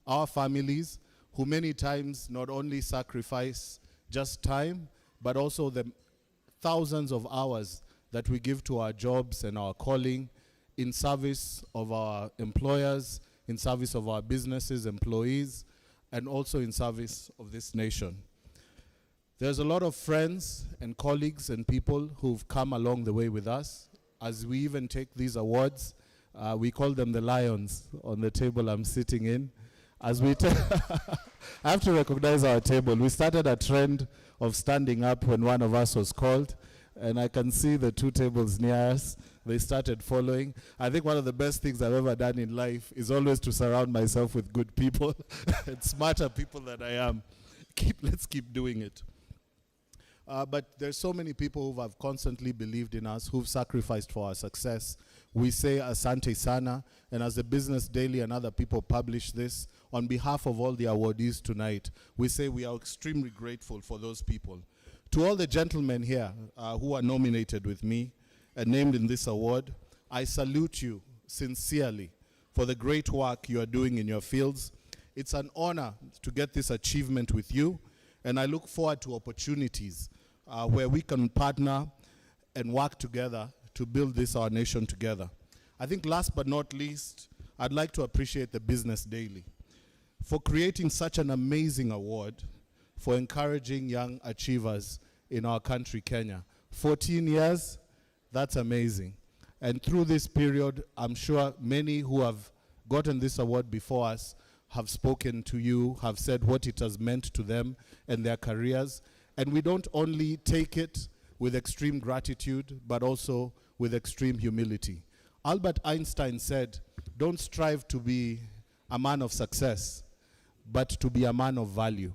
our families who many times not only sacrifice just time, but also the thousands of hours that we give to our jobs and our calling in service of our employers, in service of our businesses, employees, and also in service of this nation. There's a lot of friends and colleagues and people who've come along the way with us. As we even take these awards, we call them the lions on the table I'm sitting in. As we I have to recognize our table. We started a trend of standing up when one of us was called, and I can see the two tables near us. They started following. I think one of the best things I've ever done in life is always to surround myself with good people and smarter people than I am. Let's keep doing it. But there's so many people who have constantly believed in us, who've sacrificed for our success. We say Asante Sana, and as the Business Daily and other people publish this, on behalf of all the awardees tonight, we say we are extremely grateful for those people. To all the gentlemen here who are nominated with me and named in this award, I salute you sincerely for the great work you are doing in your fields. It's an honor to get this achievement with you, and I look forward to opportunities where we can partner and work together to build this, our nation, together. I think last but not least, I'd like to appreciate the Business Daily for creating such an amazing award for encouraging young achievers in our country, Kenya. 14 years, that's amazing. And through this period, I'm sure many who have gotten this award before us have spoken to you, have said what it has meant to them and their careers. And we don't only take it with extreme gratitude, but also with extreme humility. Albert Einstein said, don't strive to be a man of success, but to be a man of value.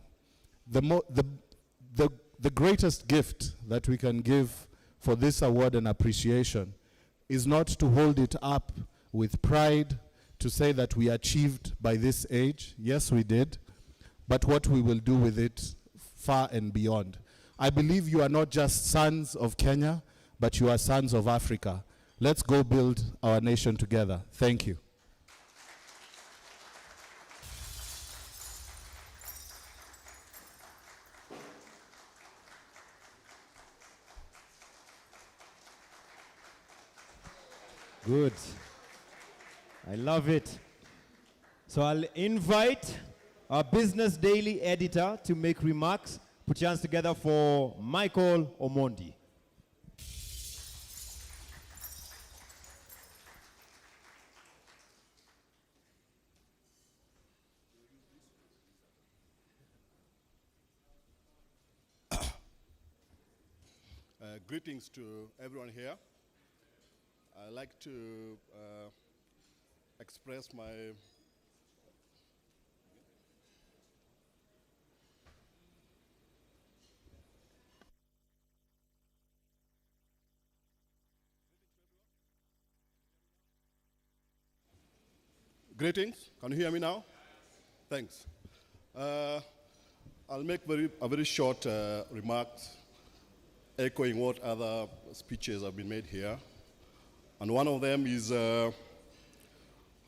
The greatest gift that we can give for this award and appreciation is not to hold it up with pride, to say that we achieved by this age. Yes, we did. But what we will do with it far and beyond. I believe you are not just sons of Kenya, but you are sons of Africa. Let's go build our nation together. Thank you. Good. I love it. So I'll invite our Business Daily editor to make remarks. Put your hands together for Michael Omondi. Greetings to everyone here. I'd like to express my greetings. Can you hear me now? Thanks. I'll make a very short remarks, echoing what other speeches have been made here. And one of them is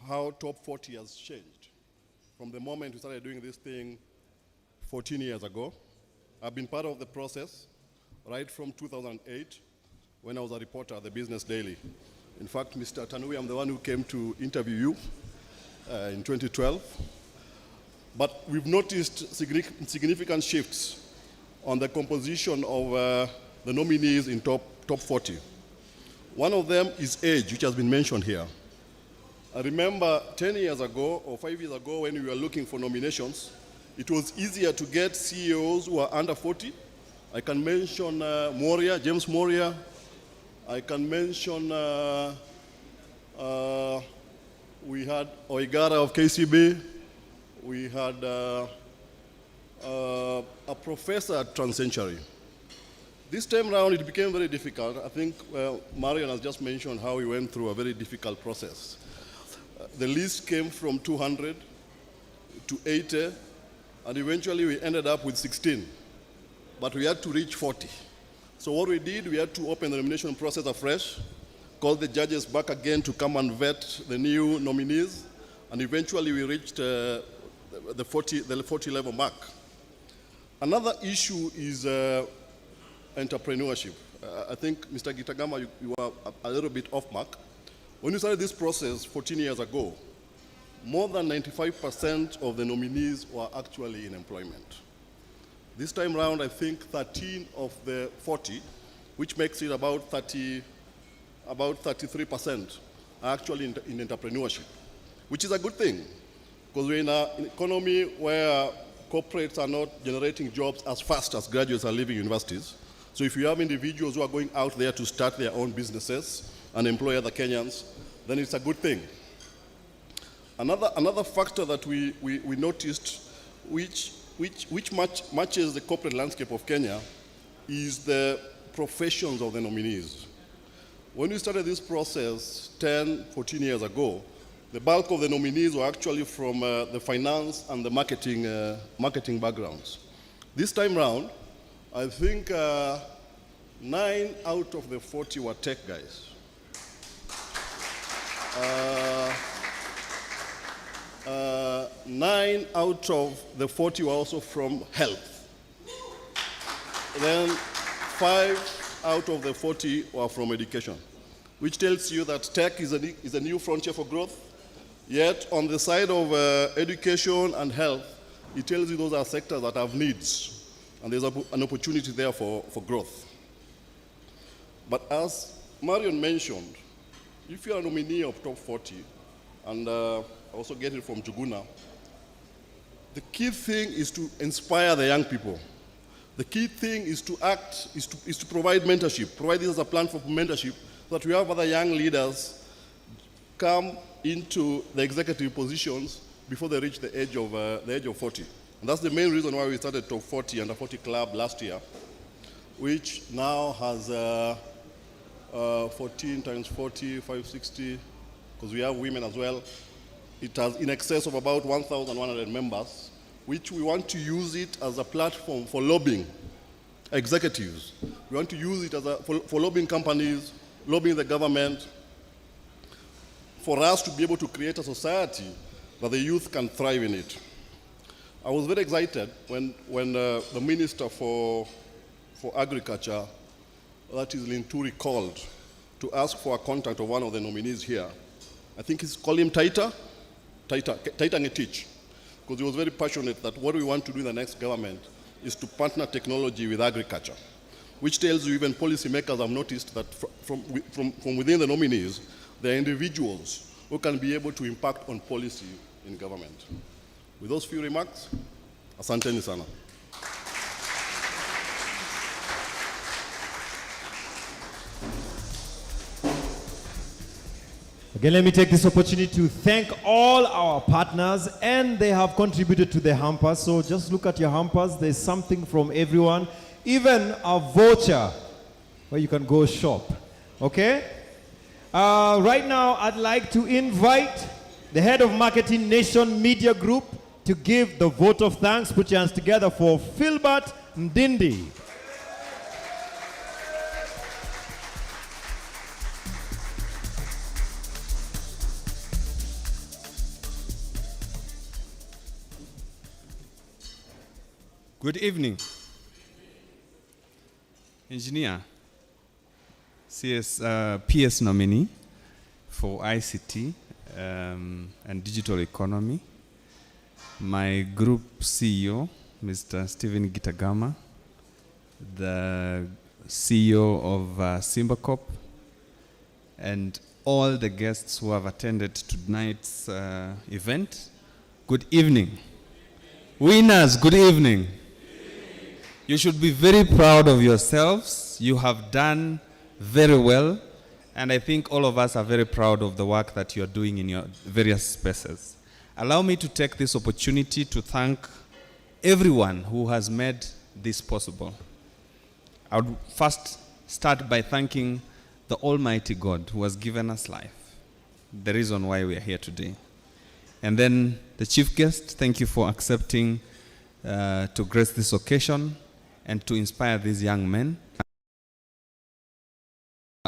how Top 40 has changed. From the moment we started doing this thing 14 years ago, I've been part of the process right from 2008 when I was a reporter at the Business Daily. In fact, Mr. Tanui, I'm the one who came to interview you in 2012. But we've noticed significant shifts on the composition of the nominees in top 40. One of them is age, which has been mentioned here. I remember 10 years ago or 5 years ago when we were looking for nominations, it was easier to get CEOs who are under 40. I can mention James Moria. I can mention we had Oigara of KCB, we had a professor at Transcentury. This time around, it became very difficult. I think Marion has just mentioned how we went through a very difficult process. The list came from 200 to 80, and eventually we ended up with 16. But we had to reach 40. So what we did, we had to open the nomination process afresh, call the judges back again to come and vet the new nominees, and eventually we reached the 40 level mark. Another issue is entrepreneurship. I think, Mr. Gitagama, you are a little bit off mark. When you started this process 14 years ago, more than 95% of the nominees were actually in employment. This time around, I think 13 of the 40, which makes it about 33%, are actually in entrepreneurship, which is a good thing, because we're in an economy where corporates are not generating jobs as fast as graduates are leaving universities. So if you have individuals who are going out there to start their own businesses and employ other Kenyans, then it's a good thing. Another factor that we noticed, which matches the corporate landscape of Kenya, is the professions of the nominees. When we started this process 10, 14 years ago, the bulk of the nominees were actually from the finance and the marketing backgrounds. This time round, I think 9 out of the 40 were tech guys. 9 out of the 40 were also from health. Then 5 out of the 40 were from education, which tells you that tech is a new frontier for growth. Yet on the side of education and health, it tells you those are sectors that have needs, and there's an opportunity there for growth. But as Marion mentioned, if you're a nominee of top 40, and I also get it from Juguna, the key thing is to inspire the young people. The key thing is to provide mentorship, provide this as a plan for mentorship, so that we have other young leaders come into the executive positions before they reach the age of 40. And that's the main reason why we started Top 40 Under 40 Club last year, which now has 14 times 40, 560, because we have women as well. It has in excess of about 1,100 members, which we want to use it as a platform for lobbying executives. We want to use it for lobbying companies, lobbying the government, for us to be able to create a society that the youth can thrive in it. I was very excited when the Minister for Agriculture, that is Linturi, called to ask for a contact of one of the nominees here. I think he's called him Taita Ngetich, because he was very passionate that what we want to do in the next government is to partner technology with agriculture, which tells you even policymakers have noticed that from within the nominees, there are individuals who can be able to impact on policy in government. With those few remarks, asanteni sana. Again, let me take this opportunity to thank all our partners, and they have contributed to the hampers. So just look at your hampers. There's something from everyone, even a voucher where you can go shop. Okay? Right now, I'd like to invite the head of Marketing Nation Media Group to give the vote of thanks. Put your hands together for Philbert Ndindi. Good evening. Engineer, PS nominee for ICT and digital economy. My group CEO, Mr. Stephen Gitagama, the CEO of Simba and all the guests who have attended tonight's event. Good evening. Winners, good evening. You should be very proud of yourselves. You have done very well, And I think all of us are very proud of the work that you're doing in your various spaces. Allow me to take this opportunity to thank everyone who has made this possible. I would first start by thanking the Almighty God who has given us life, the reason why we are here today. And then the chief guest, thank you for accepting to grace this occasion and to inspire these young men.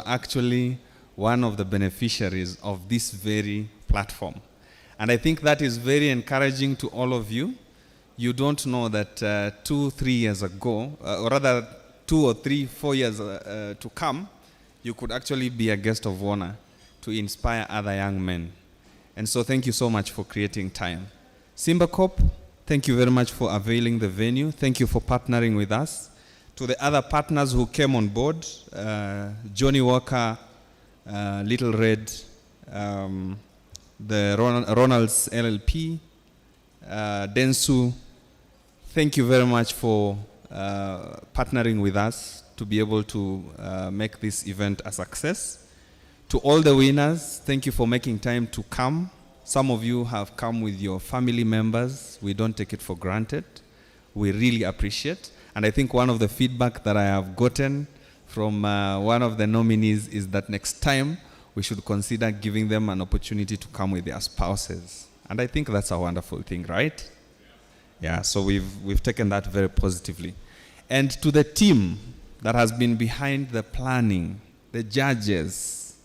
Actually, one of the beneficiaries of this very platform. And I think that is very encouraging to all of you. You don't know that 2-3 years ago, or rather 2 or 3, 4 years to come, you could actually be a guest of honor to inspire other young men. And so thank you so much for creating time. Simba Corp, thank you very much for availing the venue. Thank you for partnering with us. To the other partners who came on board, Johnny Walker, Little Red, the Ronald's LLP, Densu, thank you very much for partnering with us to be able to make this event a success. To all the winners, thank you for making time to come. Some of you have come with your family members. We don't take it for granted. We really appreciate. And I think one of the feedback that I have gotten from one of the nominees is that next time we should consider giving them an opportunity to come with their spouses. And I think that's a wonderful thing, right? Yeah, so we've taken that very positively. And to the team that has been behind the planning, the judges,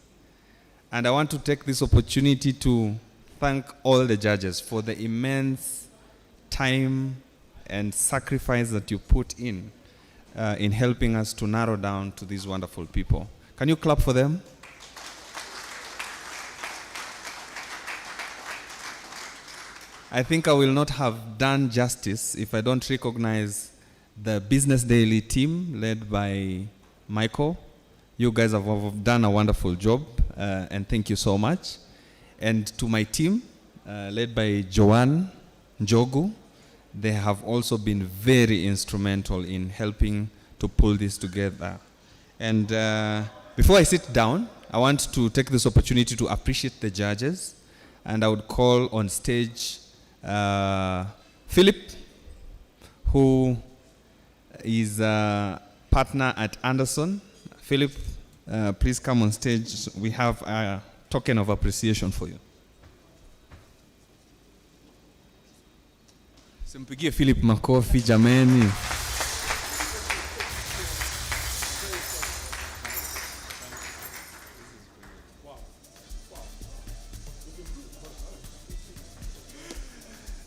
and I want to take this opportunity to thank all the judges for the immense time and sacrifice that you put in helping us to narrow down to these wonderful people. Can you clap for them? I think I will not have done justice if I don't recognize the Business Daily team led by Michael. You guys have done a wonderful job, and thank you so much. And to my team, led by Joanne Njogu, they have also been very instrumental in helping to pull this together. And before I sit down, I want to take this opportunity to appreciate the judges. And I would call on stage Philip, who is a partner at Anderson. Philip, please come on stage. We have a token of appreciation for you. Simpigie Philip makofi jameni.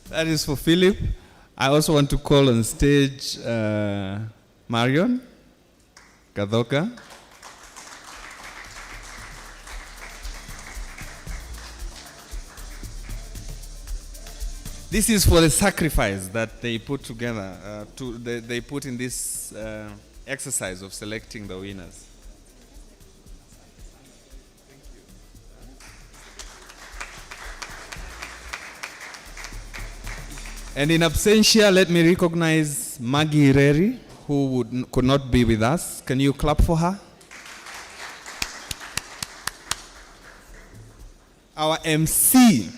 That is for Philip. I also want to call on stage Marion Kadoka. This is for the sacrifice that they put together, they put in this exercise of selecting the winners. And in absentia, let me recognize Maggie Reri, who could not be with us. Can you clap for her? Our MC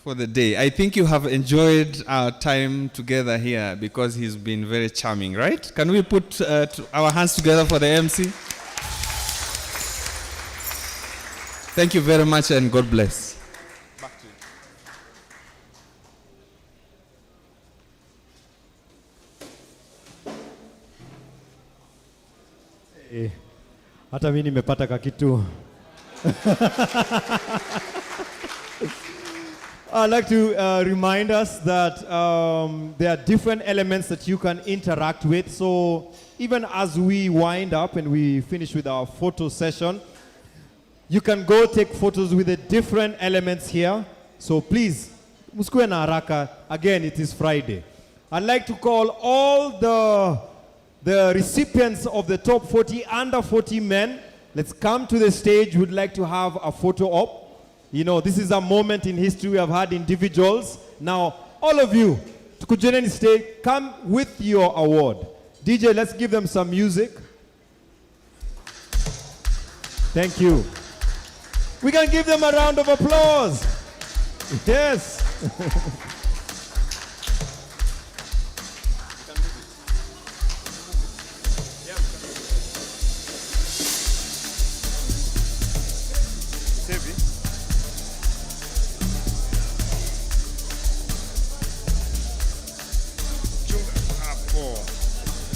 for the day. I think you have enjoyed our time together here because he's been very charming, right? Can we put our hands together for the MC? Thank you very much and God bless. Back to you. Hata mimi nimepata kakitu. I'd like to remind us that there are different elements that you can interact with. So even as we wind up and we finish with our photo session, you can go take photos with the different elements here. So please, musikuwe na haraka. Again, it is Friday. I'd like to call all the recipients of the top 40 under 40 men. Let's come to the stage. We'd like to have a photo op. You know, this is a moment in history we have had individuals. Now, all of you, tukujeni stage, come with your award. DJ, let's give them some music. Thank you. We can give them a round of applause. Yes.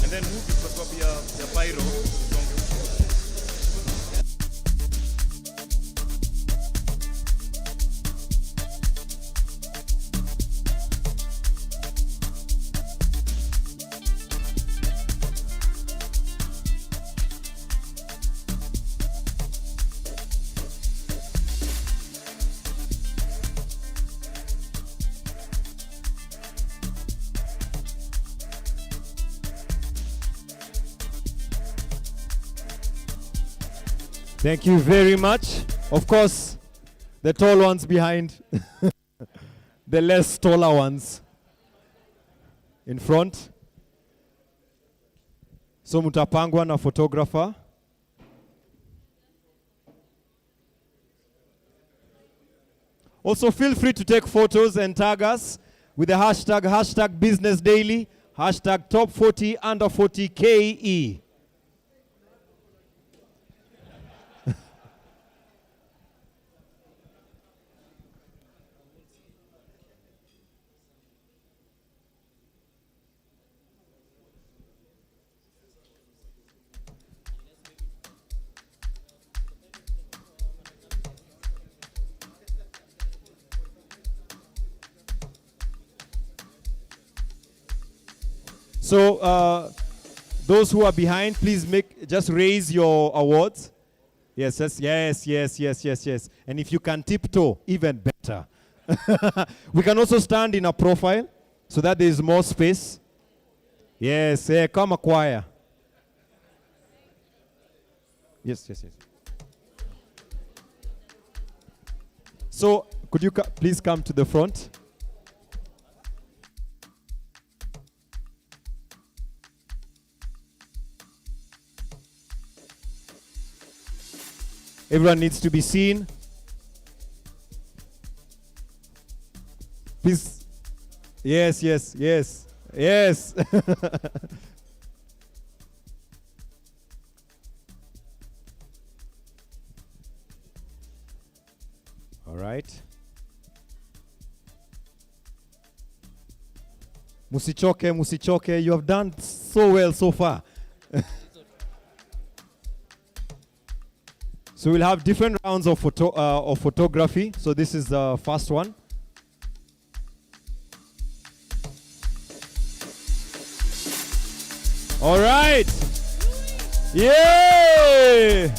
And then move it kwa sababu ya pyro. Thank you very much. Of course, the tall ones behind, the less taller ones in front. So mutapangwa na photographer. Also feel free to take photos and tag us with the hashtag Business Daily, hashtag Top 40 Under 40 KE. So those who are behind, please just raise your awards. Yes. And if you can tiptoe, even better. We can also stand in a profile so that there is more space. Yes, come a choir. Yes. So could you please come to the front? Everyone needs to be seen. Please. Yes. All right. Musichoke. You have done so well so far. So we'll have different rounds of photography. So this is the first one. All right. Yay!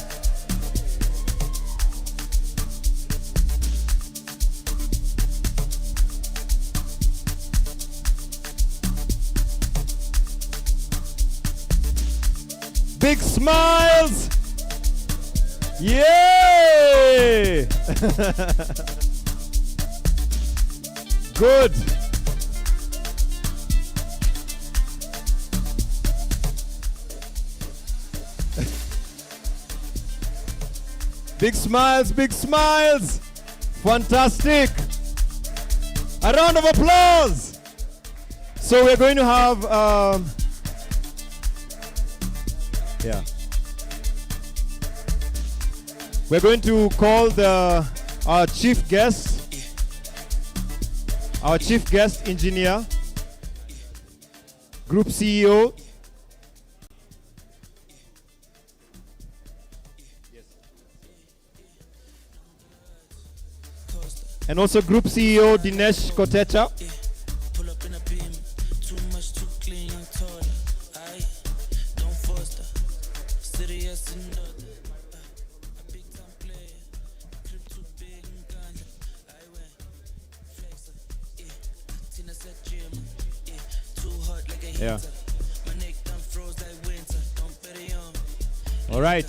Big smiles. Yay! Good. Big smiles. Fantastic. A round of applause. So we're going to have we're going to call our chief guest engineer, group CEO, and also group CEO Dinesh Kotecha. Yeah. All right.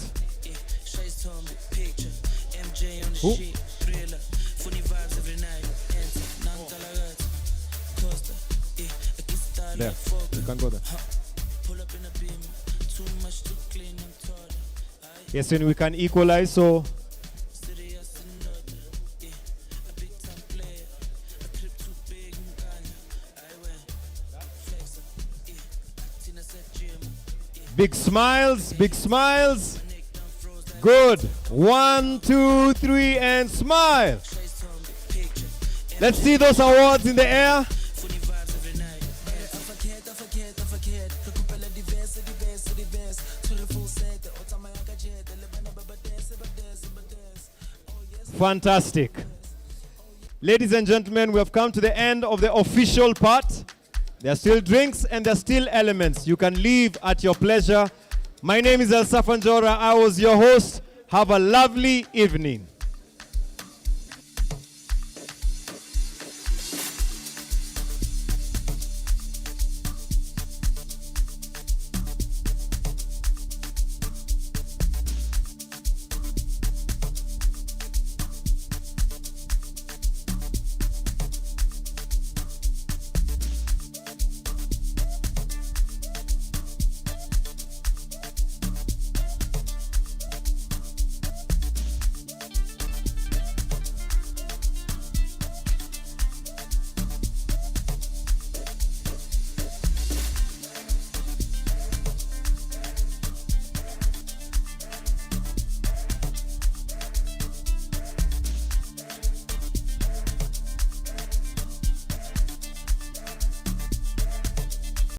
Who? There. You can go there. Yes, and we can equalize, so big smiles, big smiles. Good. 1, 2, 3, and smile. Let's see those awards in the air. Fantastic. Ladies and gentlemen, we have come to the end of the official part. There are still drinks and there are still elements. You can leave at your pleasure. My name is El Safanjora. I was your host. Have a lovely evening.